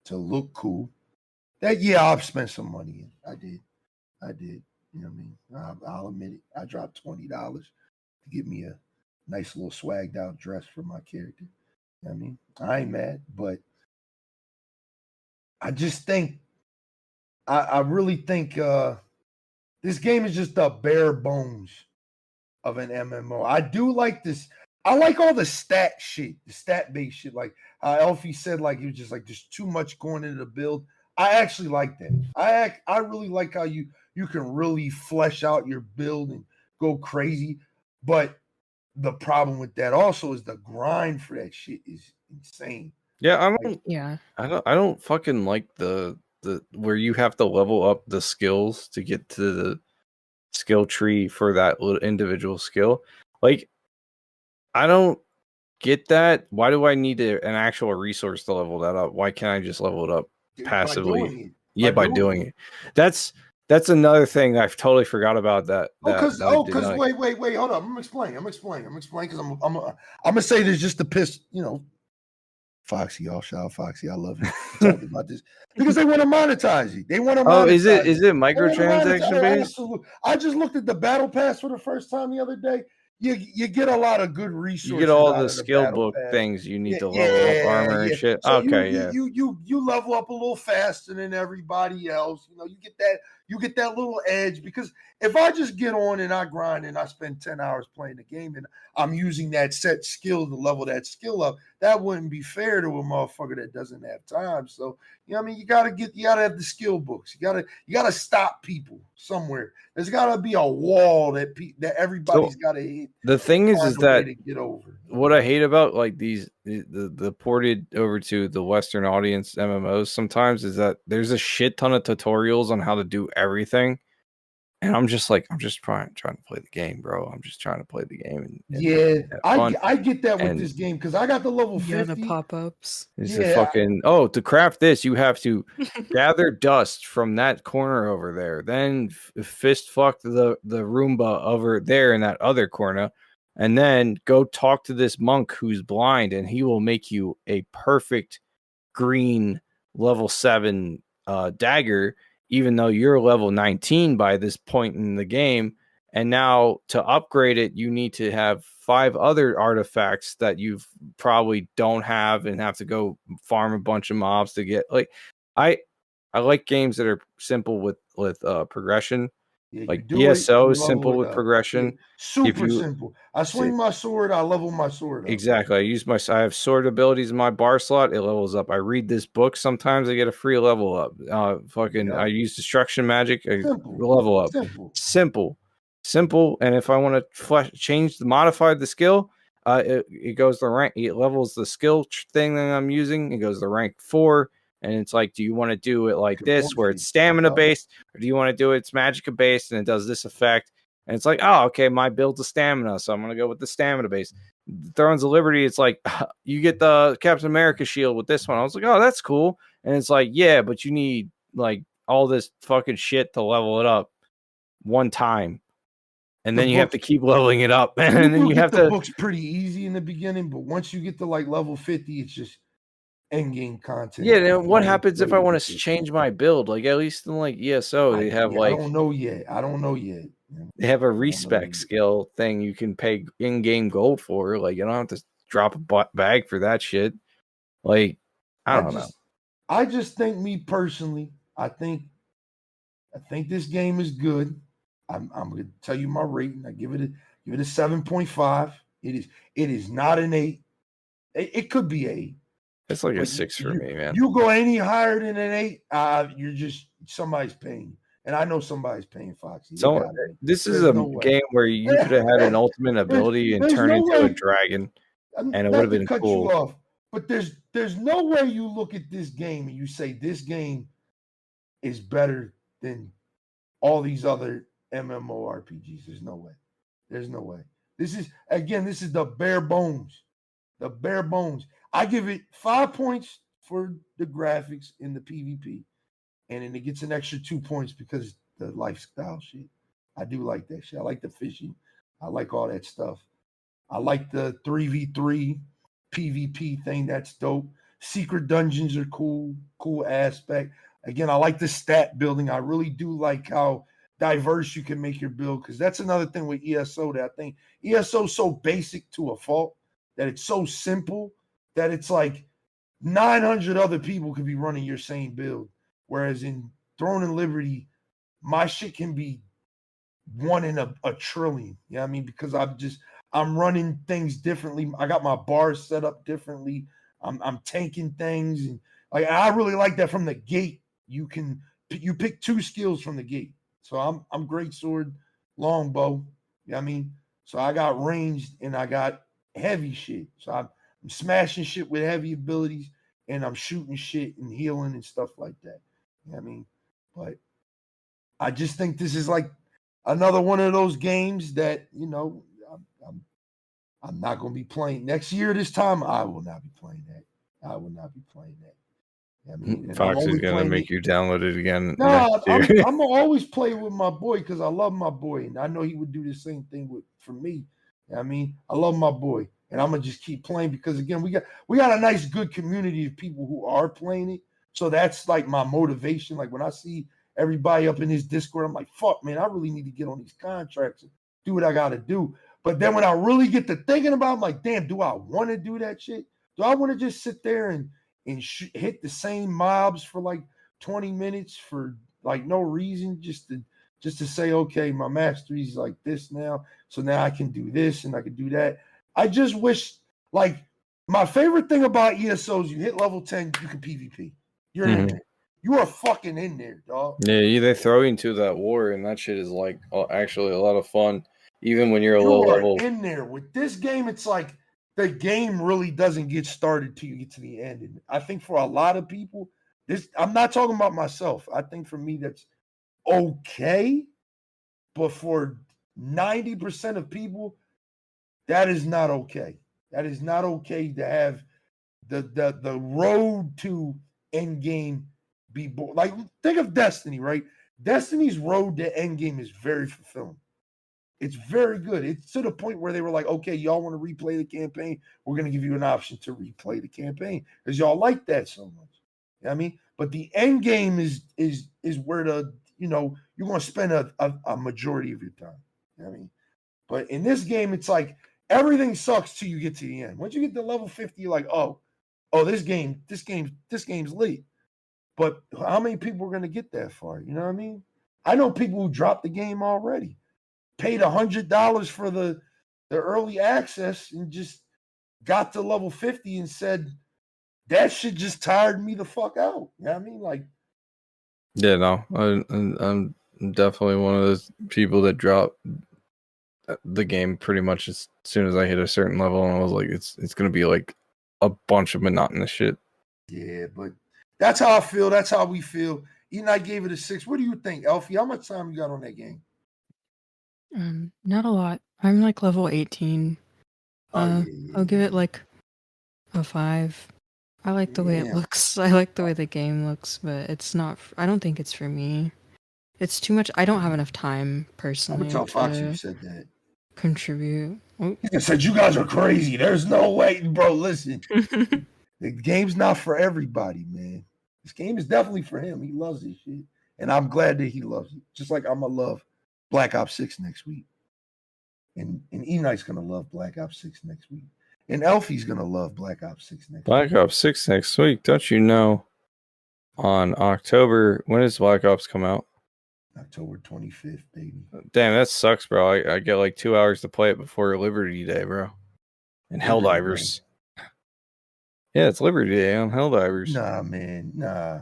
to look cool. That I've spent some money in. I did. You know what I mean? I'll admit it. I dropped $20 to get me a nice little swagged out dress for my character. You know what I mean? I ain't mad, but I just think I really think this game is just the bare bones of an MMO. I do like this. I like all the stat shit, the stat-based shit. Like how Elfie said, like it was just like there's too much going into the build. I actually like that. I really like how you can really flesh out your build and go crazy. But the problem with that also is the grind for that shit is insane. Yeah, Yeah. I don't fucking like the where you have to level up the skills to get to the skill tree for that little individual skill. Like, I don't get that. Why do I need an actual resource to level that up? Why can't I just level it up passively? By doing it. That's another thing I've totally forgot about that. Because wait, hold on. I'm gonna explain because I'm gonna say this just to piss, Foxy, y'all. Shout out Foxy. I love you. Talking about this because they want to monetize it. They want to monetize. Oh, is it microtransaction based? I just looked at the battle pass for the first time the other day. You get a lot of good resources. You get all the skill book things you need to level up armor and shit. So you level up a little faster than everybody else. You get that little edge because if I just get on and I grind and I spend 10 hours playing the game and I'm using that set skill to level that skill up, that wouldn't be fair to a motherfucker that doesn't have time. So, you gotta have the skill books. You gotta stop people somewhere. There's gotta be a wall that everybody's gotta hit. The thing is that to get over. What I hate about like the ported over to the Western audience MMOs sometimes is that there's a shit ton of tutorials on how to do everything. And I'm just trying to play the game, bro. I'm just trying to play the game. I get that with this game because I got the level 50. Yeah, the pop-ups. To craft this, you have to gather dust from that corner over there, then fist fuck the Roomba over there in that other corner, and then go talk to this monk who's blind, and he will make you a perfect green level 7 dagger, even though you're level 19 by this point in the game. And now to upgrade it, you need to have 5 other artifacts that you probably don't have and have to go farm a bunch of mobs to get. Like, I like games that are simple with progression. Like ESO is simple with progression. Super simple. I swing my sword, I level my sword up. Exactly. I have sword abilities in my bar slot, it levels up. I read this book, sometimes I get a free level up. I use destruction magic, level up. Simple. And if I want to modify the skill, it goes the rank. It levels the skill thing that I'm using. It goes to rank 4. And it's like, do you want to do it like this, where it's stamina based, or do you want to do it's magicka based and it does this effect? And it's like, oh, okay, my build's a stamina, so I'm gonna go with the stamina base. Thrones of Liberty, it's like you get the Captain America shield with this one. I was like, oh, that's cool. And it's like, yeah, but you need like all this fucking shit to level it up one time. And then you have to keep leveling it up. And then you have to. The book's pretty easy in the beginning, but once you get to like level 50, it's just. end game content. Yeah, then what happens if I want to change my build? Like at least in like ESO, they have like I don't know yet. They have a respec skill thing you can pay in-game gold for. Like you don't have to drop a bag for that shit. Like I don't know. I just think, me personally, I think this game is good. I'm going to tell you my rating. I give it a 7.5. It is not an 8. It could be 8. It's like a 6 for me, man. You go any higher than an 8, you're just somebody's paying. And I know somebody's paying Foxy. So this is a game where you could have had an ultimate ability and turn into a dragon, and it would have been cool. You off, but there's no way you look at this game and you say this game is better than all these other MMORPGs. There's no way. There's no way. This is the bare bones. The bare bones. I give it 5 points for the graphics in the PvP. And then it gets an extra 2 points because the lifestyle shit. I do like that shit. I like the fishing. I like all that stuff. I like the 3v3 PvP thing. That's dope. Secret dungeons are cool aspect. Again, I like the stat building. I really do like how diverse you can make your build, because that's another thing with ESO that I think ESO is so basic to a fault, that it's so simple that it's like 900 other people could be running your same build. Whereas in Throne and Liberty, my shit can be 1 in a trillion. You know what I mean? Because I'm running things differently. I got my bars set up differently. I'm tanking things, and like I really like that from the gate. You pick 2 skills from the gate. So I'm great sword, longbow. You know what I mean? So I got ranged and I got heavy shit. So I'm smashing shit with heavy abilities, and I'm shooting shit and healing and stuff like that. You know what I mean? But I just think this is like another one of those games that, you know, I'm not going to be playing next year. This time, I will not be playing that. I will not be playing that. I mean, Fox is going to make you download it again. No, I'm going to always play with my boy because I love my boy. And I know he would do the same thing for me. You know I mean, I love my boy. And I'm going to just keep playing because, again, we got a nice, good community of people who are playing it. So that's like my motivation. Like when I see everybody up in his Discord, I'm like, fuck, man, I really need to get on these contracts and do what I got to do. But then when I really get to thinking about it, I'm like, damn, do I want to do that shit? Do I want to just sit there and hit the same mobs for like 20 minutes for like no reason, just to say, okay, my mastery's like this now, so now I can do this and I can do that. I just wish, like, my favorite thing about ESO is you hit level 10, you can PvP. You're in there. You are fucking in there, dog. Yeah, they throw you into that war, and that shit is like actually a lot of fun, even when you're a low level. In there. With this game, it's like the game really doesn't get started till you get to the end. And I think for a lot of people, I'm not talking about myself. I think for me, that's okay. But for 90% of people, that is not okay. That is not okay to have the road to end game be like, think of Destiny, right? Destiny's road to end game is very fulfilling. It's very good. It's to the point where they were like, okay, y'all want to replay the campaign? We're going to give you an option to replay the campaign because y'all like that so much. You know what I mean? But the end game is where you're going to spend a majority of your time. You know what I mean? But in this game, it's like everything sucks till you get to the end. Once you get to level 50, you're like, oh, this game's lit. But how many people are going to get that far? You know what I mean? I know people who dropped the game already, paid $100 for the early access and just got to level 50 and said, that shit just tired me the fuck out. You know what I mean? Like, yeah, no, I'm definitely one of those people that drop the game pretty much as soon as I hit a certain level, and I was like, it's going to be like a bunch of monotonous shit. Yeah, but that's how I feel. That's how we feel. Even I gave it a 6. What do you think, Elfie? How much time you got on that game? Not a lot. I'm like level 18. I'll give it like a 5. I like the way it looks. I like the way the game looks, but it's not. I don't think it's for me. It's too much. I don't have enough time personally. I'm gonna tell Foxy you said that. Contribute. He said you guys are crazy. There's no way, bro. Listen, The game's not for everybody, man. This game is definitely for him. He loves this shit. And I'm glad that he loves it. Just like I'm going to love Black Ops 6 next week. And Eknight's going to love Black Ops 6 next week. And Elfie's going to love Black Ops 6 next week. Black Ops 6 next week. Don't you know on October, when does Black Ops come out? October 25th, baby. Damn, that sucks, bro. I get like 2 hours to play it before Liberty Day, bro. And Helldivers. Yeah, it's Liberty Day on Helldivers. Nah, man. Nah.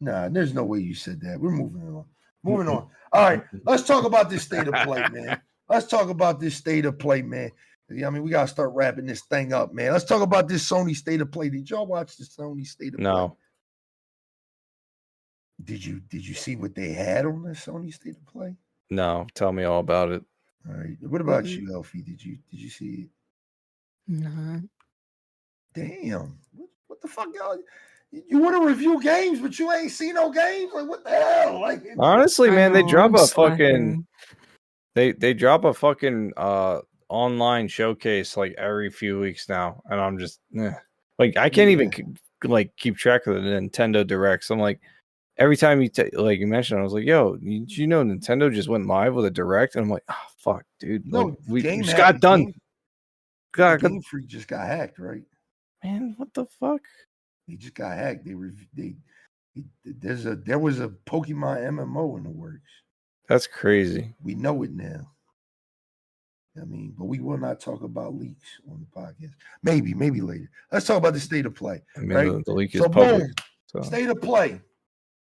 There's no way you said that. We're moving on. All right, let's talk about this state of play, man. I mean, we got to start wrapping this thing up, man. Let's talk about this Sony state of play. Did y'all watch the Sony state of play? No. Did you see what they had on the Sony state of play? No. Tell me all about it. All right. What about you, Elfie? Did you see it? Nah. Damn. What the fuck, y'all? You want to review games, but you ain't seen no games? Like, what the hell? Like, honestly, man, they drop a fucking they drop a fucking online showcase like every few weeks now, and I'm just like, I can't even like keep track of the Nintendo Directs. I'm like, every time you like you mentioned, I was like, yo, did you know Nintendo just went live with a Direct? And I'm like, oh fuck, dude. No, like, we just got done. Game Freak just got hacked, right? Man, what the fuck? He just got hacked. There was a Pokemon MMO in the works. That's crazy. We know it now. I mean, but we will not talk about leaks on the podcast. Maybe later. Let's talk about the state of play. I mean, right? the leak is public. So. State of play.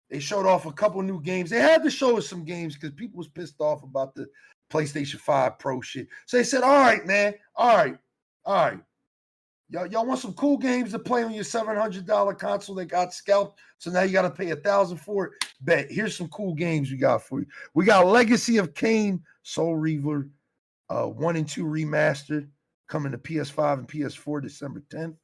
They showed off a couple new games. They had to show us some games because people was pissed off about the PlayStation 5 Pro shit. So they said, all right, man. All right. Y'all want some cool games to play on your $700 console that got scalped? So now you got to pay $1,000 for it. Bet. Here's some cool games we got for you. We got Legacy of Kain, Soul Reaver, 1 and 2 remastered, coming to PS5 and PS4 December 10th.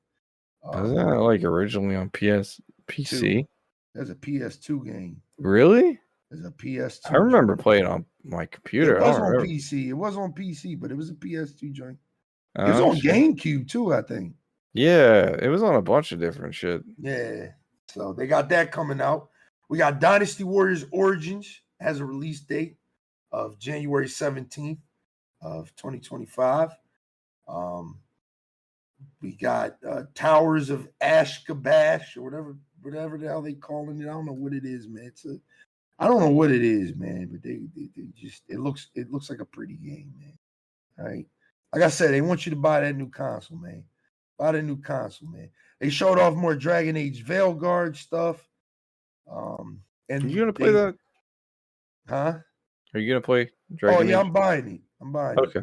Wasn't that like originally on PC? There's a PS2 game. Really? There's a PS2. I remember playing on my computer. It was on PC. It was on PC, but it was a PS2 joint. It was on GameCube too, I think. Yeah, it was on a bunch of different shit. Yeah. So they got that coming out. We got Dynasty Warriors Origins has a release date of January 17th of 2025. We got Towers of Ashkabash or whatever the hell they calling it. I don't know what it is, man. I don't know what it is, man, but they just it looks like a pretty game, man. All right. Like I said, they want you to buy that new console, man. Buy the new console, man. They showed off more Dragon Age Veilguard stuff. And are you gonna play that? Huh? Are you gonna play Dragon Age? Yeah, I'm buying it. Okay.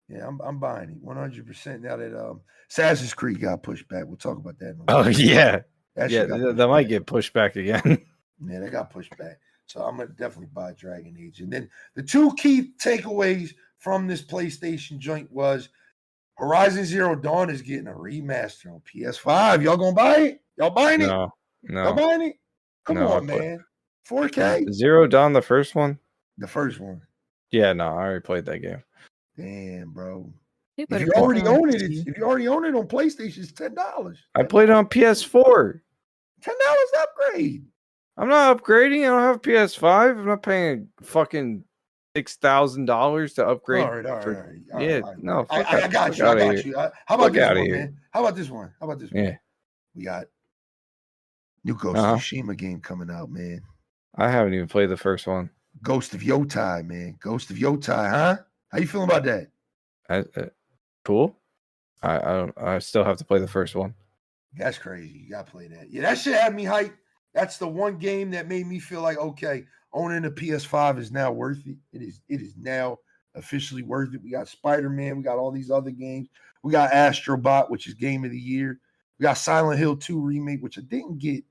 Yeah, I'm buying it 100% now that Assassin's Creed got pushed back. We'll talk about that. Oh yeah. That might get pushed back again. Yeah, they got pushed back. So I'm gonna definitely buy Dragon Age. And then the two key takeaways from this PlayStation joint was Horizon Zero Dawn is getting a remaster on PS5. Y'all gonna buy it? Y'all buying it? No. Y'all buying it? Come on, man. 4K? Zero Dawn, the first one? The first one. Yeah, no, I already played that game. Damn, bro. If you already own it on PlayStation, it's $10. I played it on PS4. $10 upgrade. I'm not upgrading. I don't have a PS5. I'm not paying fucking $6,000 to upgrade. All right. Yeah, no. I got you. How about this one, man? How about this one? Yeah. We got new Ghost of Tsushima game coming out, man. I haven't even played the first one. Ghost of Yotai, man. Ghost of Yotai, huh? How you feeling about that? Cool. I still have to play the first one. That's crazy. You gotta play that. Yeah, that shit had me hyped. That's the one game that made me feel like, okay, owning a PS5 is now worth it. It is now officially worth it. We got Spider-Man. We got all these other games. We got Astrobot, which is Game of the Year. We got Silent Hill 2 remake, which I didn't get,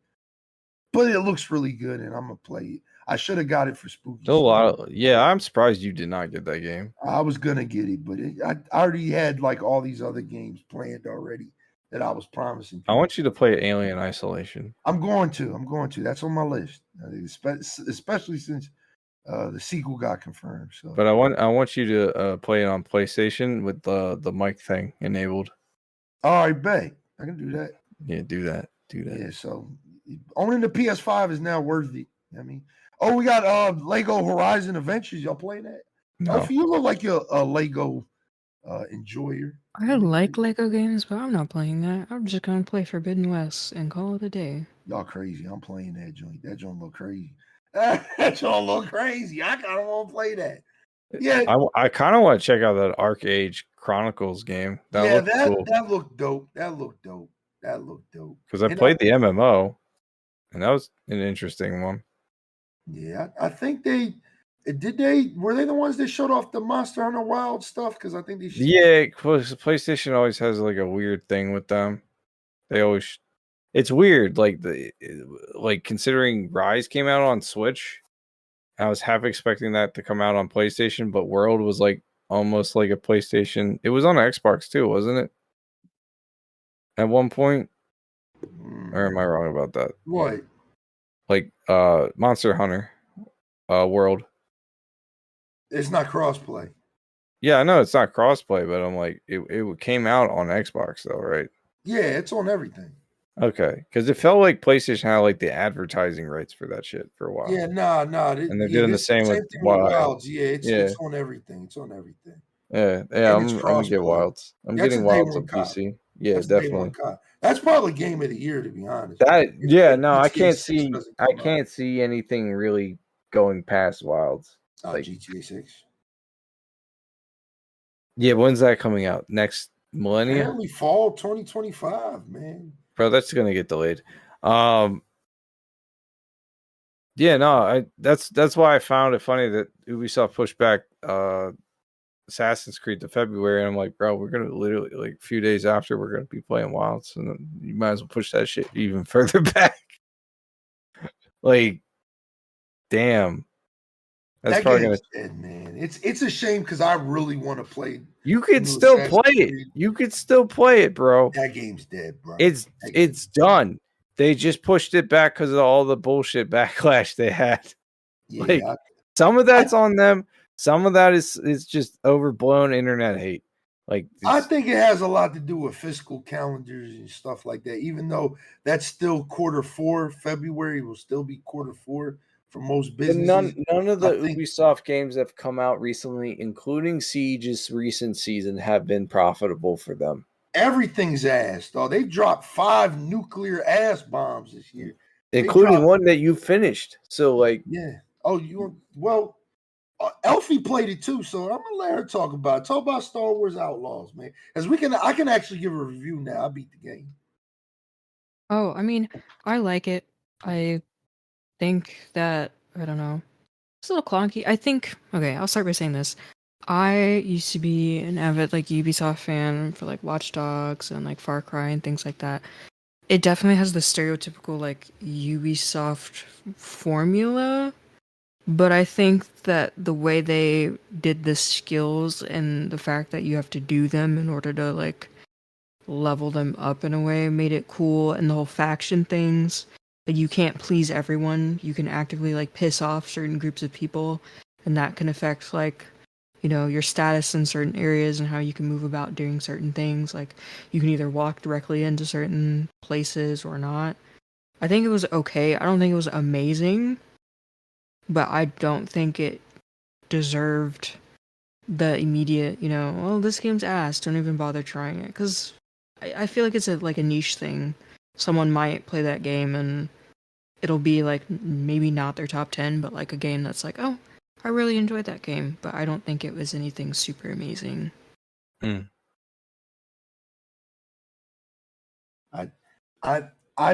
but it looks really good, and I'm gonna play it. I should have got it for Spooky. Still a lot. I'm surprised you did not get that game. I was gonna get it, but I already had like all these other games planned already that I was promising people. I want you to play Alien Isolation. I'm going to. That's on my list, especially since the sequel got confirmed. So, but I want you to play it on PlayStation with the mic thing enabled. All right, bet. I can do that. Yeah, do that. Yeah, so owning the PS5 is now worthy. I mean, oh, we got Lego Horizon Adventures. Y'all playing that? No. Elfie, you look like you're a Lego enjoyer. I like Lego games, but I'm not playing that. I'm just gonna play Forbidden West and call it a day. Y'all crazy. I'm playing that joint. That joint look crazy. That joint look crazy. I kind of want to play that. Yeah. I kind of want to check out that Arc Age Chronicles game. That looked cool. That looked dope. Because I played the MMO, and that was an interesting one. Yeah, I think were they the ones that showed off the Monster Hunter Wild stuff? Because I think they PlayStation always has like a weird thing with them. They always, it's weird. Like considering Rise came out on Switch, I was half expecting that to come out on PlayStation, but World was like almost like a PlayStation. It was on Xbox too, wasn't it? At one point, or am I wrong about that? What? Like Monster Hunter World. It's not crossplay. Yeah, I know it's not crossplay, but I'm like, it came out on Xbox though, right? Yeah, it's on everything. Okay, because it felt like PlayStation had like the advertising rights for that shit for a while. Yeah, nah. And they're doing the same with Wilds. Yeah, it's on everything. It's on everything. Yeah. I'm gonna get Wilds. I'm getting Wilds on PC. Yeah, That's definitely. That's probably game of the year, to be honest. I can't see anything really going past Wilds. Like GTA 6. Yeah, when's that coming out? Next millennium? Apparently fall 2025, man. Bro, that's gonna get delayed. Yeah, no, that's why I found it funny that Ubisoft pushed back Assassin's Creed to February, and I'm like, bro, we're gonna literally like a few days after we're gonna be playing Wilds, and then you might as well push that shit even further back. Like, damn. That's that probably game's dead, man. It's a shame because I really want to play. You could still play it. You could still play it, bro. That game's dead, bro. It's done. They just pushed it back because of all the bullshit backlash they had. Yeah, like some of that's on them. Some of that is just overblown internet hate. Like I think it has a lot to do with fiscal calendars and stuff like that. Even though that's still Q4, February will still be Q4 for most businesses. None of the Ubisoft games that have come out recently, including Siege's recent season, have been profitable for them. Everything's ass, though. They dropped 5 nuclear ass bombs this year, including one that you finished. So, like, yeah. Oh, Elfie played it too, so I'm gonna let her talk about it. Talk about Star Wars Outlaws, man. As I can actually give a review now. I beat the game. Oh, I mean, I like it. I think that I don't know. It's a little clunky. I think I'll start by saying this. I used to be an avid like Ubisoft fan for like Watch Dogs and like Far Cry and things like that. It definitely has the stereotypical like Ubisoft formula, but I think that the way they did the skills and the fact that you have to do them in order to like level them up in a way made it cool, and the whole faction things. Like you can't please everyone. You can actively like piss off certain groups of people, and that can affect like, you know, your status in certain areas and how you can move about doing certain things. Like you can either walk directly into certain places or not. I think it was okay. I don't think it was amazing, but I don't think it deserved the immediate, you know, well, this game's ass, don't even bother trying it. Because I feel like it's like a niche thing. Someone might play that game and it'll be like maybe not their top 10, but like a game that's like, oh, I really enjoyed that game, but I don't think it was anything super amazing. I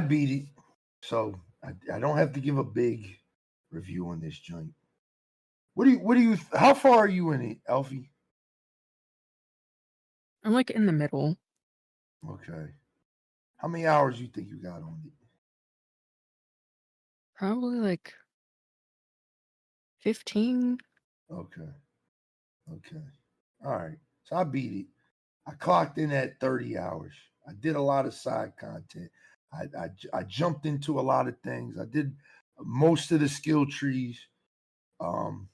beat it, so I don't have to give a big review on this joint. How far are you in it, Elfie? I'm like in the middle. Okay. How many hours you think you got on it? Probably like 15. Okay. All right. So I beat it. I clocked in at 30 hours. I did a lot of side content. I jumped into a lot of things. I did most of the skill trees. Damn.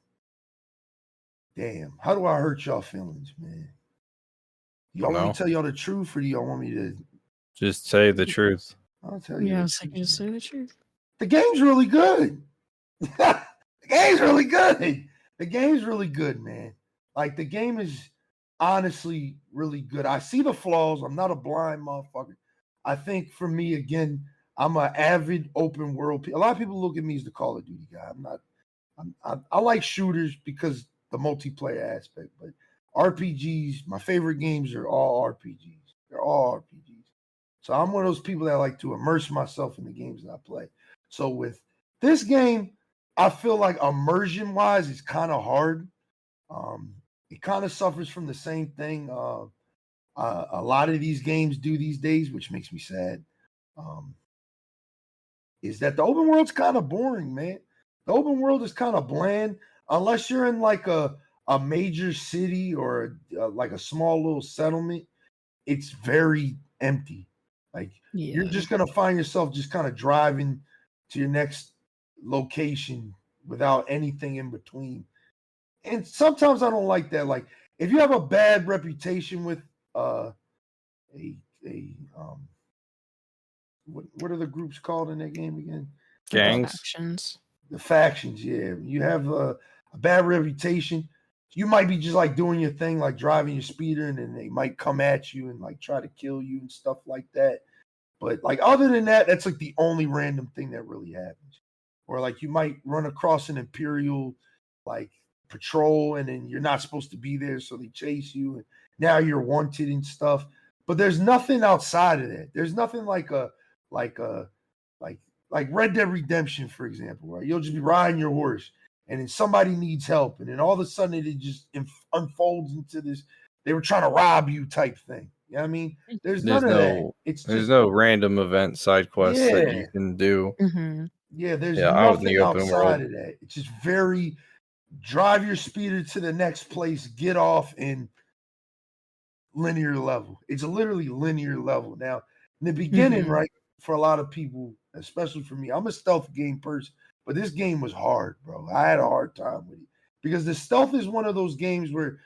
How do I hurt y'all feelings, man? Y'all want me to tell y'all the truth, or do y'all want me to just say the truth? I'll tell you. Yeah, so just say the truth. The game's really good. The game's really good. The game's really good, man. Like, the game is honestly really good. I see the flaws. I'm not a blind motherfucker. I think for me, again, I'm an avid open world. A lot of people look at me as the Call of Duty guy. I'm not. I like shooters because the multiplayer aspect, but RPGs, my favorite games are all RPGs. They're all RPGs. So I'm one of those people that like to immerse myself in the games that I play. So with this game, I feel like immersion-wise, it's kind of hard. It kind of suffers from the same thing a lot of these games do these days, which makes me sad. Is that the open world's kind of boring, man. The open world is kind of bland unless you're in like a major city or like a small little settlement. It's very empty. Like, you're just going to find yourself just kind of driving to your next location without anything in between. And sometimes I don't like that. Like, if you have a bad reputation with what are the groups called in that game again? Gangs. Factions. The factions, yeah. You have a bad reputation. You might be just like doing your thing, like driving your speeder, and then they might come at you and like try to kill you and stuff like that. But like, other than that, that's like the only random thing that really happens. Or like, you might run across an Imperial like patrol, and then you're not supposed to be there, so they chase you, and now you're wanted and stuff. But there's nothing outside of that. There's nothing like Red Dead Redemption, for example, right? You'll just be riding your horse, and then somebody needs help, and then all of a sudden it just unfolds into this, they were trying to rob you type thing. You know what I mean? There's none of that. There's no random event side quests that you can do. Mm-hmm. Yeah, there's nothing outside of that. It's just very drive your speeder to the next place, get off, and linear level. It's literally linear level. Now, in the beginning, right, for a lot of people, especially for me, I'm a stealth game person, but this game was hard, bro. I had a hard time with it because the stealth is one of those games where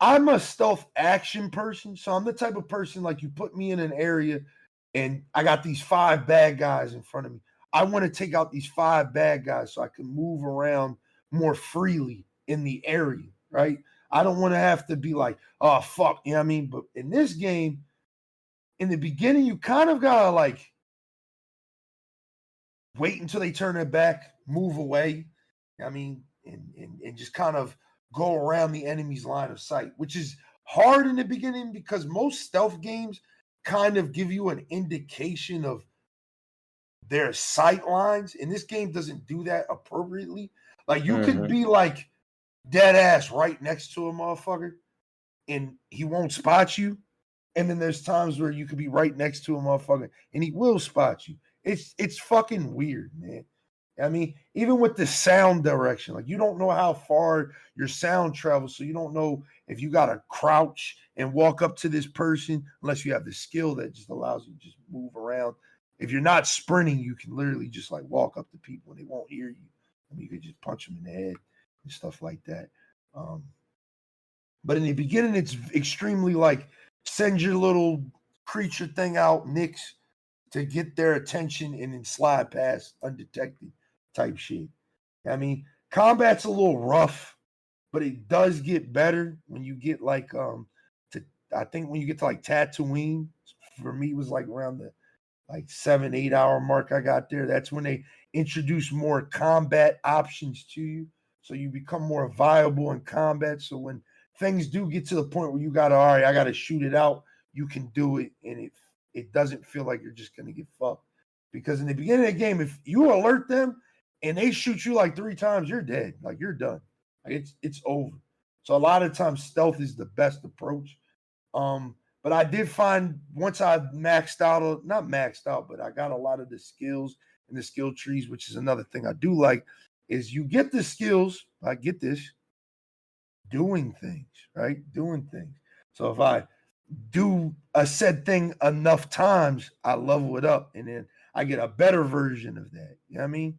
I'm a stealth action person. So I'm the type of person, like, you put me in an area and I got these 5 bad guys in front of me. I want to take out these 5 bad guys so I can move around more freely in the area, right? I don't want to have to be like, oh, fuck, you know what I mean? But in this game, in the beginning, you kind of got to like wait until they turn their back, move away, I mean, and just kind of go around the enemy's line of sight, which is hard in the beginning because most stealth games kind of give you an indication of their sight lines, and this game doesn't do that appropriately. Like, you could be like dead ass right next to a motherfucker and he won't spot you. And then there's times where you could be right next to a motherfucker and he will spot you. It's fucking weird, man. I mean, even with the sound direction, like, you don't know how far your sound travels, so you don't know if you got to crouch and walk up to this person unless you have the skill that just allows you to just move around. If you're not sprinting, you can literally just like walk up to people and they won't hear you. I mean, you could just punch them in the head and stuff like that. But in the beginning, it's extremely like, send your little creature thing out, Nix, to get their attention and then slide past undetected type shit. I mean, combat's a little rough, but it does get better when you get like I think when you get to like Tatooine. For me, it was like around the like 7-8 hour mark I got there. That's when they introduce more combat options to you, so you become more viable in combat. So when things do get to the point where you gotta, all right, I gotta shoot it out, you can do it, and it doesn't feel like you're just gonna get fucked. Because in the beginning of the game, if you alert them and they shoot you like 3 times, you're dead. Like, you're done. Like, it's over. So a lot of times stealth is the best approach. But I did find once I not maxed out, but I got a lot of the skills and the skill trees, which is another thing I do like, is you get the skills. I get this doing things, right? Doing things. So if I do a said thing enough times, I level it up and then I get a better version of that. You know what I mean?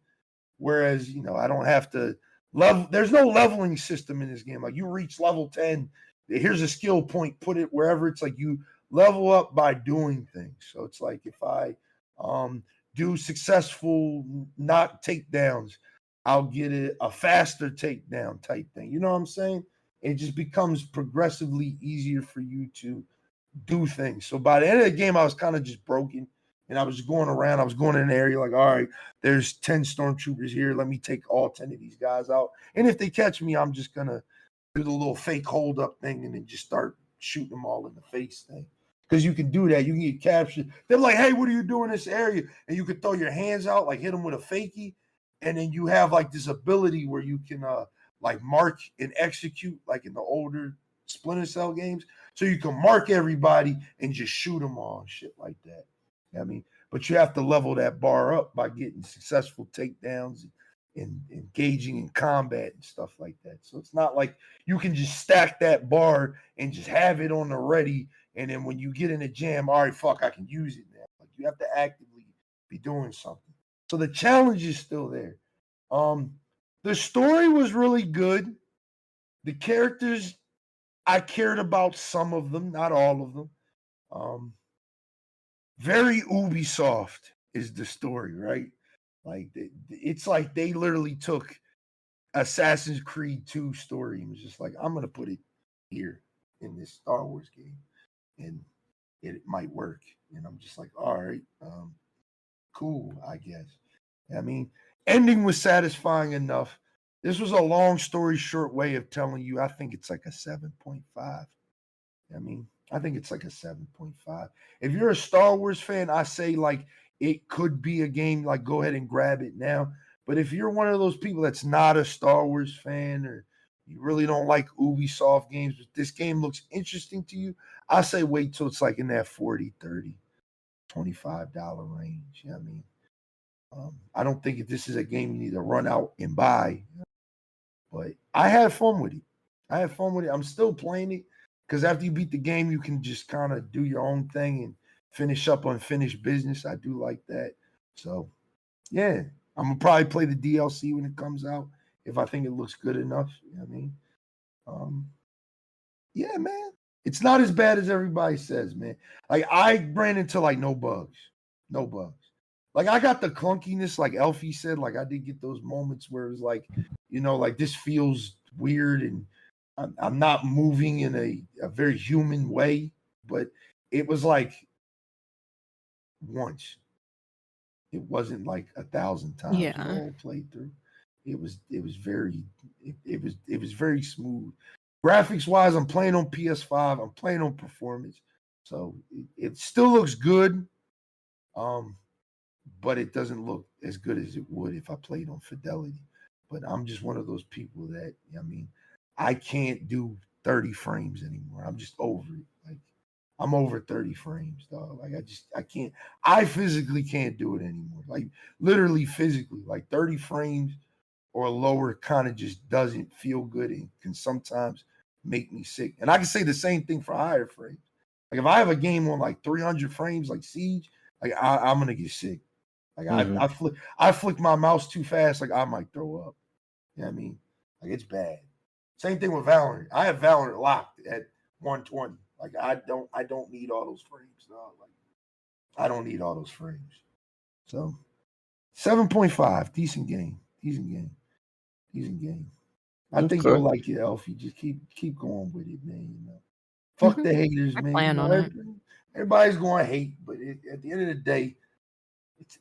Whereas, I don't have to level. There's no leveling system in this game. Like, you reach level 10 here's a skill point, put it wherever. It's like you level up by doing things. So it's like if I do successful knock takedowns, I'll get a faster takedown type thing. You know what I'm saying? It just becomes progressively easier for you to do things. So by the end of the game, I was kind of just broken. And I was going around. I was going in an area like, all right, there's 10 stormtroopers here. Let me take all 10 of these guys out. And if they catch me, I'm just going to do the little fake hold up thing and then just start shooting them all in the face thing. Because you can do that. You can get captured. They're like, hey, what are you doing in this area? And you can throw your hands out, like hit them with a fakie. And then you have like this ability where you can like mark and execute like in the older Splinter Cell games. So you can mark everybody and just shoot them all and shit like that. I mean, but you have to level that bar up by getting successful takedowns and engaging in combat and stuff like that. So it's not like you can just stack that bar and just have it on the ready. And then when you get in a jam, all right, fuck, I can use it now. Like you have to actively be doing something. So the challenge is still there. The story was really good. The characters, I cared about some of them, not all of them. Very Ubisoft is the story, right? Like it's like they literally took Assassin's Creed 2 story and was just like, I'm gonna put it here in this Star Wars game, and it might work. And I'm just like, all right, cool, I guess. I mean, ending was satisfying enough. This was a long story short way of telling you. I think it's like a 7.5. I mean, I think it's like a 7.5. If you're a Star Wars fan, I say like it could be a game, like go ahead and grab it now. But if you're one of those people that's not a Star Wars fan or you really don't like Ubisoft games, but this game looks interesting to you, I say wait till it's like in that $40, $30, $25 range. I mean, I don't think if this is a game you need to run out and buy, but I had fun with it. I'm still playing it. Because after you beat the game, you can just kind of do your own thing and finish up unfinished business. I do like that. So, yeah, I'm going to probably play the DLC when it comes out if I think it looks good enough. You know what I mean? Yeah, man. It's not as bad as everybody says, man. Like, I ran into, like, no bugs. No bugs. Like, I got the clunkiness, like Elfie said. Like, I did get those moments where it was like, you know, like this feels weird and I'm not moving in a very human way, but it was like once. It wasn't like 1,000 times the whole playthrough. It was very smooth. Graphics wise, I'm playing on PS5. I'm playing on performance, so it still looks good. But it doesn't look as good as it would if I played on fidelity. But I'm just one of those people that, I mean, I can't do 30 frames anymore. I'm just over it. Like I'm over 30 frames, dog. Like I can't. I physically can't do it anymore. Like literally physically, like 30 frames or lower kind of just doesn't feel good and can sometimes make me sick. And I can say the same thing for higher frames. Like if I have a game on like 300 frames, like Siege, like I'm gonna get sick. Like I flick my mouse too fast, like I might throw up. You know what I mean? Like it's bad. Same thing with Valorant. I have Valorant locked at 120. Like I don't need all those frames. No. Like I don't need all those frames. So 7.5, decent game. I think you'll like it, Elfie. Just keep going with it, man. You know, fuck the haters, man. Plan on it. Everybody's going to hate, but at the end of the day,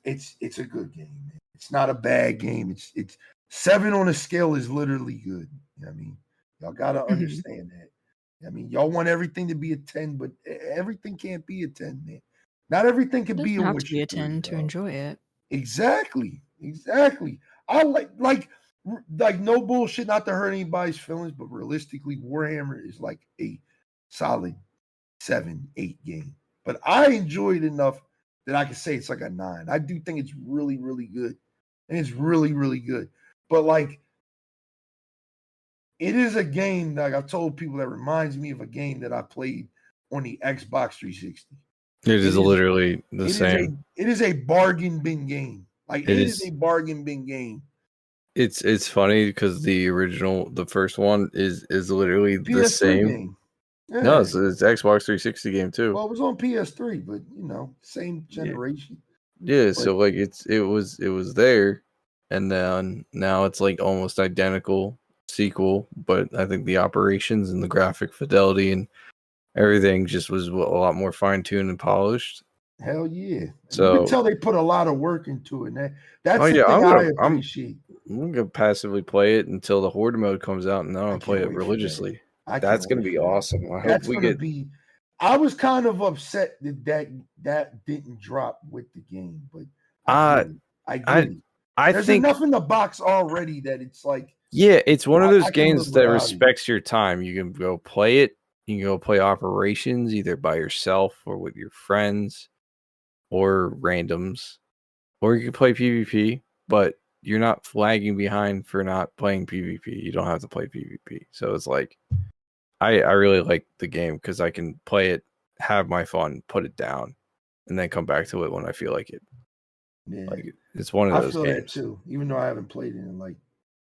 it's a good game, man. It's not a bad game. It's 7 on a scale is literally good. You know what I mean? Y'all gotta understand that. I mean, y'all want everything to be a 10, but everything can't be a 10, man. Not everything can be a have Witcher to be a 3, 10 to enjoy it. Exactly. I like no bullshit, not to hurt anybody's feelings, but realistically, Warhammer is like a solid 7, 8 game. But I enjoy it enough that I can say it's like a 9. I do think it's really, really good. And it's really, really good. But like it is a game that I've told people that reminds me of a game that I played on the Xbox 360. It is literally the same. It is a bargain bin game. Like it is a bargain bin game. It's funny because the original, the first one is literally the PS3 same. game. Yeah. No, it's Xbox 360 game too. Well, it was on PS3, but same generation. Yeah, but, so like it was there, and then now it's like almost identical sequel, but I think the operations and the graphic fidelity and everything just was a lot more fine tuned and polished. Hell yeah! So you can tell they put a lot of work into it. That's the thing I appreciate. I'm gonna passively play it until the Horde mode comes out, and then I'm gonna play it religiously. That's gonna be awesome. I hope we get. I was kind of upset that didn't drop with the game, but I get it. There's enough in the box already that it's like. Yeah, it's one of those games that respects your time. You can go play it. You can go play operations either by yourself or with your friends or randoms, or you can play PvP, but you're not flagging behind for not playing PvP. You don't have to play PvP. So it's like, I really like the game because I can play it, have my fun, put it down, and then come back to it when I feel like it. Yeah. Like, it's one of those games. I feel that too, even though I haven't played it in like.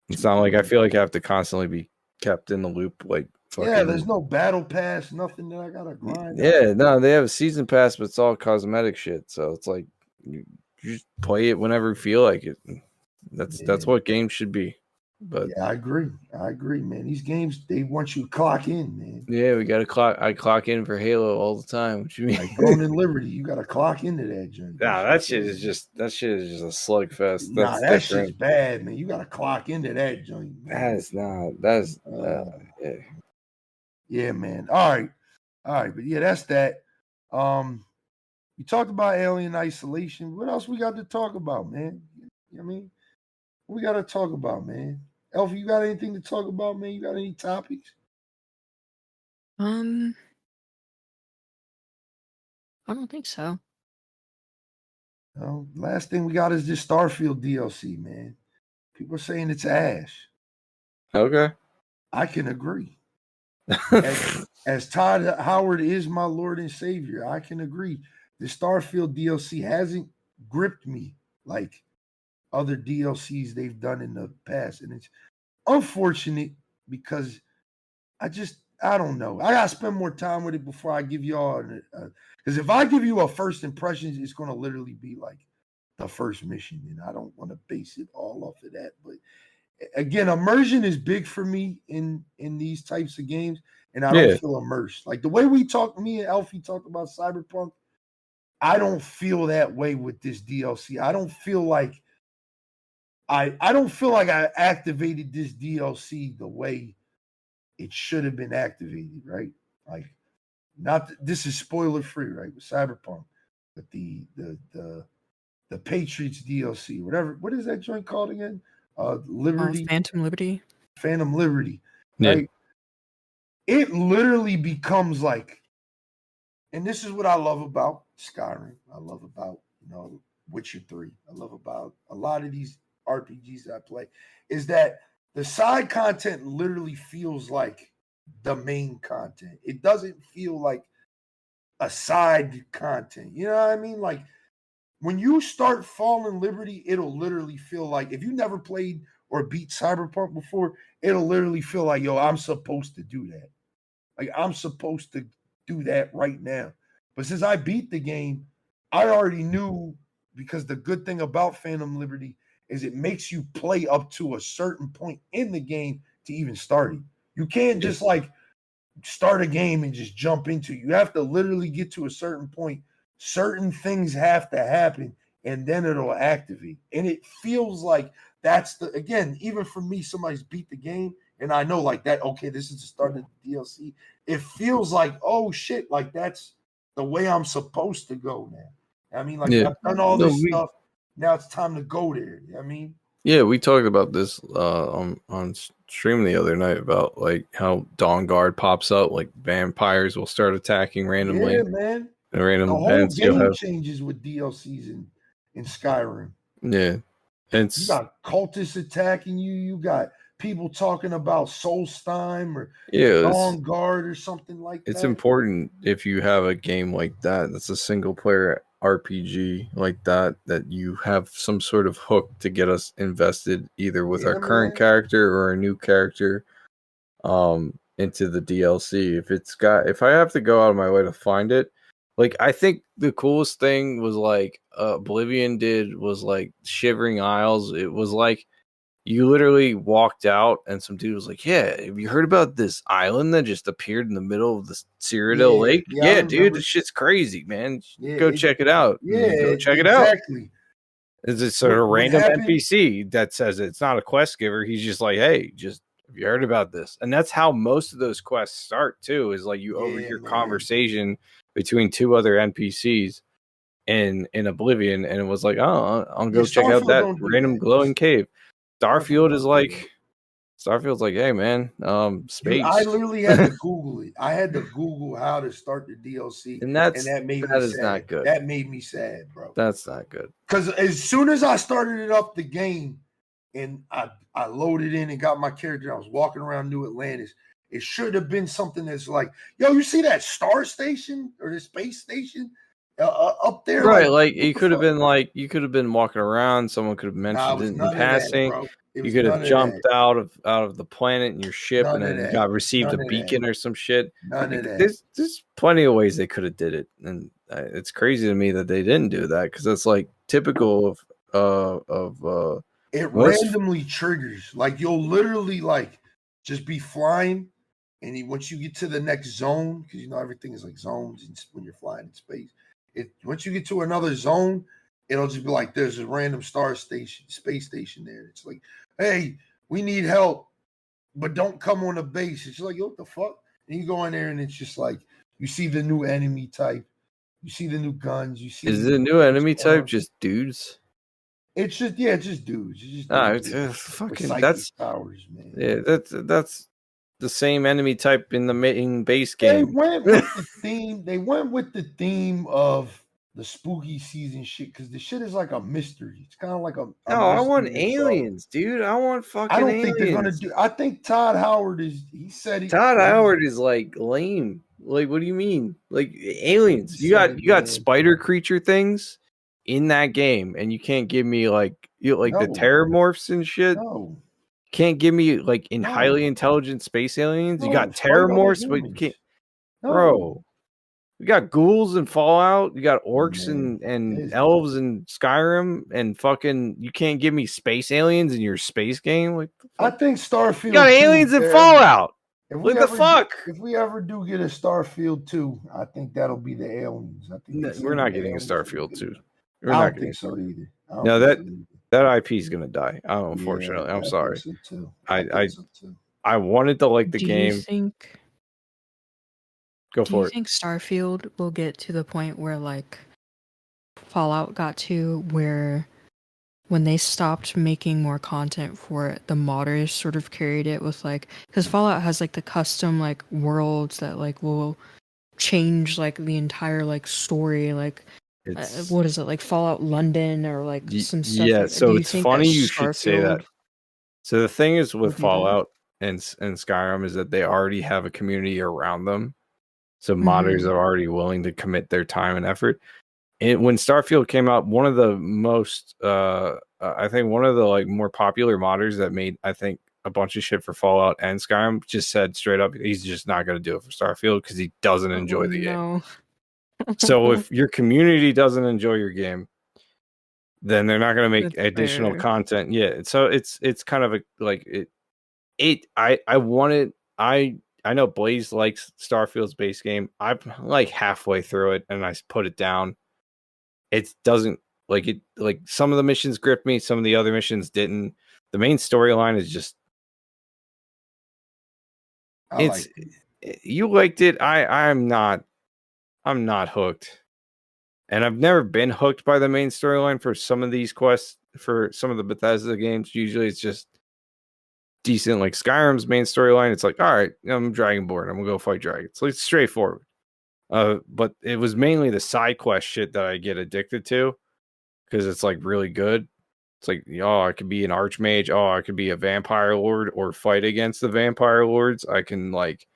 It's not like I feel like I have to constantly be kept in the loop. Like, there's no battle pass, nothing that I gotta grind. Yeah, no, they have a season pass, but it's all cosmetic shit. So it's like you just play it whenever you feel like it. That's what games should be. But I agree, man. These games, they want you to clock in, man. Yeah, we got to clock. I clock in for Halo all the time. What you mean? Like going in Liberty, you got to clock into that joint. Nah, that shit is just a slugfest. That shit's bad, man. You got to clock into that joint. Yeah. Yeah, man. All right, but yeah, that's that. We talked about Alien Isolation. What else we got to talk about, man? You know what I mean? What we got to talk about, man? Elfie, you got anything to talk about, man? You got any topics? I don't think so. No, last thing we got is this Starfield DLC, man. People are saying it's ass. Okay. I can agree. As Todd Howard is my Lord and Savior, I can agree. The Starfield DLC hasn't gripped me like other DLCs they've done in the past. And it's unfortunate because I don't know. I gotta spend more time with it before I give y'all because if I give you a first impressions, it's gonna literally be like the first mission, and I don't want to base it all off of that. But again, immersion is big for me in these types of games, and I don't feel immersed. Like the way me and Elfie talked about Cyberpunk, I don't feel that way with this DLC. I don't feel like I activated this DLC the way it should have been activated, right? Like, this is spoiler free, right? With Cyberpunk, but the Patriots DLC, whatever. What is that joint called again? Liberty. Phantom Liberty. Phantom Liberty, right? Yeah. It literally becomes like, and this is what I love about Skyrim. I love about Witcher 3. I love about a lot of these RPGs that I play, is that the side content literally feels like the main content. It doesn't feel like a side content. You know what I mean? Like when you start Fallen Liberty, it'll literally feel like, if you never played or beat Cyberpunk before, it'll literally feel like, yo, I'm supposed to do that. Like I'm supposed to do that right now. But since I beat the game, I already knew, because the good thing about Phantom Liberty is it makes you play up to a certain point in the game to even start it. You can't just like start a game and just jump into it. You have to literally get to a certain point. Certain things have to happen, and then it'll activate. And it feels like that's again, even for me, somebody's beat the game, and I know like that, okay, this is the start of the DLC. It feels like, oh shit, like that's the way I'm supposed to go now. I mean, like I've done all this stuff. Now it's time to go there. I mean, we talked about this on stream the other night about like how Dawn Guard pops up, like vampires will start attacking randomly. Yeah, man. And random the whole game changes with DLCs in Skyrim. Yeah, you got cultists attacking you. You got people talking about Solstheim or Dawn Guard or something like that. It's important if you have a game like that, that's a single player RPG like that you have some sort of hook to get us invested either with our current character or a new character. into the DLC. If I have to go out of my way to find it, like I think the coolest thing was like Oblivion did was like Shivering Isles. It was like you literally walked out and some dude was like, "Yeah, have you heard about this island that just appeared in the middle of the Cyrodiil Lake?" Yeah, dude, this shit's crazy, man. Go check it out. Yeah, go check it out. It's just sort of random NPC that says it's not a quest giver. He's just like, "Hey, just have you heard about this?" And that's how most of those quests start too. Is like you overhear conversation between two other NPCs in Oblivion, and it was like, "Oh, I'll go check out that random glowing cave." Starfield's like, "Hey man, space." Dude, I literally had to Google it. I had to Google how to start the DLC, and that is not good. That made me sad, bro. That's not good. Because as soon as I started it up the game, and I loaded in and got my character, I was walking around New Atlantis. It should have been something that's like, yo, you see that star station or the space station up there? Right, like you could have been walking around. Someone could have mentioned it in passing. You could have jumped out of the planet in your ship and then received a beacon or some shit. There's plenty of ways they could have did it, and it's crazy to me that they didn't do that because that's like typical of it randomly triggers. Like you'll literally like just be flying, and once you get to the next zone, because you know everything is like zones when you're flying in space. Once you get to another zone, it'll just be like there's a random space station there. It's like, hey, we need help, but don't come on the base. It's like, what the fuck? And you go in there, and it's just like you see the new enemy type, you see the new guns, you see. Is the new enemy type just dudes? It's just dudes. It's fucking that's powers, man. Yeah, that's the same enemy type in the main base game. They went with the theme of the spooky season shit because the shit is like a mystery. It's kind of like a I want aliens, dude. I want fucking. I don't think they're gonna do. I think Todd Howard is. He said Todd Howard is like lame. Like, what do you mean? Like aliens? You got spider creature things in that game, and you can't give me the terramorphs and shit. No. Can't give me like highly intelligent space aliens. You got terramorphs, but you can't. Bro, you got ghouls in Fallout. You got orcs and elves in Skyrim, and fucking you can't give me space aliens in your space game. Like, I think Starfield. You got aliens in Fallout. What the fuck? If we ever do get a Starfield 2, I think that'll be the aliens. I think we're not getting a Starfield 2. I don't think so either. No, that IP is gonna die. Unfortunately, I'm sorry. I wanted to like the game. Go for it. Do you think Starfield will get to the point where like Fallout got to, where when they stopped making more content for it, the modders sort of carried it with like, because Fallout has like the custom like worlds that like will change like the entire like story, like what is it, like Fallout London or like some stuff? Yeah, so it's funny you should say that. So the thing is with Fallout and Skyrim is that they already have a community around them. So modders are already willing to commit their time and effort. And when Starfield came out, one of the most I think one of the like more popular modders that made, I think, a bunch of shit for Fallout and Skyrim just said straight up he's just not going to do it for Starfield because he doesn't enjoy the game. So if your community doesn't enjoy your game, then they're not going to make additional content. Yeah, so it's kind of I know Blaze likes Starfield's base game. I'm like halfway through it and I put it down. It doesn't like it. Like some of the missions gripped me, some of the other missions didn't. The main storyline is just. You liked it. I'm not hooked, and I've never been hooked by the main storyline for some of these quests. For some of the Bethesda games, usually it's just decent. Like Skyrim's main storyline, it's like, all right, I'm Dragonborn, I'm gonna go fight dragons. Like straightforward. But it was mainly the side quest shit that I get addicted to because it's like really good. It's like, I could be an archmage. I could be a vampire lord or fight against the vampire lords. I can like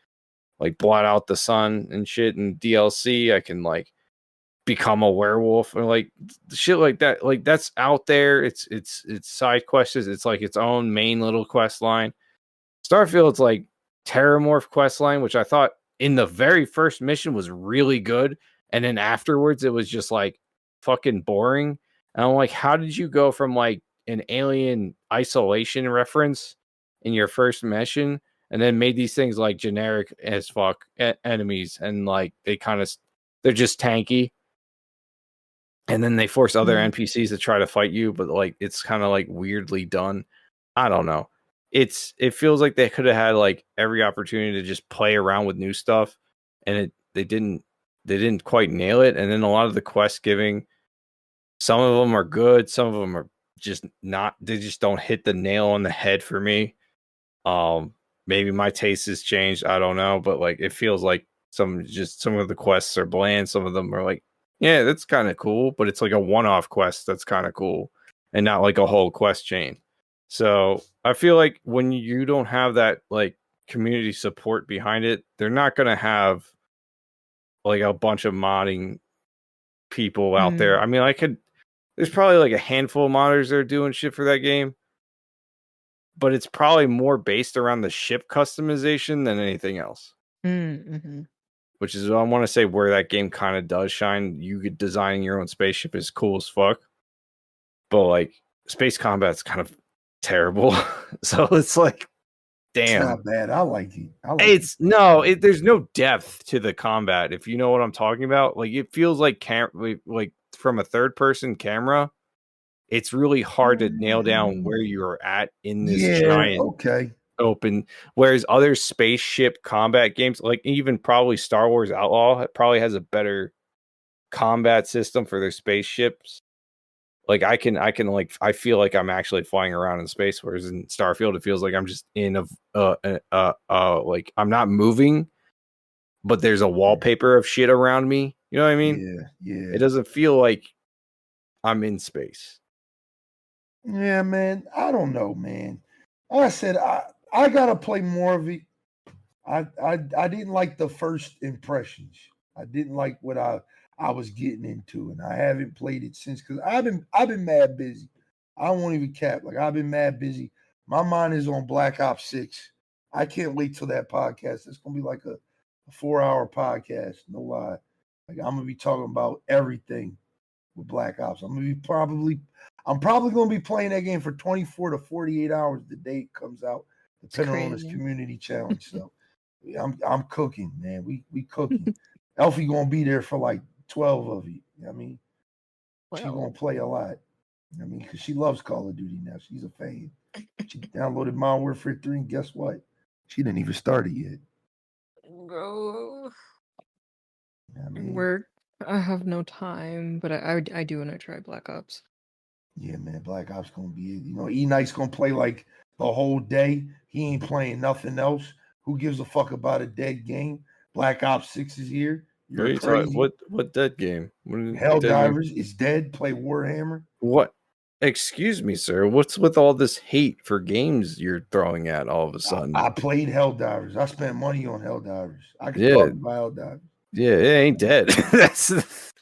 blot out the sun and shit in DLC. I can like become a werewolf or like shit like that. Like that's out there. It's side quests. It's like its own main little quest line. Starfield's like Terramorph questline, which I thought in the very first mission was really good, and then afterwards it was just like fucking boring. And I'm like, how did you go from like an Alien Isolation reference in your first mission and then made these things like generic as fuck enemies, and like they're just tanky, and then they force other NPCs to try to fight you, but like it's kind of like weirdly done. I don't know. It feels like they could have had like every opportunity to just play around with new stuff, and they didn't quite nail it. And then a lot of the quest giving, some of them are good, some of them are just not. They just don't hit the nail on the head for me. Maybe my taste has changed. I don't know, but like it feels like some of the quests are bland. Some of them are like, yeah, that's kind of cool, but it's like a one-off quest that's kind of cool, and not like a whole quest chain. So I feel like when you don't have that like community support behind it, they're not going to have like a bunch of modding people out there. I mean, there's probably like a handful of modders that are doing shit for that game, but it's probably more based around the ship customization than anything else. Mm-hmm. Which is, I want to say, where that game kind of does shine. You could designing your own spaceship is cool as fuck, but like space combat's kind of terrible. So it's like, damn, it's not bad. I like it. There's no depth to the combat, if you know what I'm talking about. Like it feels like like from a third person camera, it's really hard to nail down where you're at in this giant open. Whereas other spaceship combat games, like even probably Star Wars Outlaw, probably has a better combat system for their spaceships. Like I feel like I'm actually flying around in space, whereas in Starfield it feels like I'm just in like I'm not moving, but there's a wallpaper of shit around me. You know what I mean? Yeah. It doesn't feel like I'm in space. Yeah, man. I don't know, man. Like I said, I gotta play more of it. I didn't like the first impressions. I didn't like what I was getting into, and I haven't played it since because I've been mad busy. I won't even cap. Like I've been mad busy. My mind is on Black Ops 6. I can't wait till that podcast. It's gonna be like a 4-hour podcast. No lie. Like I'm gonna be talking about everything with Black Ops. I'm probably gonna be playing that game for 24 to 48 hours the day it comes out, depending on this community challenge. So I'm cooking, man. We cooking. Elfie gonna be there for like 12 of you. You know what I mean? She gonna play a lot. You know what I mean? Because she loves Call of Duty now. She's a fan. She downloaded Modern Warfare 3, and guess what? She didn't even start it yet. Bro. You know what I mean? Work. I have no time, but I do want to try Black Ops. Yeah, man. Black Ops gonna be it. You know, Eknight's gonna play like the whole day. He ain't playing nothing else. Who gives a fuck about a dead game? Black Ops 6 is here. You're crazy. What dead game? Helldivers is dead. Play Warhammer. What? Excuse me, sir. What's with all this hate for games you're throwing at all of a sudden? I played Helldivers. I spent money on Helldivers. I can talk about Helldivers. Yeah, it ain't dead. That's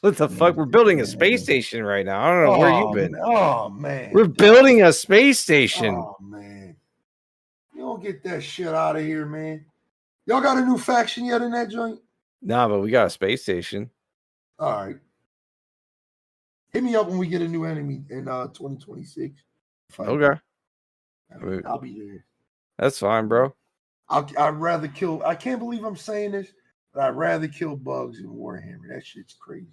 what the fuck. We're building a space station right now. I don't know where you've been. Oh man, we're building a space station. Oh man, you don't get that shit out of here, man. Y'all got a new faction yet in that joint? Nah, but we got a space station. All right. Hit me up when we get a new enemy in 2026. Okay. I'll be there. That's fine, bro. I'd rather kill. I can't believe I'm saying this, but I'd rather kill bugs than Warhammer. That shit's crazy.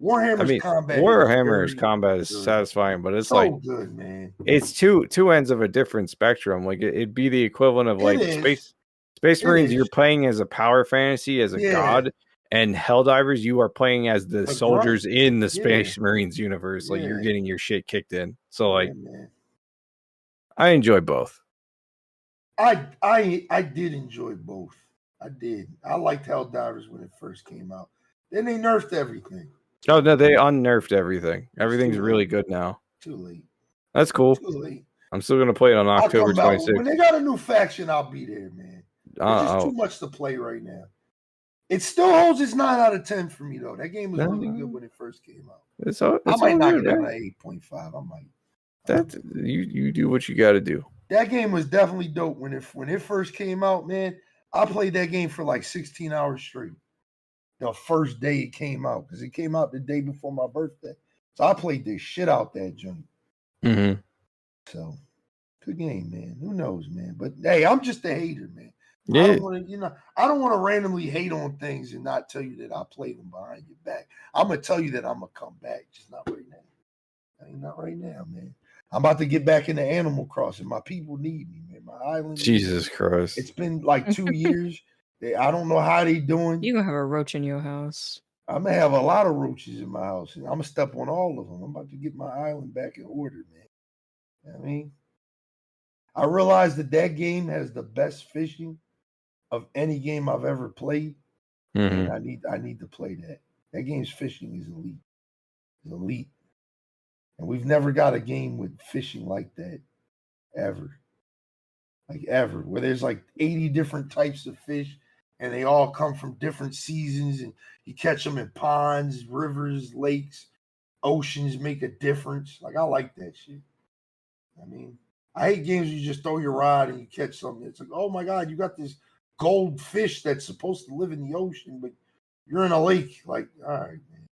Warhammer's combat is satisfying, but it's so like good, man. It's two ends of a different spectrum. Like it'd be the equivalent of like Space Marines. You're playing as a power fantasy, as a god, and Helldivers, you are playing as the soldiers in the Space Marines universe. Like you're getting your shit kicked in. So like, I enjoy both. I did enjoy both. I did. I liked Helldivers when it first came out. Then they nerfed everything. Oh no, they unnerfed everything. Everything's really good now. Too late. That's cool. Too late. I'm still gonna play it on October 26th. When they got a new faction, I'll be there, man. There's just too much to play right now. It still holds its 9 out of 10 for me though. That game was really good when it first came out. I might knock it down to 8.5. I might. That you do what you got to do. That game was definitely dope when it first came out, man. I played that game for like 16 hours straight. The first day it came out, because it came out the day before my birthday. So I played the shit out that joint. Mm-hmm. So good game, man. Who knows, man? But hey, I'm just a hater, man. Yeah. I don't want to, I don't want to randomly hate on things and not tell you that I played them behind your back. I'm gonna tell you that I'm gonna come back, just not right now. I mean, not right now, man. I'm about to get back into Animal Crossing. My people need me, man. My island. Jesus Christ. It's been like 2 years. I don't know how they doing. You gonna have a roach in your house. I'm gonna have a lot of roaches in my house, and I'm gonna step on all of them. I'm about to get my island back in order, man. You know what I mean, I realized that game has the best fishing of any game I've ever played. Mm-hmm. And I need to play that. That game's fishing is elite. It's elite. And we've never got a game with fishing like that ever. Like ever. Where there's like 80 different types of fish and they all come from different seasons and you catch them in ponds, rivers, lakes, oceans, make a difference. Like I like that shit. I mean, I hate games where you just throw your rod and you catch something. It's like, oh my God, you got this gold fish that's supposed to live in the ocean, but you're in a lake. Like, all right, man.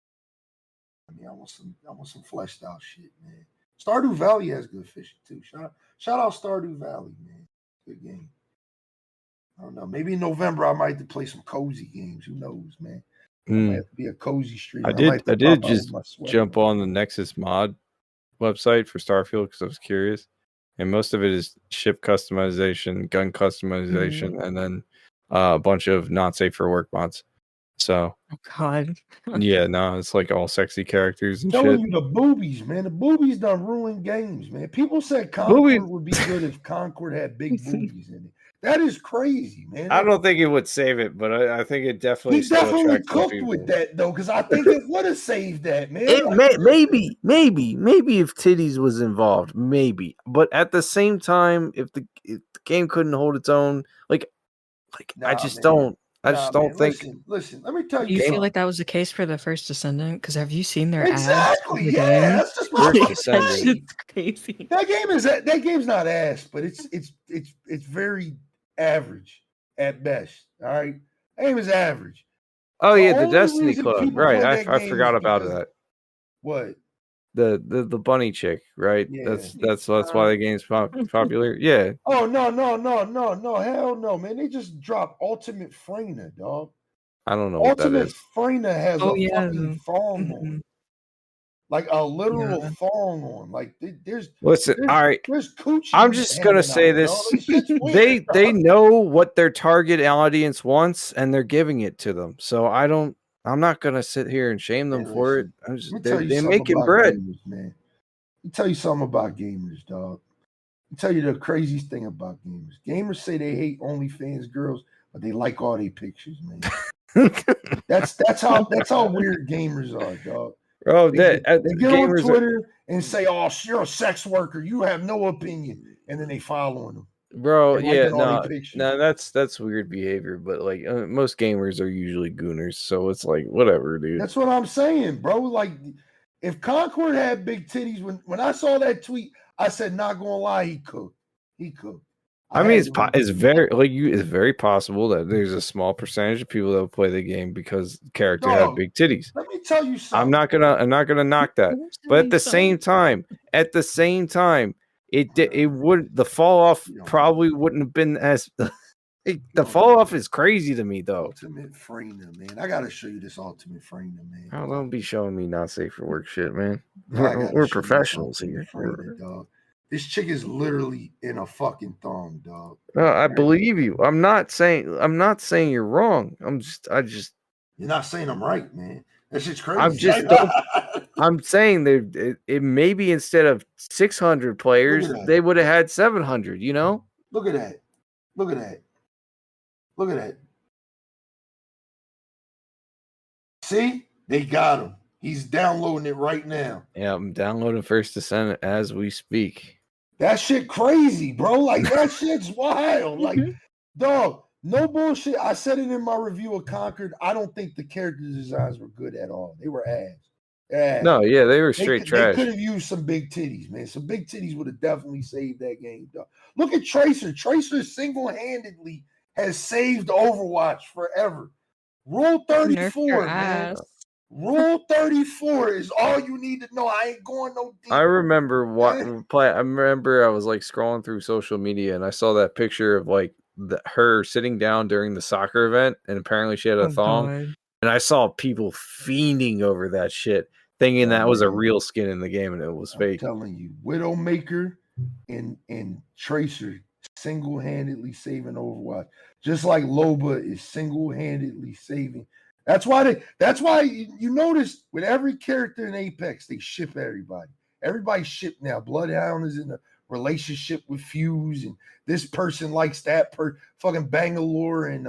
I mean, I want some fleshed out shit, man. Stardew Valley has good fishing too. Shout out Stardew Valley, man. Good game. I don't know. Maybe in November I might have to play some cozy games. Who knows, man? I might have to be a cozy streamer. I did just jump on the Nexus mod website for Starfield because I was curious, and most of it is ship customization, gun customization, and then a bunch of not safe for work mods. So, oh God, yeah, no, it's like all sexy characters and telling shit. you the boobies, man. The boobies done ruined games, man. People said Concord would be good if Concord had big boobies in it. That is crazy, man. I don't think it would save it, but I think it definitely. He definitely cooked with that though, because I think it would have saved that, man. Maybe if titties was involved, maybe. But at the same time, if the game couldn't hold its own, I just don't think. Listen. Let me tell you. You feel like that was the case for the First Descendant? Because have you seen their ads? Exactly. Yeah, that's just my That's crazy. That game's not ass, but it's very average at best. All right, that game is average. Oh yeah, the Destiny Club, right? I forgot about that. What? The bunny chick, right? Yeah. That's why the game's popular. Yeah. Oh no, hell no, man! They just dropped Ultimate Freyna, dog. I don't know what that is. Ultimate Freyna has a fucking thong on, like a literal thong on. Like there's. Listen, all right. There's coochie. I'm just gonna say this: weird, they know what their target audience wants, and they're giving it to them. So I'm not gonna sit here and shame them for it. They're making bread. Gamers, man. Let me tell you something about gamers, dog. Let me tell you the craziest thing about gamers. Gamers say they hate OnlyFans girls, but they like all their pictures, man. that's how weird gamers are, dog. Bro, they get on Twitter and say, "Oh, you're a sex worker. You have no opinion," and then they following them. Bro, yeah, no, that's weird behavior. But like most gamers are usually gooners, so it's like whatever, dude. That's what I'm saying, bro. Like, if Concord had big titties, when I saw that tweet, I said, "Not gonna lie, he cooked. He cooked." I mean, it's very possible that there's a small percentage of people that will play the game because the character have big titties. Let me tell you something. I'm not gonna knock that, but at the same time, the fall off probably wouldn't have been as. The fall off is crazy to me, though. Ultimate Freyna, man. I gotta show you this Ultimate Freyna, man. Oh, don't be showing me not safe for work shit, man. We're professionals here. Freyna, dog. This chick is literally in a fucking thong, dog. No, I believe you. I'm not saying you're wrong. You're not saying I'm right, man. That shit's crazy. I'm saying it maybe instead of 600 players, they would have had 700. You know? Look at that. Look at that. Look at that. See, they got him. He's downloading it right now. Yeah, I'm downloading First Descendant as we speak. That shit crazy, bro. Like, that shit's wild. Like, dog, no bullshit. I said it in my review of Concord. I don't think the character designs were good at all. They were ass. No, yeah, they were straight trash. They could have used some big titties, man. Some big titties would have definitely saved that game, dog. Look at Tracer. Tracer single-handedly has saved Overwatch forever. Rule 34, man. Rule 34 is all you need to know. I ain't going no deeper. I remember I was like scrolling through social media and I saw that picture of like her sitting down during the soccer event, and apparently she had a thong. God. And I saw people fiending over that shit, thinking that was a real skin in the game, and it was fake. I'm telling you, Widowmaker and Tracer single-handedly saving Overwatch, just like Loba is single-handedly saving. That's why you notice with every character in Apex, they ship everybody. Everybody's shipped now. Bloodhound is in a relationship with Fuse, and this person likes that fucking Bangalore and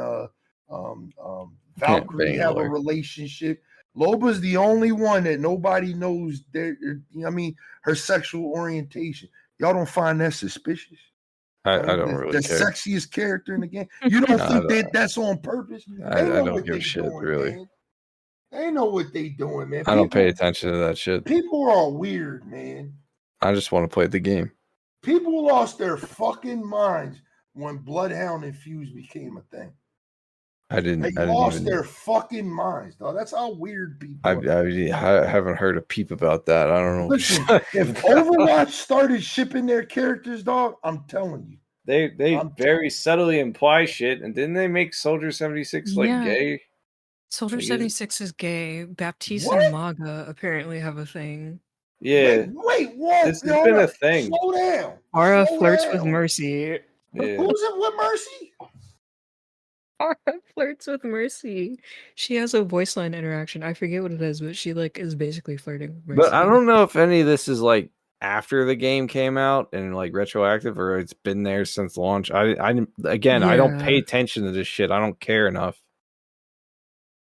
Valkyrie have a relationship. Loba's the only one that nobody knows her sexual orientation. Y'all don't find that suspicious? I don't really the care. Sexiest character in the game. You don't think that's on purpose? I don't give a shit, really. Man. They know what they doing, man. I don't pay attention to that shit. People are weird, man. I just want to play the game. People lost their fucking minds when Bloodhound and Fuse became a thing. They lost their fucking minds, dog. That's how weird people are. I haven't heard a peep about that. I don't know. Listen, if Overwatch started shipping their characters, dog, I'm telling you. They very subtly imply shit, and didn't they make Soldier 76 gay? Soldier 76 is gay. Baptiste and Maga apparently have a thing. Yeah. Wait, what? This has been a thing. Slow down. Ara flirts with Mercy. Yeah. Who's it with Mercy? Ara flirts with Mercy. She has a voice line interaction. I forget what it is, but she is basically flirting with Mercy. But I don't know if any of this is after the game came out and retroactive, or it's been there since launch. I don't pay attention to this shit. I don't care enough.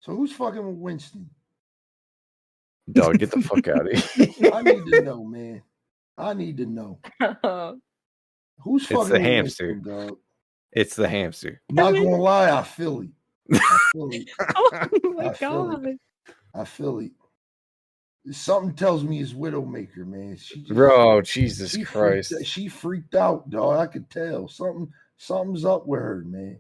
So who's fucking with Winston? Dog, get the fuck out of here. I need to know, man. I need to know. Who's fucking with the hamster, Winston, dog? It's the hamster. Not gonna lie, I feel it. Oh my god. I feel it. Something tells me it's Widowmaker, man. Jesus Christ. She freaked out, dog. I could tell. Something's up with her, man.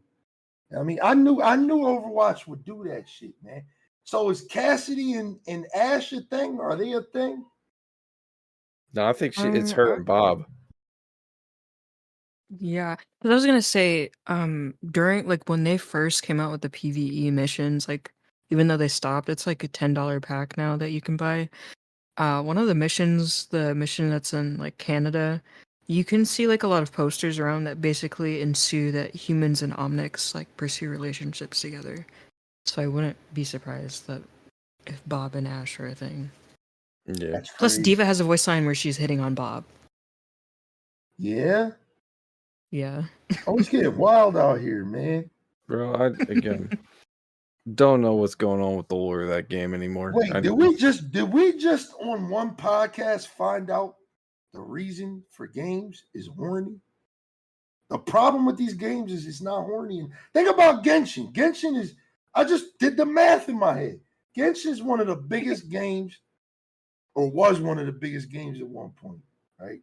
I mean, I knew Overwatch would do that shit, man. So is Cassidy and Ash a thing? Are they a thing? No, I think it's her and Bob. Yeah, I was gonna say, during when they first came out with the PvE missions, even though they stopped, it's a $10 pack now that you can buy. One of the missions, the mission that's in Canada, you can see a lot of posters around that basically ensue that humans and Omnics pursue relationships together. So I wouldn't be surprised that if Bob and Ash are a thing. Yeah. Plus, Diva has a voice line where she's hitting on Bob. Yeah. Yeah. Always get wild out here, man. Bro, I don't know what's going on with the lore of that game anymore. Wait, did we just on one podcast find out the reason for games is horny? The problem with these games is it's not horny. And think about Genshin. Genshin is, I just did the math in my head. Genshin is one of the biggest games, or was one of the biggest games at one point, right?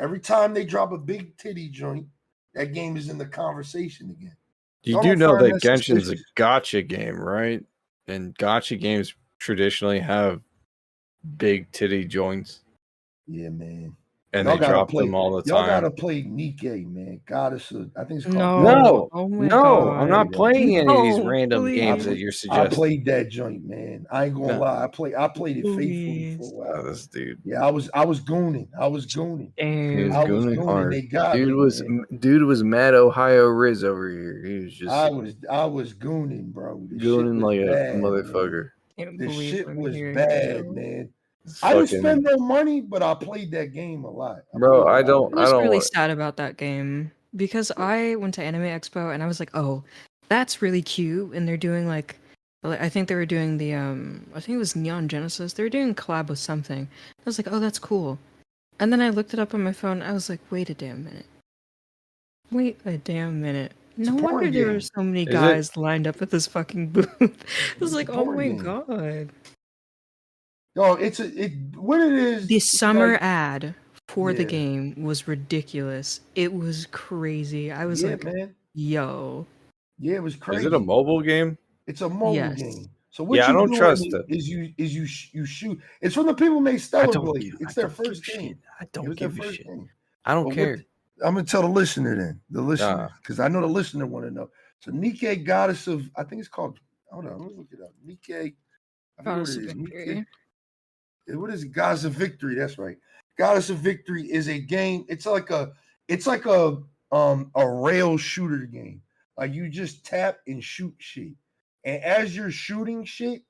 Every time they drop a big titty joint, that game is in the conversation again. You do know that Genshin's a gacha game, right? And gacha games traditionally have big titty joints. Yeah, man. And they drop them all the time. Y'all gotta play Nikkei, man. Goddess of, I think it's called. No, God. I'm not playing any of these random games that you're suggesting. I played that joint, man. I ain't gonna lie. I played it faithfully for a while. Oh, this dude. Yeah, I was gooning. He was gooning hard. They got dude was Mad Ohio Riz over here. He was just. I was gooning, bro. Gooning like a motherfucker. This shit was bad, man. I didn't spend no money, but I played that game a lot. Bro, I was really sad about that game because I went to Anime Expo and I was like, oh, that's really cute. And they're doing I think they were doing the, I think it was Neon Genesis. They were doing a collab with something. I was like, oh, that's cool. And then I looked it up on my phone. I was like, wait a damn minute. No wonder there were so many guys lined up at this fucking booth. I was like, oh my god. No, what it is. The summer ad for the game was ridiculous. It was crazy. I was man. Yo. Yeah, it was crazy. Is it a mobile game? It's a mobile game. So what I don't trust it. Is you shoot. It's from the people who made Stellar Blade. It's their first game. I don't give a shit. Game. I don't care. I'm gonna tell the listener then. The listener, because I know the listener want to know. So Nikke, goddess of, I think it's called. Hold on, let me look it up. Nikke, I forget what it is. Nikke, what is it? Goddess of Victory. That's right. Goddess of Victory is a game. It's like a rail shooter game. Like you just tap and shoot shit. And as you're shooting shit,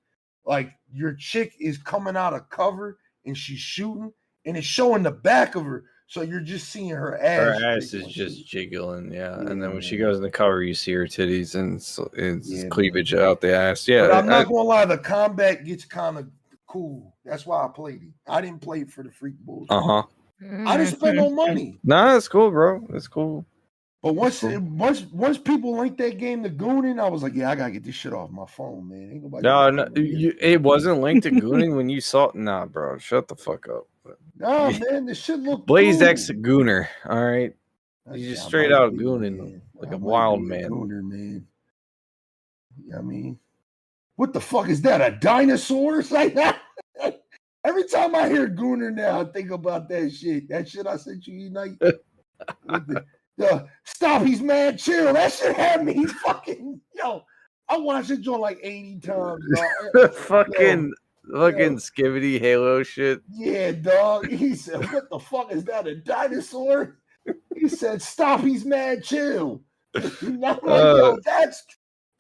like your chick is coming out of cover and she's shooting and it's showing the back of her. So you're just seeing her ass. Her ass is just jiggling, yeah. And then when she goes in the cover, you see her titties and it's cleavage out the ass. Yeah. But I'm not going to lie. The combat gets kind of cool. That's why I played it. I didn't play it for the freak bullshit. I didn't spend no money. Nah, that's cool, bro. That's cool. But once people linked that game to Gooning, I was like, yeah, I gotta get this shit off my phone, man. Ain't nobody. It wasn't linked to Gooning when you saw. Nah, bro, shut the fuck up. Nah, man, this shit look. BLAZEDxENFERNO, all right. You just straight out Gooning like a wild man. Gooner, man. I mean, what the fuck is that? A dinosaur? Like that? Every time I hear Gooner now, I think about that shit. That shit I sent you tonight. Stop, he's mad chill. That shit had me fucking, I watched it joint like 80 times, dog. fucking skivvy Halo shit. Yeah, dog. He said, what the fuck is that, a dinosaur? He said, stop, he's mad chill. That's,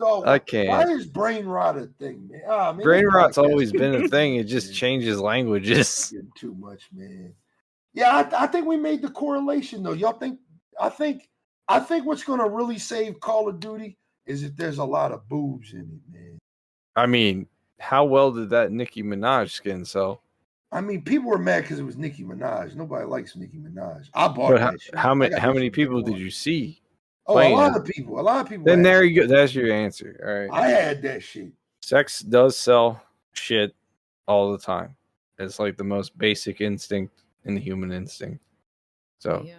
dog. I can't. Why is brain rot a thing, man? Brain rot's always been a thing. It just changes languages. Too much, man. Yeah, I think we made the correlation, though. Y'all think, I think what's going to really save Call of Duty is if there's a lot of boobs in it, man. I mean, how well did that Nicki Minaj skin sell? I mean, people were mad because it was Nicki Minaj. Nobody likes Nicki Minaj. I bought that shit. How many people did you see? Oh, a lot of people. Then there you go. That's your answer. All right. I had that shit. Sex does sell shit all the time. It's like the most basic instinct in the human instinct. So. Yeah.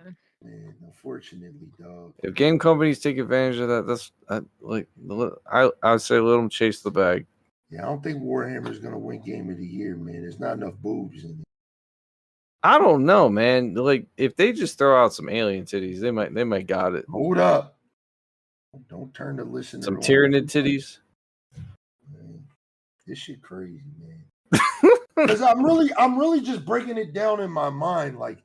Man, unfortunately, dog. If game companies take advantage of that, that's I'd say let them chase the bag. Yeah, I don't think Warhammer is gonna win Game of the Year, man. There's not enough boobs in it. I don't know, man. Like if they just throw out some alien titties, they might got it. Hold up! Don't turn the listener. Some Tyranid titties. Man, this shit crazy, man. Because I'm really just breaking it down in my mind, like.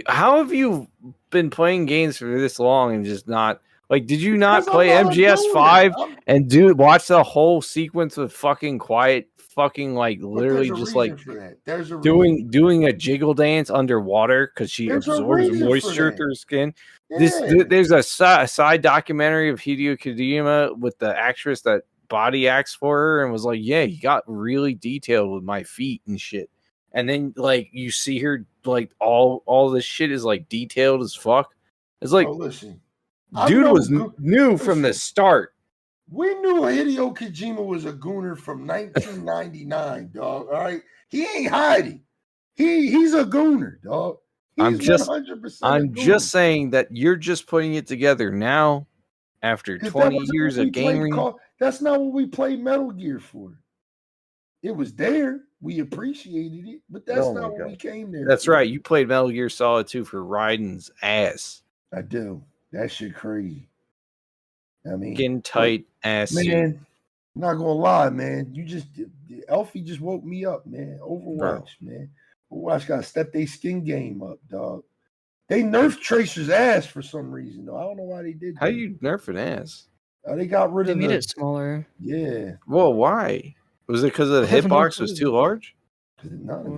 How have you been playing games for this long and just not like? Did you not play MGS5 and watch the whole sequence with fucking quiet, fucking like literally just like doing a jiggle dance underwater because she absorbs moisture through her skin? Yeah. There's a side documentary of Hideo Kojima with the actress that body acts for her and was like, yeah, he got really detailed with my feet and shit. And then, like, you see her, like, all this shit is, like, detailed as fuck. It's like, listen, dude was new from the start. We knew Hideo Kojima was a gooner from 1999, dog, all right? He ain't hiding. He's a gooner, dog. I'm just saying that you're just putting it together now after 20 years of gaming. That's not what we played Metal Gear for. It was there. We appreciated it, but that's not what we came there. That's right. You played Metal Gear Solid 2 for Raiden's ass. I do. That shit crazy. I mean, skin tight ass. Man, I'm not gonna lie, man. Elfie just woke me up, man. Overwatch, man. Overwatch got to step their skin game up, dog. They nerfed Tracer's ass for some reason, though. I don't know why they did that. How you nerf an ass? They got rid of They made it smaller. Yeah. Well, why? Was it because the hitbox was too large? They were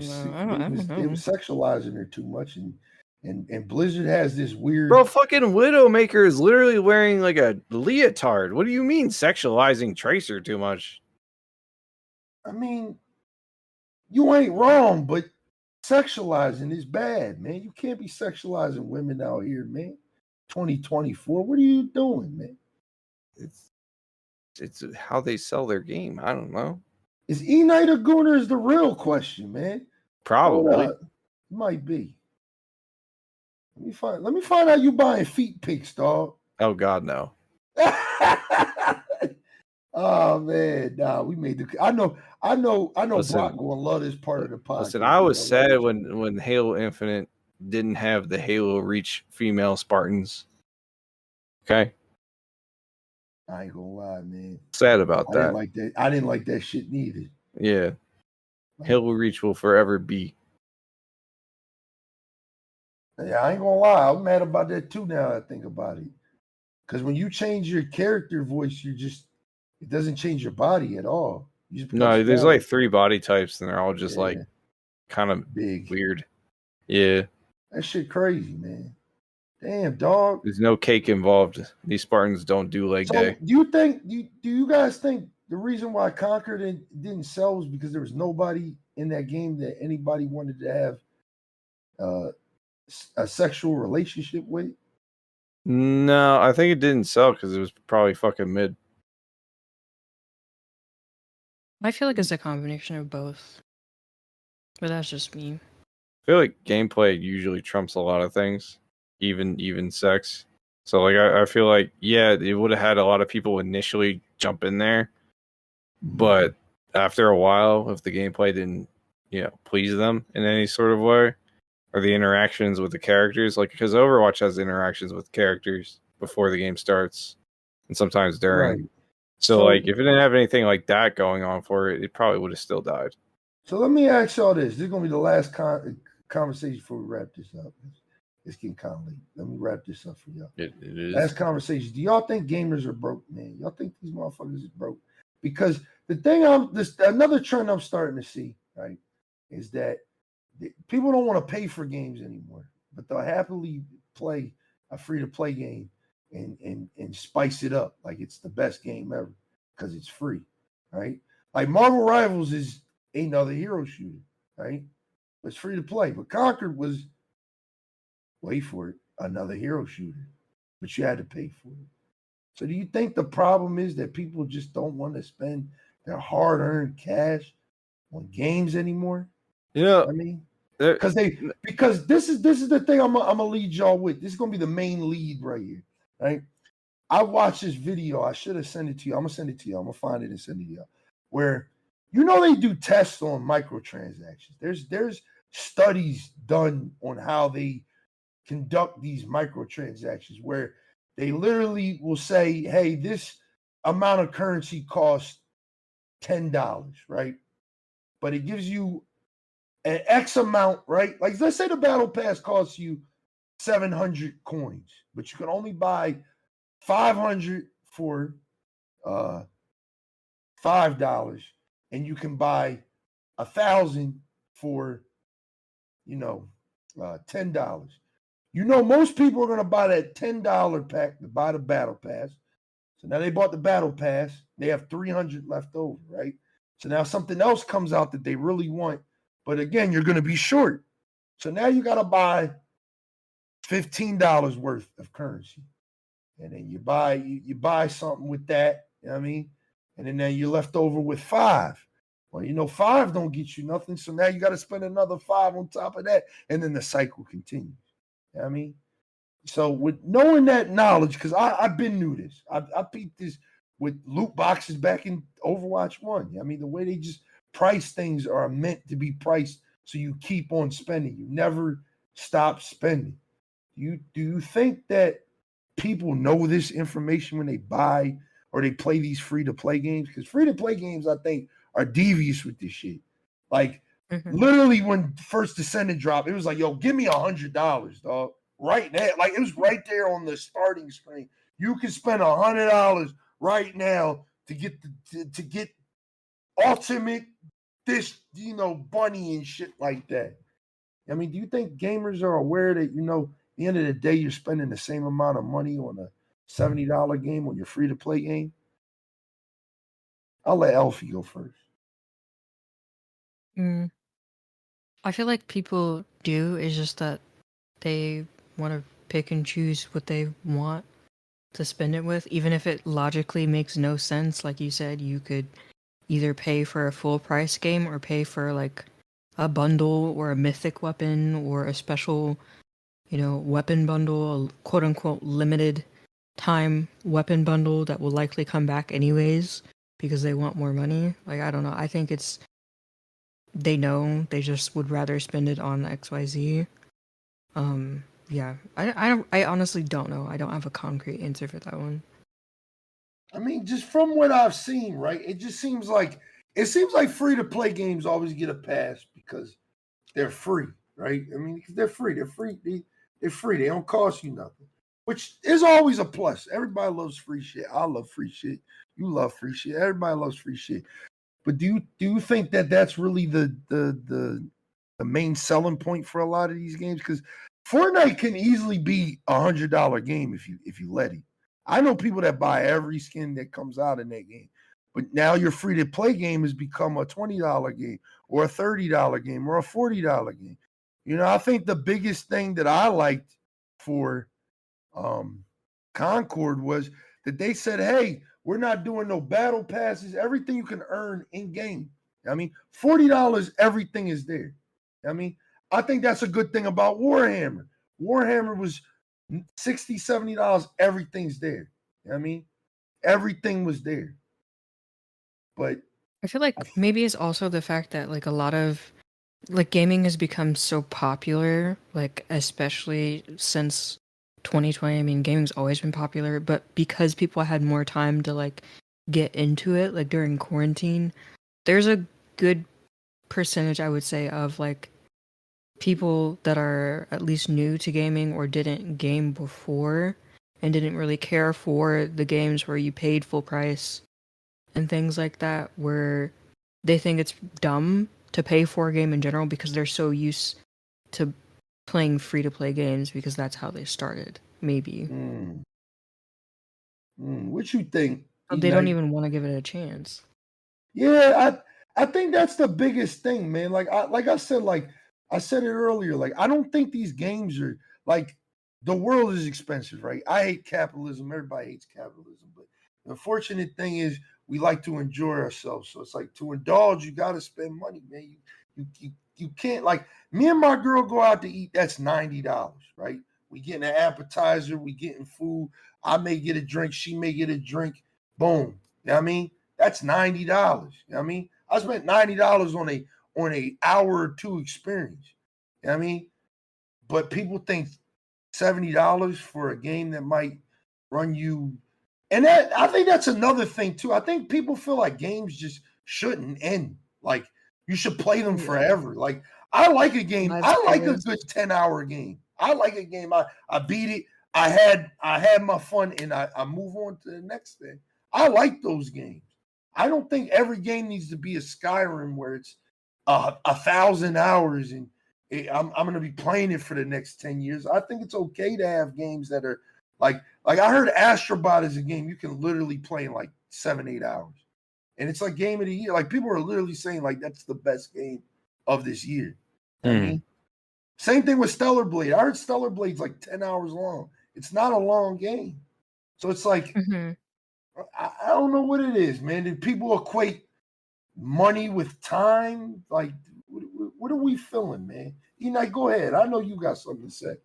sexualizing her too much, and Blizzard has this weird. Bro, fucking Widowmaker is literally wearing like a leotard. What do you mean sexualizing Tracer too much? I mean, you ain't wrong, but sexualizing is bad, man. You can't be sexualizing women out here, man. 2024. What are you doing, man? It's how they sell their game. I don't know. Is Eknight a gooner is the real question, man. Probably. It might be. Let me find out you buying feet pics, dog. Oh God, no. Oh man, nah, we made the. I know. Listen, Brock gonna love this part of the podcast. Listen, I was sad when Halo Infinite didn't have the Halo Reach female Spartans. Okay, I ain't gonna lie, man. sad about that. I didn't like that shit neither. Yeah, Halo Reach will forever be. Yeah, I ain't gonna lie. I'm mad about that too. Now I think about it, because when you change your character voice, it doesn't change your body at all. No, there's like 3 body types, and they're all just like kind of big, weird. Yeah, that shit crazy, man. Damn, dog. There's no cake involved. These Spartans don't do leg day. Do you guys think the reason why Conquer didn't sell was because there was nobody in that game that anybody wanted to have a sexual relationship with? No, I think it didn't sell because it was probably fucking mid. I feel like it's a combination of both. But that's just me. I feel like gameplay usually trumps a lot of things, even sex. So like I feel like it would have had a lot of people initially jump in there, but after a while, if the gameplay didn't please them in any sort of way, or the interactions with the characters, like because Overwatch has interactions with characters before the game starts and sometimes during. Right. So like if it didn't have anything like that going on for it, it probably would have still died. So let me ask y'all this. This is going to be the last conversation before we wrap this up. It's getting kind of late. Let me wrap this up for y'all. It is. Last conversation. Do y'all think gamers are broke, man? Y'all think these motherfuckers is broke? Because the thing another trend I'm starting to see, right, is that people don't want to pay for games anymore, but they'll happily play a free-to-play game and spice it up like it's the best game ever because it's free, right? Like Marvel Rivals is another hero shooter, right? It's free to play. But Conquer was, wait for it, another hero shooter. But you had to pay for it. So do you think the problem is that people just don't want to spend their hard-earned cash on games anymore? I mean, because this is the thing I'm gonna lead y'all with. This is gonna be the main lead right here, right? I watched this video. I should have sent it to you. I'm gonna send it to you. I'm gonna find it and send it to you. Where they do tests on microtransactions. There's studies done on how they conduct these microtransactions where they literally will say, hey, this amount of currency costs $10, right? But it gives you an X amount, right? Like let's say the battle pass costs you 700 coins, but you can only buy 500 for $5, and you can buy 1,000 for $10. Most people are going to buy that $10 pack to buy the battle pass. So now they bought the battle pass. They have 300 left over, right? So now something else comes out that they really want, but again, you're going to be short. So now you got to buy $15 worth of currency, and then you buy something with that. You know what I mean? And then you're left over with 5. Well, 5 don't get you nothing. So now you got to spend another 5 on top of that. And then the cycle continues. You know what I mean? So with knowing that knowledge, because I've been new this. I peeped this with loot boxes back in Overwatch 1. I mean, the way they just price things are meant to be priced so you keep on spending. You never stop spending. Do you think that people know this information when they buy or they play these free-to-play games? Because free-to-play games, I think, are devious with this shit. Like, literally when First Descendant dropped, it was like, yo, give me $100, dog. Right now. Like, it was right there on the starting screen. You can spend $100 right now to get ultimate this, bunny and shit like that. I mean, do you think gamers are aware that, at the end of the day, you're spending the same amount of money on a $70 game on your free-to-play game? I'll let Elfie go first. I feel like people do. It's just that they want to pick and choose what they want to spend it with, even if it logically makes no sense. Like you said, you could either pay for a full price game or pay for like a bundle or a mythic weapon or a special, weapon bundle, a quote unquote limited time weapon bundle that will likely come back anyways. because they want more money. Like, I don't know. I think they know they just would rather spend it on XYZ. Yeah. I honestly don't know. I don't have a concrete answer for that one. I mean, just from what I've seen, right? It seems like free to play games always get a pass because they're free, right? I mean, they're free. They're free. They're free. They don't cost you nothing, which is always a plus. Everybody loves free shit. I love free shit. You love free shit. Everybody loves free shit. But do you think that that's really the main selling point for a lot of these games? Because Fortnite can easily be $100 game if you let it. I know people that buy every skin that comes out in that game, but now your free to play game has become a $20 game or a $30 game or a $40 game. You know, I think the biggest thing that I liked for Concord was that they said, hey, we're not doing no battle passes. Everything you can earn in game. I mean, $40, everything is there. I mean, I think that's a good thing about Warhammer. Warhammer was $60, $70. Everything's there. I mean, everything was there. But I feel like maybe it's also the fact that like a lot of like gaming has become so popular, like especially since 2020. I mean, gaming's always been popular, but because people had more time to like get into it, like during quarantine, there's a good percentage, I would say, of like people that are at least new to gaming or didn't game before and didn't really care for the games where you paid full price and things like that, where they think it's dumb to pay for a game in general because they're so used to playing free-to-play games because that's how they started, maybe. What you think? They don't even want to give it a chance. Yeah, I think that's the biggest thing, man. Like I said it earlier. Like, I don't think these games are like, the world is expensive, right? I hate capitalism. Everybody hates capitalism. But the unfortunate thing is we like to enjoy ourselves. So it's like, to indulge, you got to spend money, man. You can't, like, me and my girl go out to eat. That's $90, right? We getting an appetizer. We getting food. I may get a drink. She may get a drink. Boom. You know what I mean? That's $90. You know what I mean? I spent $90 on a hour or two experience. You know what I mean? But people think $70 for a game that might run you. And that, I think that's another thing too. I think people feel like games just shouldn't end. Like, you should play them forever. Like, I like a game. I like a good 10-hour game. I like a game. I beat it. I had my fun, and I move on to the next thing. I like those games. I don't think every game needs to be a Skyrim where it's 1,000 hours and I'm going to be playing it for the next 10 years. I think it's okay to have games that are like I heard Astrobot is a game you can literally play in like 7-8 hours. And it's like game of the year. Like, people are literally saying like that's the best game of this year. I mean, same thing with Stellar Blade. I heard Stellar Blade's like 10 hours long. It's not a long game. So it's like, I don't know what it is, man. Did people equate money with time? Like, what are we feeling, man? Eknight, go ahead. I know you got something to say.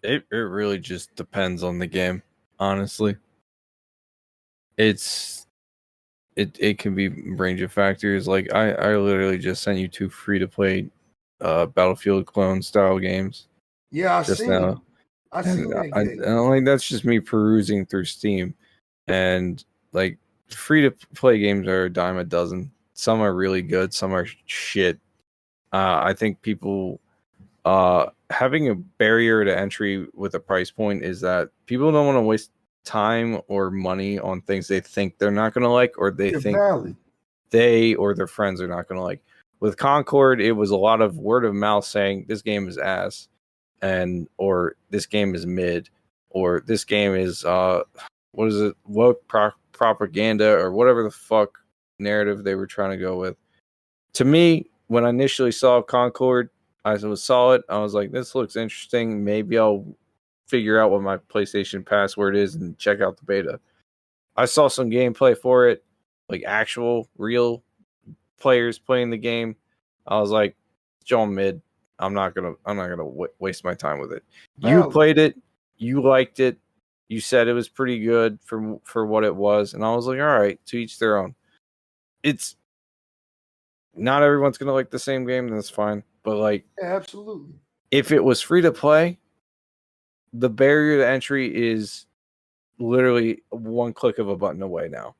It really just depends on the game, honestly. It can be a range of factors. Like, I literally just sent you 2 free to play Battlefield clone style games. Yeah, I seen that game. Like, that's just me perusing through Steam, and like, free to play games are a dime a dozen. Some are really good, some are shit. I think people having a barrier to entry with a price point is that people don't want to waste time or money on things they think they're not going to like, or they think they or their friends are not going to like. With Concord, it was a lot of word of mouth saying this game is ass, or this game is mid, or this game is propaganda, or whatever the fuck narrative they were trying to go with. To me, when I initially saw Concord, I saw it. I was like, this looks interesting. Maybe I'll figure out what my PlayStation password is and check out the beta. I saw some gameplay for it, like actual real players playing the game. I was like, John mid. I'm not gonna waste my time with it. You played it, you liked it. You said it was pretty good for what it was, and I was like, all right, to each their own. It's not everyone's gonna like the same game, that's fine. But like, yeah, absolutely. If it was free to play, the barrier to entry is literally one click of a button away now,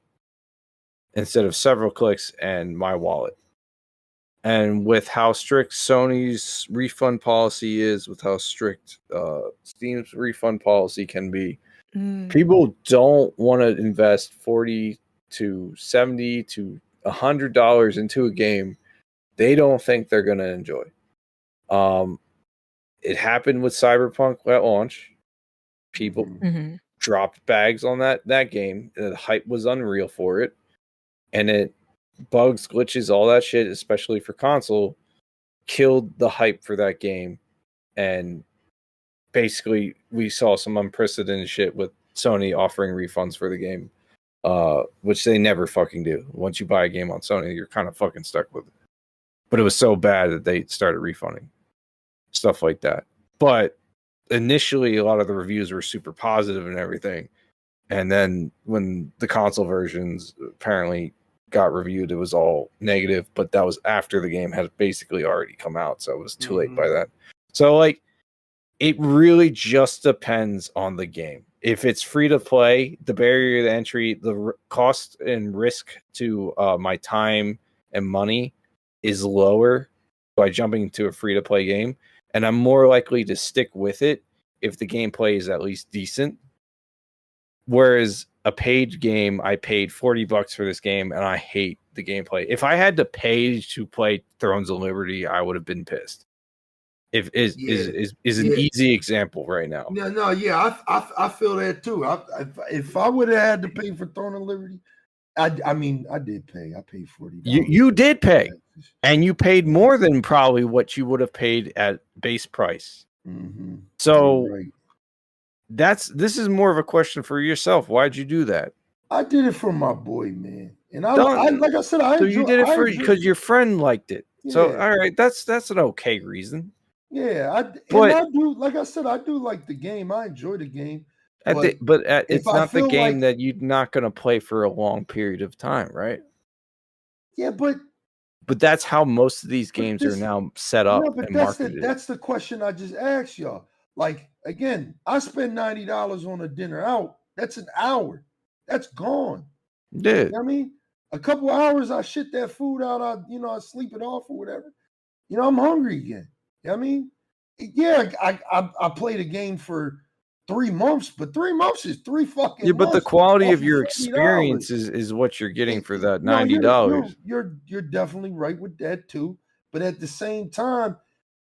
instead of several clicks and my wallet. And with how strict Sony's refund policy is, with how strict Steam's refund policy can be, people don't want to invest $40 to $70 to $100 into a game they don't think they're going to enjoy. It happened with Cyberpunk at launch. People dropped bags on that game. The hype was unreal for it. And it bugs, glitches, all that shit, especially for console, killed the hype for that game. And basically, we saw some unprecedented shit with Sony offering refunds for the game, which they never fucking do. Once you buy a game on Sony, you're kind of fucking stuck with it. But it was so bad that they started refunding stuff like that. But initially, a lot of the reviews were super positive and everything. And then when the console versions apparently got reviewed, it was all negative. But that was after the game had basically already come out. So it was too late by then. So, like, it really just depends on the game. If it's free to play, the barrier to entry, the cost and risk to my time and money is lower by jumping into a free to play game. And I'm more likely to stick with it if the gameplay is at least decent. Whereas a paid game, I paid $40 for this game and I hate the gameplay. If I had to pay to play Thrones of Liberty, I would have been pissed. Is an easy example right now. No, I feel that too. If I would have had to pay for Throne of Liberty, I did pay. I paid $40. You did pay, and you paid more than probably what you would have paid at base price. So this is more of a question for yourself. Why'd you do that? I did it for my boy, man. And I like I said, so you did it because your friend liked it. Yeah. So all right, that's an okay reason. Yeah, I do. Like I said, I do like the game. I enjoy the game. It's not the game that you're not going to play for a long period of time, right? Yeah, but that's how most of these games are now set up and marketed. That's the question I just asked y'all. Like, again, I spent $90 on a dinner out. That's an hour. That's gone. Dude. You know what I mean? A couple hours, I shit that food out. I sleep it off or whatever. I'm hungry again. You know what I mean? Yeah, I played a game for 3 months, but 3 months is 3 fucking months. But the quality of your experience is what you're getting for that $90. You're definitely right with that too. But at the same time,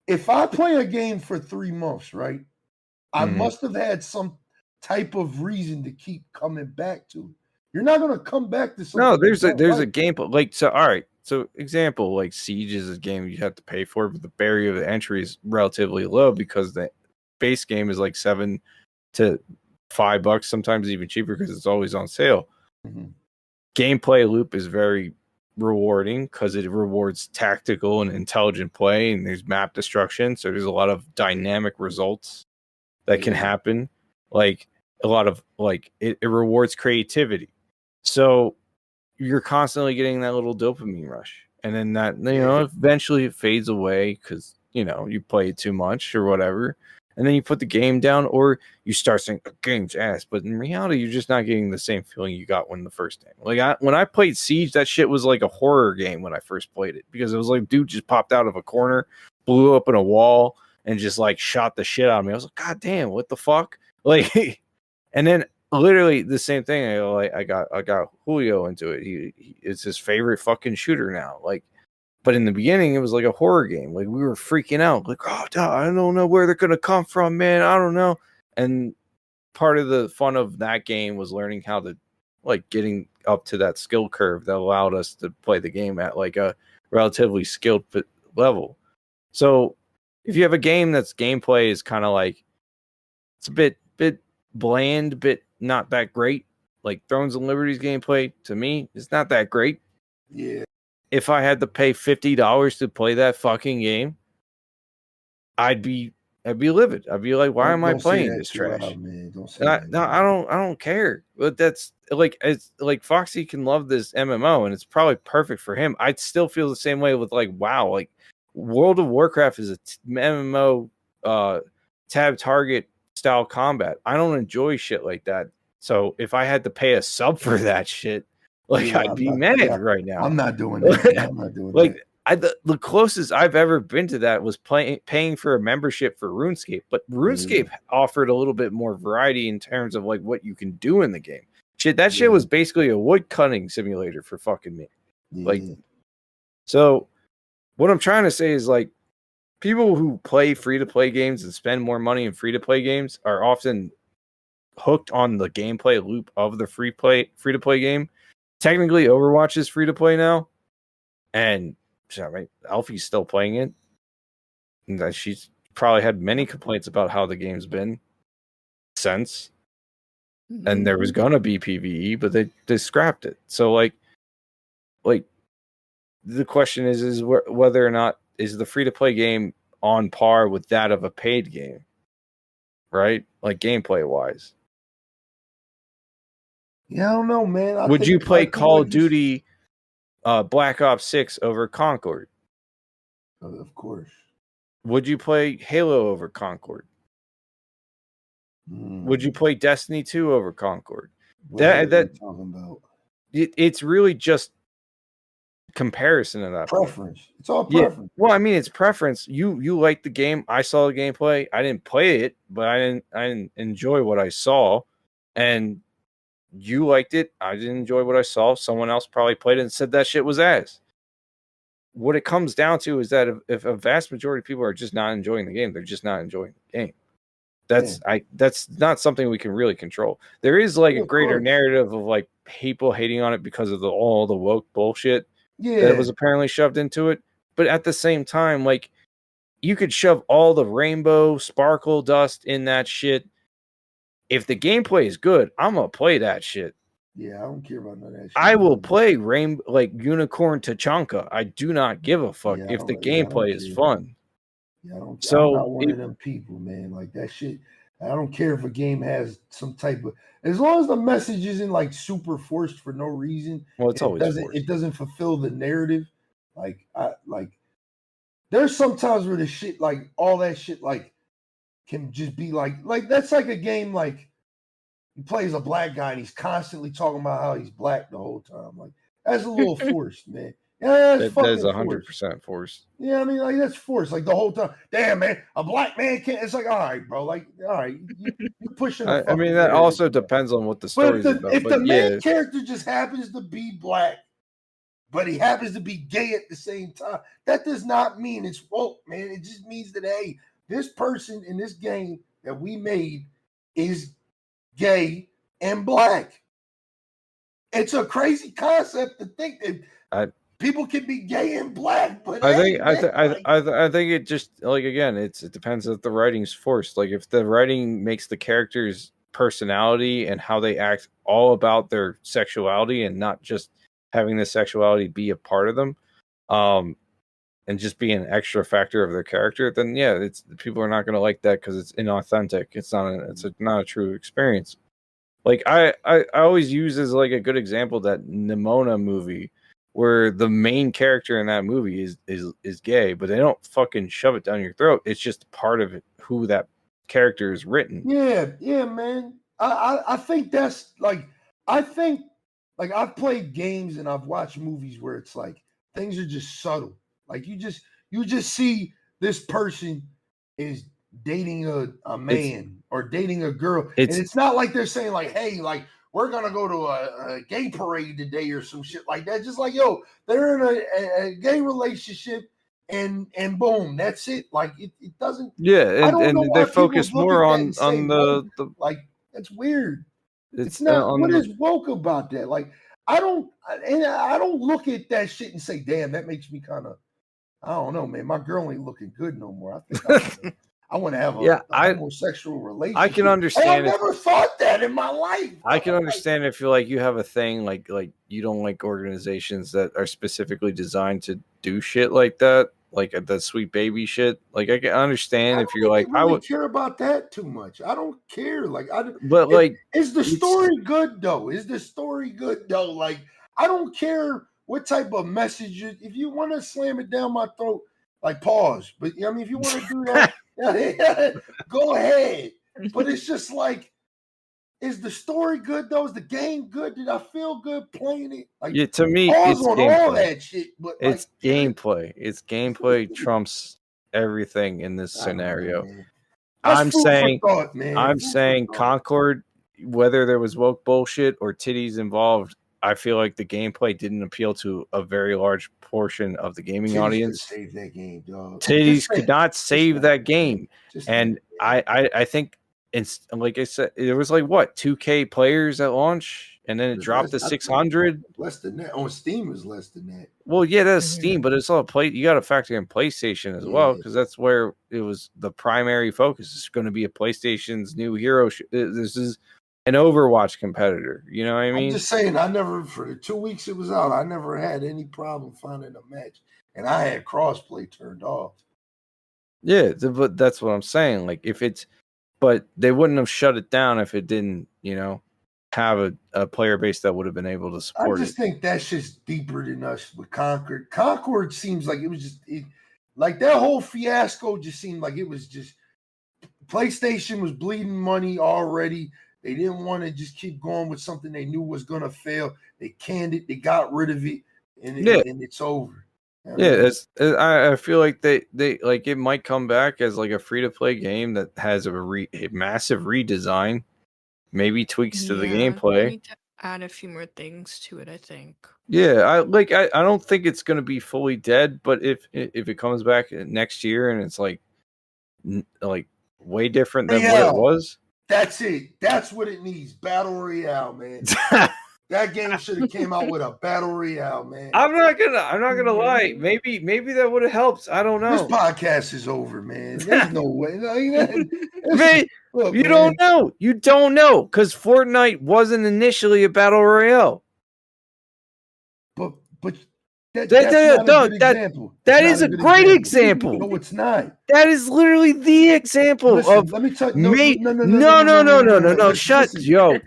if I play a game for 3 months, right, I must have had some type of reason to keep coming back to it. You're not going to come back to something. No, there's a game like, so all right. So example, like Siege is a game you have to pay for, but the barrier to entry is relatively low because the base game is like $7 to $5, sometimes even cheaper because it's always on sale. Gameplay loop is very rewarding because it rewards tactical and intelligent play, and there's map destruction, so there's a lot of dynamic results that can happen. Like a lot of it rewards creativity. So you're constantly getting that little dopamine rush, and then that eventually it fades away because you play it too much or whatever, and then you put the game down or you start saying the game's ass, but in reality you're just not getting the same feeling you got when the first game. Like when I played Siege, that shit was like a horror game when I first played it because it was like dude just popped out of a corner, blew up in a wall, and just like shot the shit out of me. I was like, God damn, what the fuck? Like, and then literally the same thing. I got Julio into it. He it's his favorite fucking shooter now. Like, but in the beginning it was like a horror game. Like we were freaking out. Like, oh, I don't know where they're gonna come from, man. I don't know. And part of the fun of that game was learning how to getting up to that skill curve that allowed us to play the game at like a relatively skilled level. So if you have a game that's gameplay is kind of like it's a bit bland, bit not that great. Like Thrones and Liberty's gameplay to me is not that great. Yeah. If I had to pay $50 to play that fucking game, I'd be I'd be livid. I'd be like, why am I playing this trash? Loud, man. Don't say that. No, I don't care. But that's it's like Foxy can love this MMO and it's probably perfect for him. I'd still feel the same way with like WoW. Like World of Warcraft is a MMO tab target style combat. I don't enjoy shit like that. So if I had to pay a sub for that shit, like I'd be mad right now. I'm not doing that. I'm not doing that. The closest I've ever been to that was paying for a membership for RuneScape, but RuneScape offered a little bit more variety in terms of like what you can do in the game. That shit was basically a wood cutting simulator for fucking me. Like, so what I'm trying to say is like people who play free to play games and spend more money in free to play games are often hooked on the gameplay loop of the free to play game. Technically, Overwatch is free to play now, and Elfie's still playing it. And she's probably had many complaints about how the game's been since. And there was gonna be PvE, but they scrapped it. So like the question is whether or not is the free to play game on par with that of a paid game, right? Like gameplay wise. Yeah, I don't know, man. Would you play Call of Duty Black Ops 6 over Concord? Of course. Would you play Halo over Concord? Would you play Destiny 2 over Concord? What are you talking about? It's really just comparison of that preference. It's all preference. Well, I mean, it's preference. You like the game. I saw the gameplay. I didn't play it, but I didn't enjoy what I saw. And you liked it. I didn't enjoy what I saw. Someone else probably played it and said that shit was ass. What it comes down to is that if a vast majority of people are just not enjoying the game, they're just not enjoying the game. That's not something we can really control. There is like a greater narrative of like people hating on it because of all the woke bullshit that was apparently shoved into it. But at the same time, like you could shove all the rainbow sparkle dust in that shit. If the gameplay is good, I'm gonna play that shit. Yeah, I don't care about none of that shit. I will play Unicorn Tachanka. I do not give a fuck if the gameplay is fun. Yeah, I'm not one of them people, man. Like that shit. I don't care if a game has some type of, as long as the message isn't like super forced for no reason. Well, it's always forced. It doesn't fulfill the narrative. Like there's sometimes where the shit, like all that shit, like can just be like that's like a game like he plays a black guy and he's constantly talking about how he's black the whole time. Like that's a little forced, man. Yeah, that's that is 100% forced. Yeah, I mean, like that's forced. Like the whole time, damn man, a black man can't. It's like, all right, bro. Like, all right, you pushing. I mean, that also depends on what the story is about. If the main character just happens to be black, but he happens to be gay at the same time, that does not mean it's woke, man. It just means that hey, this person in this game that we made is gay and black. It's a crazy concept to think that people can be gay and black, but I think it just like again, it depends if the writing's forced. Like if the writing makes the characters' personality and how they act all about their sexuality and not just having the sexuality be a part of them, and just be an extra factor of their character, then yeah, people are not going to like that because it's inauthentic. It's not a true experience. Like I always use as like a good example that Nimona movie, where the main character in that movie is gay, but they don't fucking shove it down your throat. It's just part of it, who that character is written. Yeah, man. I think that's like I've played games and I've watched movies where it's like things are just subtle. Like you just see this person is dating a man or dating a girl, and it's not like they're saying like, hey, like we're gonna go to a gay parade today or some shit like that. Just like, yo, they're in a gay relationship and boom, that's it. Like it doesn't. Yeah, and they focus more on the like that's weird. It's not. What is woke about that? Like I don't look at that shit and say, damn, that makes me kind of. I don't know, man. My girl ain't looking good no more. I think I want to have a homosexual relationship. I can understand. I never thought that in my life. I can understand if you you have a thing like you don't like organizations that are specifically designed to do shit like that. like the sweet baby shit. Like I can understand if you're I like, don't really care about that too much. I don't care. Like but like, is the story good though? Is the story good though? Like I don't care what type of message. If you want to slam it down my throat, like pause. But I mean, if you want to do that, go ahead. But it's just like, is the story good though? Is the game good? Did I feel good playing it? Like, yeah, to me, pause it's on gameplay. all that shit. But it's gameplay. It's gameplay trumps everything in this scenario. I'm saying Concord, whether there was woke bullshit or titties involved, I feel like the gameplay didn't appeal to a very large portion of the gaming audience. Save that game, dog. Titties could not save that game. And I think it's like I said, there was like what 2K players at launch, and then it dropped to 600. Less than that. On Steam is less than that. Well, yeah, that's Steam, but it's all you got to factor in PlayStation as well, because that's where it was the primary focus. It's going to be a PlayStation's new hero. This is an Overwatch competitor. You know what I mean? I'm just saying, for the 2 weeks it was out, I never had any problem finding a match, and I had crossplay turned off. Yeah, but that's what I'm saying. Like but they wouldn't have shut it down if it didn't, have a player base that would have been able to support it. I just think that's just deeper than us with Concord. Concord seems like it was just like that whole fiasco just seemed like it was just PlayStation was bleeding money already. They didn't want to just keep going with something they knew was going to fail. They canned it. They got rid of it, and it's over. I feel like they like it might come back as like a free-to-play game that has a massive redesign. Maybe tweaks to the gameplay. We need to add a few more things to it, I think. Yeah, I don't think it's going to be fully dead, but if it comes back next year and it's like way different than what it was, that's it. That's what it needs. Battle Royale, man. That game should have came out with a Battle Royale, man. I'm not gonna lie. Maybe that would have helped. I don't know. This podcast is over, man. There's no way. Look, you don't know. You don't know because Fortnite wasn't initially a Battle Royale. But that's not a good example. That is a great example. No, it's not. That is literally the example of. Let me tell you. No. Shut. Yo.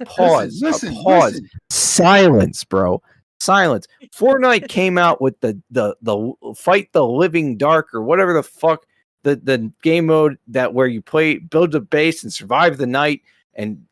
Pause. Pause. Silence, bro. Silence. Fortnite came out with the Fight the Living Dark or whatever the fuck the game mode where you build a base and survive the night and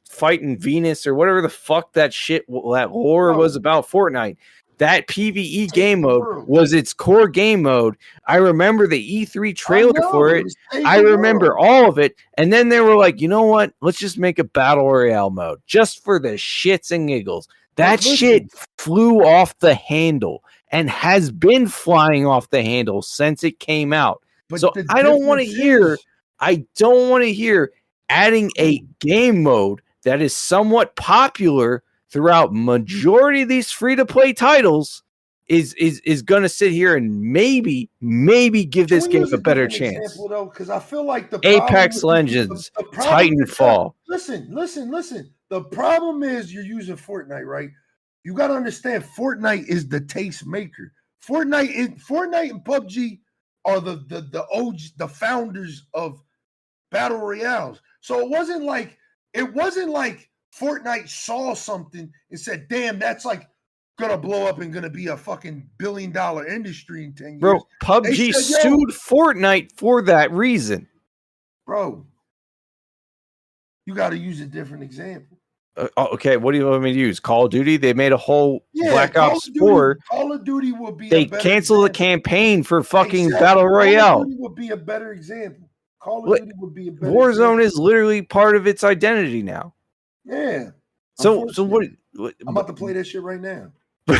fight in Venus or whatever the fuck that lore was about Fortnite. That PvE game mode was its core game mode. I remember the E3 trailer for it. I remember all of it. And then they were like, you know what? Let's just make a Battle Royale mode just for the shits and giggles. That shit flew off the handle and has been flying off the handle since it came out. So I don't want to hear adding a game mode that is somewhat popular throughout majority of these free-to-play titles is going to sit here and maybe give this game a better chance. Because I feel like the Apex Legends, Titanfall. Listen. The problem is you're using Fortnite, right? You got to understand Fortnite is the taste maker. Fortnite and PUBG are the founders of battle royales. So it wasn't like Fortnite saw something and said, damn, that's like gonna blow up and gonna be a fucking $1 billion industry in 10 years. Bro, PUBG sued Fortnite for that reason. Bro, you got to use a different example. Okay, what do you want me to use? Call of Duty? They made a whole Black Ops 4. Call of Duty will be. They canceled the campaign for fucking Battle Royale. Call of Duty would be a better example. Call of Duty would be a better. Warzone is literally part of its identity now. Yeah. So what? I'm about to play that shit right now. But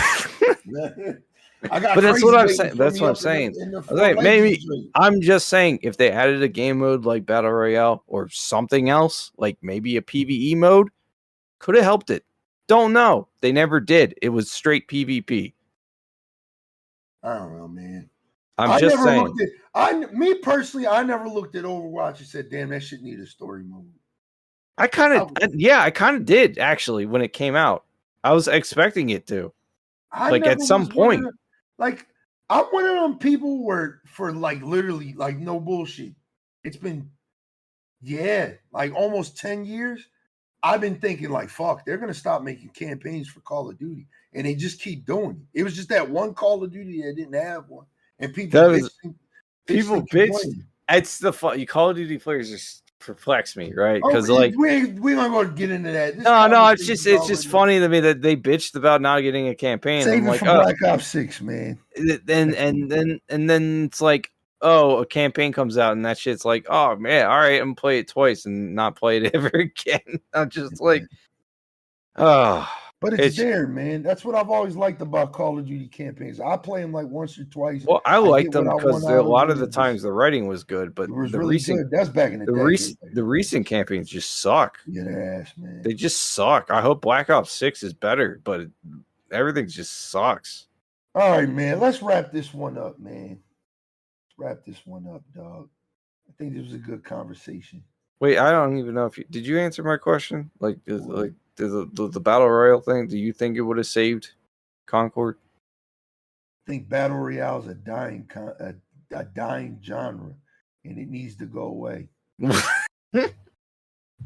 that's what I'm saying. That's what I'm saying. Maybe I'm just saying if they added a game mode like Battle Royale or something else, like maybe a PvE mode, could have helped it. Don't know. They never did. It was straight PvP. I don't know, man. I'm just saying. Me personally, I never looked at Overwatch and said, "Damn, that shit need a story mode." I kind of did actually when it came out. I was expecting it to, at some point. I'm one of them people where for like literally like no bullshit. It's been like almost 10 years. I've been thinking like, fuck, they're gonna stop making campaigns for Call of Duty, and they just keep doing it. It was just that one Call of Duty that didn't have one, and people bitch. It's the fun. You Call of Duty players just perplex me, right? Because like we don't want to get into that. No, it's just funny to me that they bitched about not getting a campaign. Save it like, for Black Ops 6, man. And then it's like, oh, a campaign comes out and that shit's like, oh man, all right, I'm gonna play it twice and not play it ever again. I'm just like, oh. But it's there, man. That's what I've always liked about Call of Duty campaigns. I play them like once or twice. Well, I liked them because a lot of the times the writing was good, but the recent good. That's back in the day. The recent campaigns just suck. Yeah, their ass, man. They just suck. I hope Black Ops 6 is better, but everything just sucks. All right, man. Let's wrap this one up, man. Let's wrap this one up, dog. I think this was a good conversation. Wait, I don't even know if did you answer my question? Like the battle royale thing, do you think it would have saved Concord? I think battle royale is a dying genre, and it needs to go away.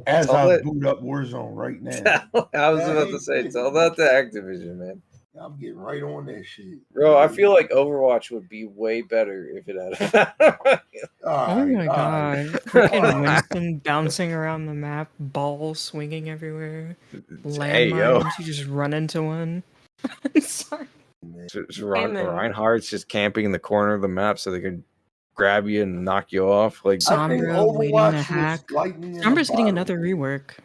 As I boot up Warzone right now. I was about to say, tell that to Activision, man. I'm getting right on that shit. Bro, I feel like Overwatch would be way better if it had a battle royale. Oh my god. Freaking Winston bouncing around the map, balls swinging everywhere. Landmines, you just run into one. Sorry. Reinhardt's just camping in the corner of the map so they could grab you and knock you off. Like Sombra waiting to hack. Sombra's getting another rework.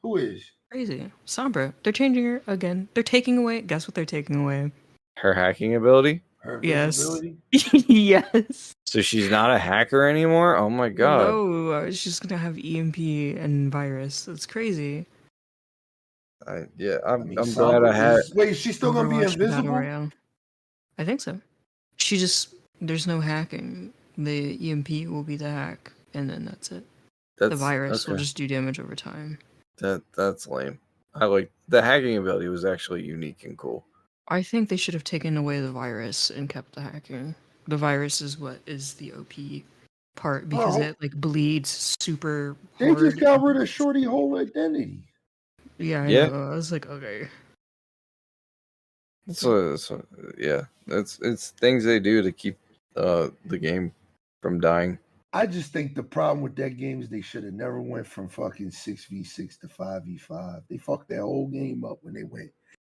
Who is? Crazy. Sombra. They're changing her again. They're taking away. Guess what they're taking away? Her hacking ability? Yes. Yes. So she's not a hacker anymore? Oh my god. No, she's gonna have EMP and virus. That's crazy. I'm glad I had. Wait, she's still gonna be invisible? I think so. There's no hacking. The EMP will be the hack, and then that's it. The virus will just do damage over time. That's lame. I like the hacking ability was actually unique and cool. I think they should have taken away the virus and kept the hacking. The virus is what is the OP part because it like bleeds super hard. They just got rid of Shorty whole identity. Yeah, I know. I was like, okay. So it's things they do to keep the game from dying. I just think the problem with that game is they should have never went from fucking 6v6 to 5v5. They fucked that whole game up when they went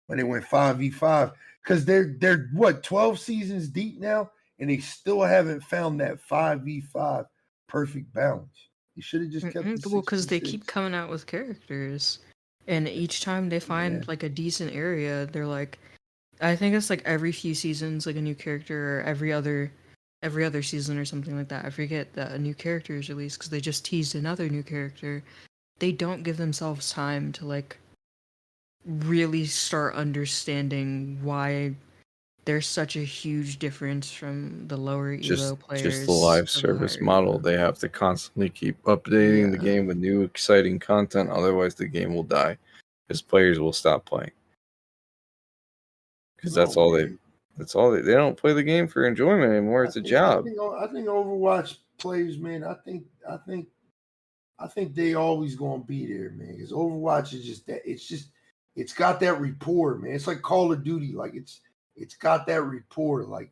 5v5 because they're what 12 seasons deep now and they still haven't found that 5v5 perfect balance. You should have just kept it. Well, because they keep coming out with characters, and each time they find like a decent area, they're like, I think it's like every few seasons, like a new character, or every other season or something like that. I forget that a new character is released because they just teased another new character. They don't give themselves time to like really start understanding why there's such a huge difference from the lower elo players. Just the live service model. They have to constantly keep updating the game with new exciting content. Otherwise, the game will die because players will stop playing. Because that's all they don't play the game for enjoyment anymore. It's a job. I think Overwatch plays, man. I think they always gonna be there, man. Because Overwatch is just that. It's got that rapport, man. It's like Call of Duty. Like it's got that rapport. Like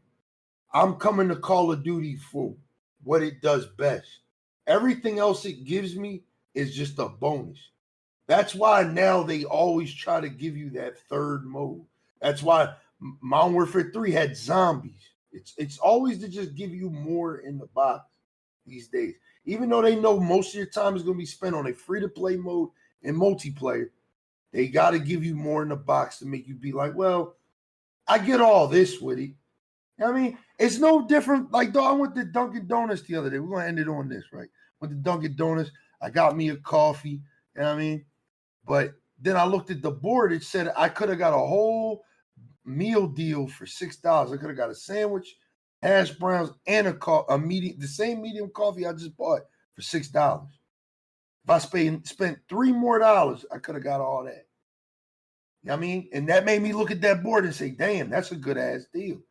I'm coming to Call of Duty for what it does best. Everything else it gives me is just a bonus. That's why now they always try to give you that third mode. That's why Modern Warfare 3 had zombies. It's always to just give you more in the box these days. Even though they know most of your time is going to be spent on a free-to-play mode and multiplayer, they got to give you more in the box to make you be like, well, I get all this with it. I mean, it's no different. Like, I went to Dunkin' Donuts the other day. We're going to end it on this, right? Went to Dunkin' Donuts. I got me a coffee. You know what I mean? But then I looked at the board. It said I could have got a whole meal deal for $6. I could have got a sandwich, hash browns, and the same medium coffee I just bought for $6. If I spent $3 more, I could have got all that. You know what I mean? And that made me look at that board and say, damn, that's a good ass deal.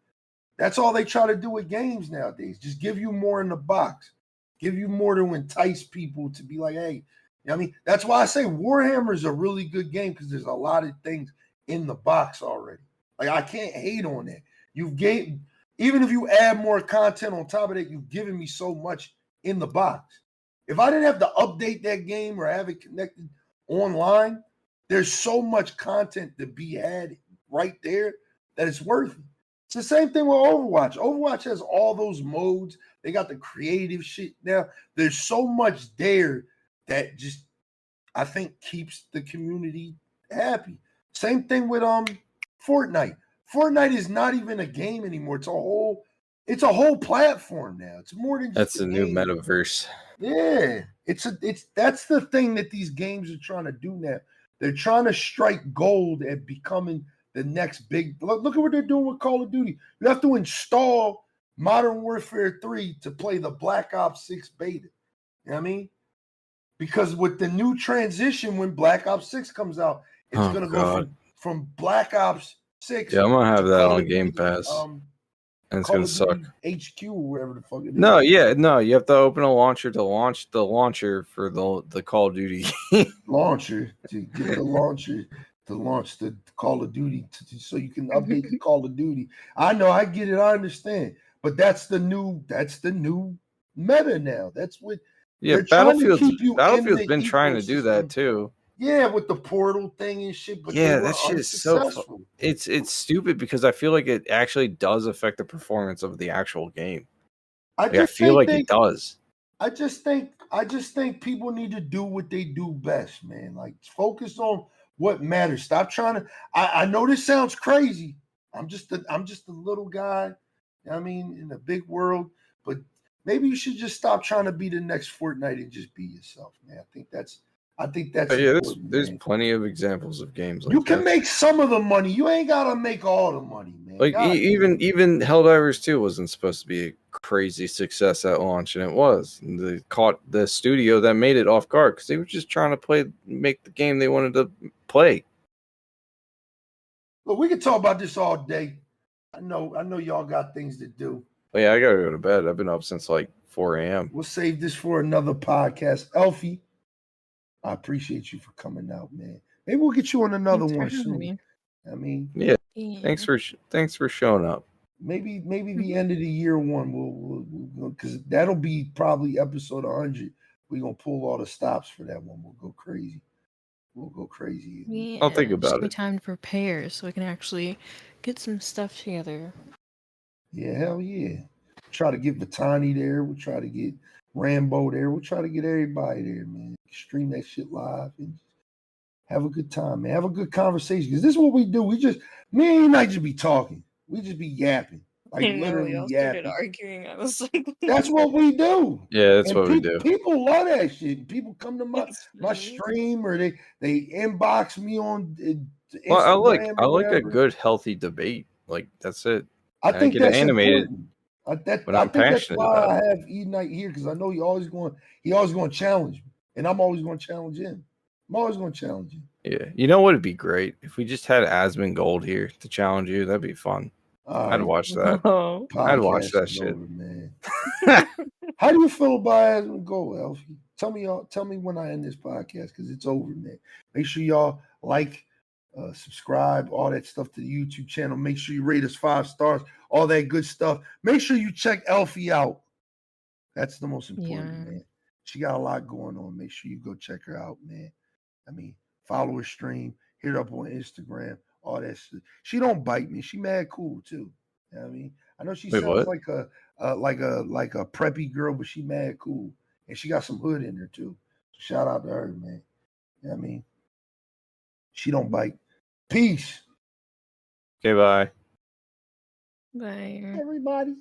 That's all they try to do with games nowadays. Just give you more in the box. Give you more to entice people to be like, hey, you know what I mean? That's why I say Warhammer is a really good game because there's a lot of things in the box already. Like, I can't hate on that. Even if you add more content on top of that, you've given me so much in the box. If I didn't have to update that game or have it connected online, there's so much content to be had right there that it's worth it. It's the same thing with Overwatch. Overwatch has all those modes. They got the creative shit now. There's so much there that just, I think, keeps the community happy. Same thing with Fortnite. Fortnite is not even a game anymore. It's a whole platform now. It's more than just that's a new metaverse. Yeah. That's the thing that these games are trying to do now. They're trying to strike gold at becoming the next big. Look at what they're doing with Call of Duty. You have to install Modern Warfare 3 to play the Black Ops 6 beta. You know what I mean? Because with the new transition, when Black Ops 6 comes out, it's going to go from Black Ops 6. Yeah, I'm going to have that on Game Pass. And it's going to suck. HQ or whatever the fuck it is. No, you have to open a launcher to launch the launcher for the Call of Duty launcher to get the launcher to launch the Call of Duty so you can update the Call of Duty. I know, I get it, I understand, but that's the new meta now. That's what. Yeah, Battlefield's been trying to do that too. Yeah, with the portal thing and shit. But yeah, that shit is so. It's stupid because I feel like it actually does affect the performance of the actual game. I feel like it does. I just think people need to do what they do best, man. Like, focus on what matters. Stop trying to. I know this sounds crazy. I'm just a little guy. You know what I mean, in a big world, but maybe you should just stop trying to be the next Fortnite and just be yourself, man. I think that's. Yeah, there's plenty of examples of games like you can make some of the money. You ain't gotta make all the money, man. Like even Helldivers 2 wasn't supposed to be a crazy success at launch, and it was. And they caught the studio that made it off guard because they were just trying to make the game they wanted to play. Look, we can talk about this all day. I know y'all got things to do. But yeah, I gotta go to bed. I've been up since like 4 a.m. We'll save this for another podcast. Elfie, I appreciate you for coming out, man. Maybe we'll get you on another one soon. I mean, yeah. Thanks for showing up. Maybe the end of the year one we'll because that'll be probably episode 100. We're gonna pull all the stops for that one. We'll go crazy. Yeah, I'll think about it. Time to prepare so we can actually get some stuff together. Yeah, hell yeah. Try to get Vitani there. We'll try to get Rambo there. We'll try to get everybody there, man. Stream that shit live and have a good time, man. Have a good conversation. Because this is what we do. Me and I just be talking. We just be yapping. Like, literally yapping. Started arguing. I was like, that's what we do. Yeah, that's what we do. People love that shit. People come to my stream or they inbox me on Instagram. Well, I like a good healthy debate. Like, that's it. I think get that's animated. But I think that's why I have Eknight here, because I know he always going to challenge me, and I'm always going to challenge him. Yeah, you know what would be great if we just had Asmongold here to challenge you. That'd be fun. I'd watch that. I'd watch that shit, man. How do you feel about Asmongold, Elfie? Tell me when I end this podcast, because it's over, man. Make sure y'all like, subscribe, all that stuff to the YouTube channel. Make sure you rate us 5 stars, all that good stuff. Make sure you check Elfie out. That's the most important, man. She got a lot going on. Make sure you go check her out, man. I mean, follow her stream, hit her up on Instagram, all that shit. She don't bite me. She mad cool too. You know what I mean? I know she sounds like a preppy girl, but she mad cool. And she got some hood in her too. So shout out to her, man. You know what I mean? She don't bite. Peace. Okay, bye. Bye. Everybody.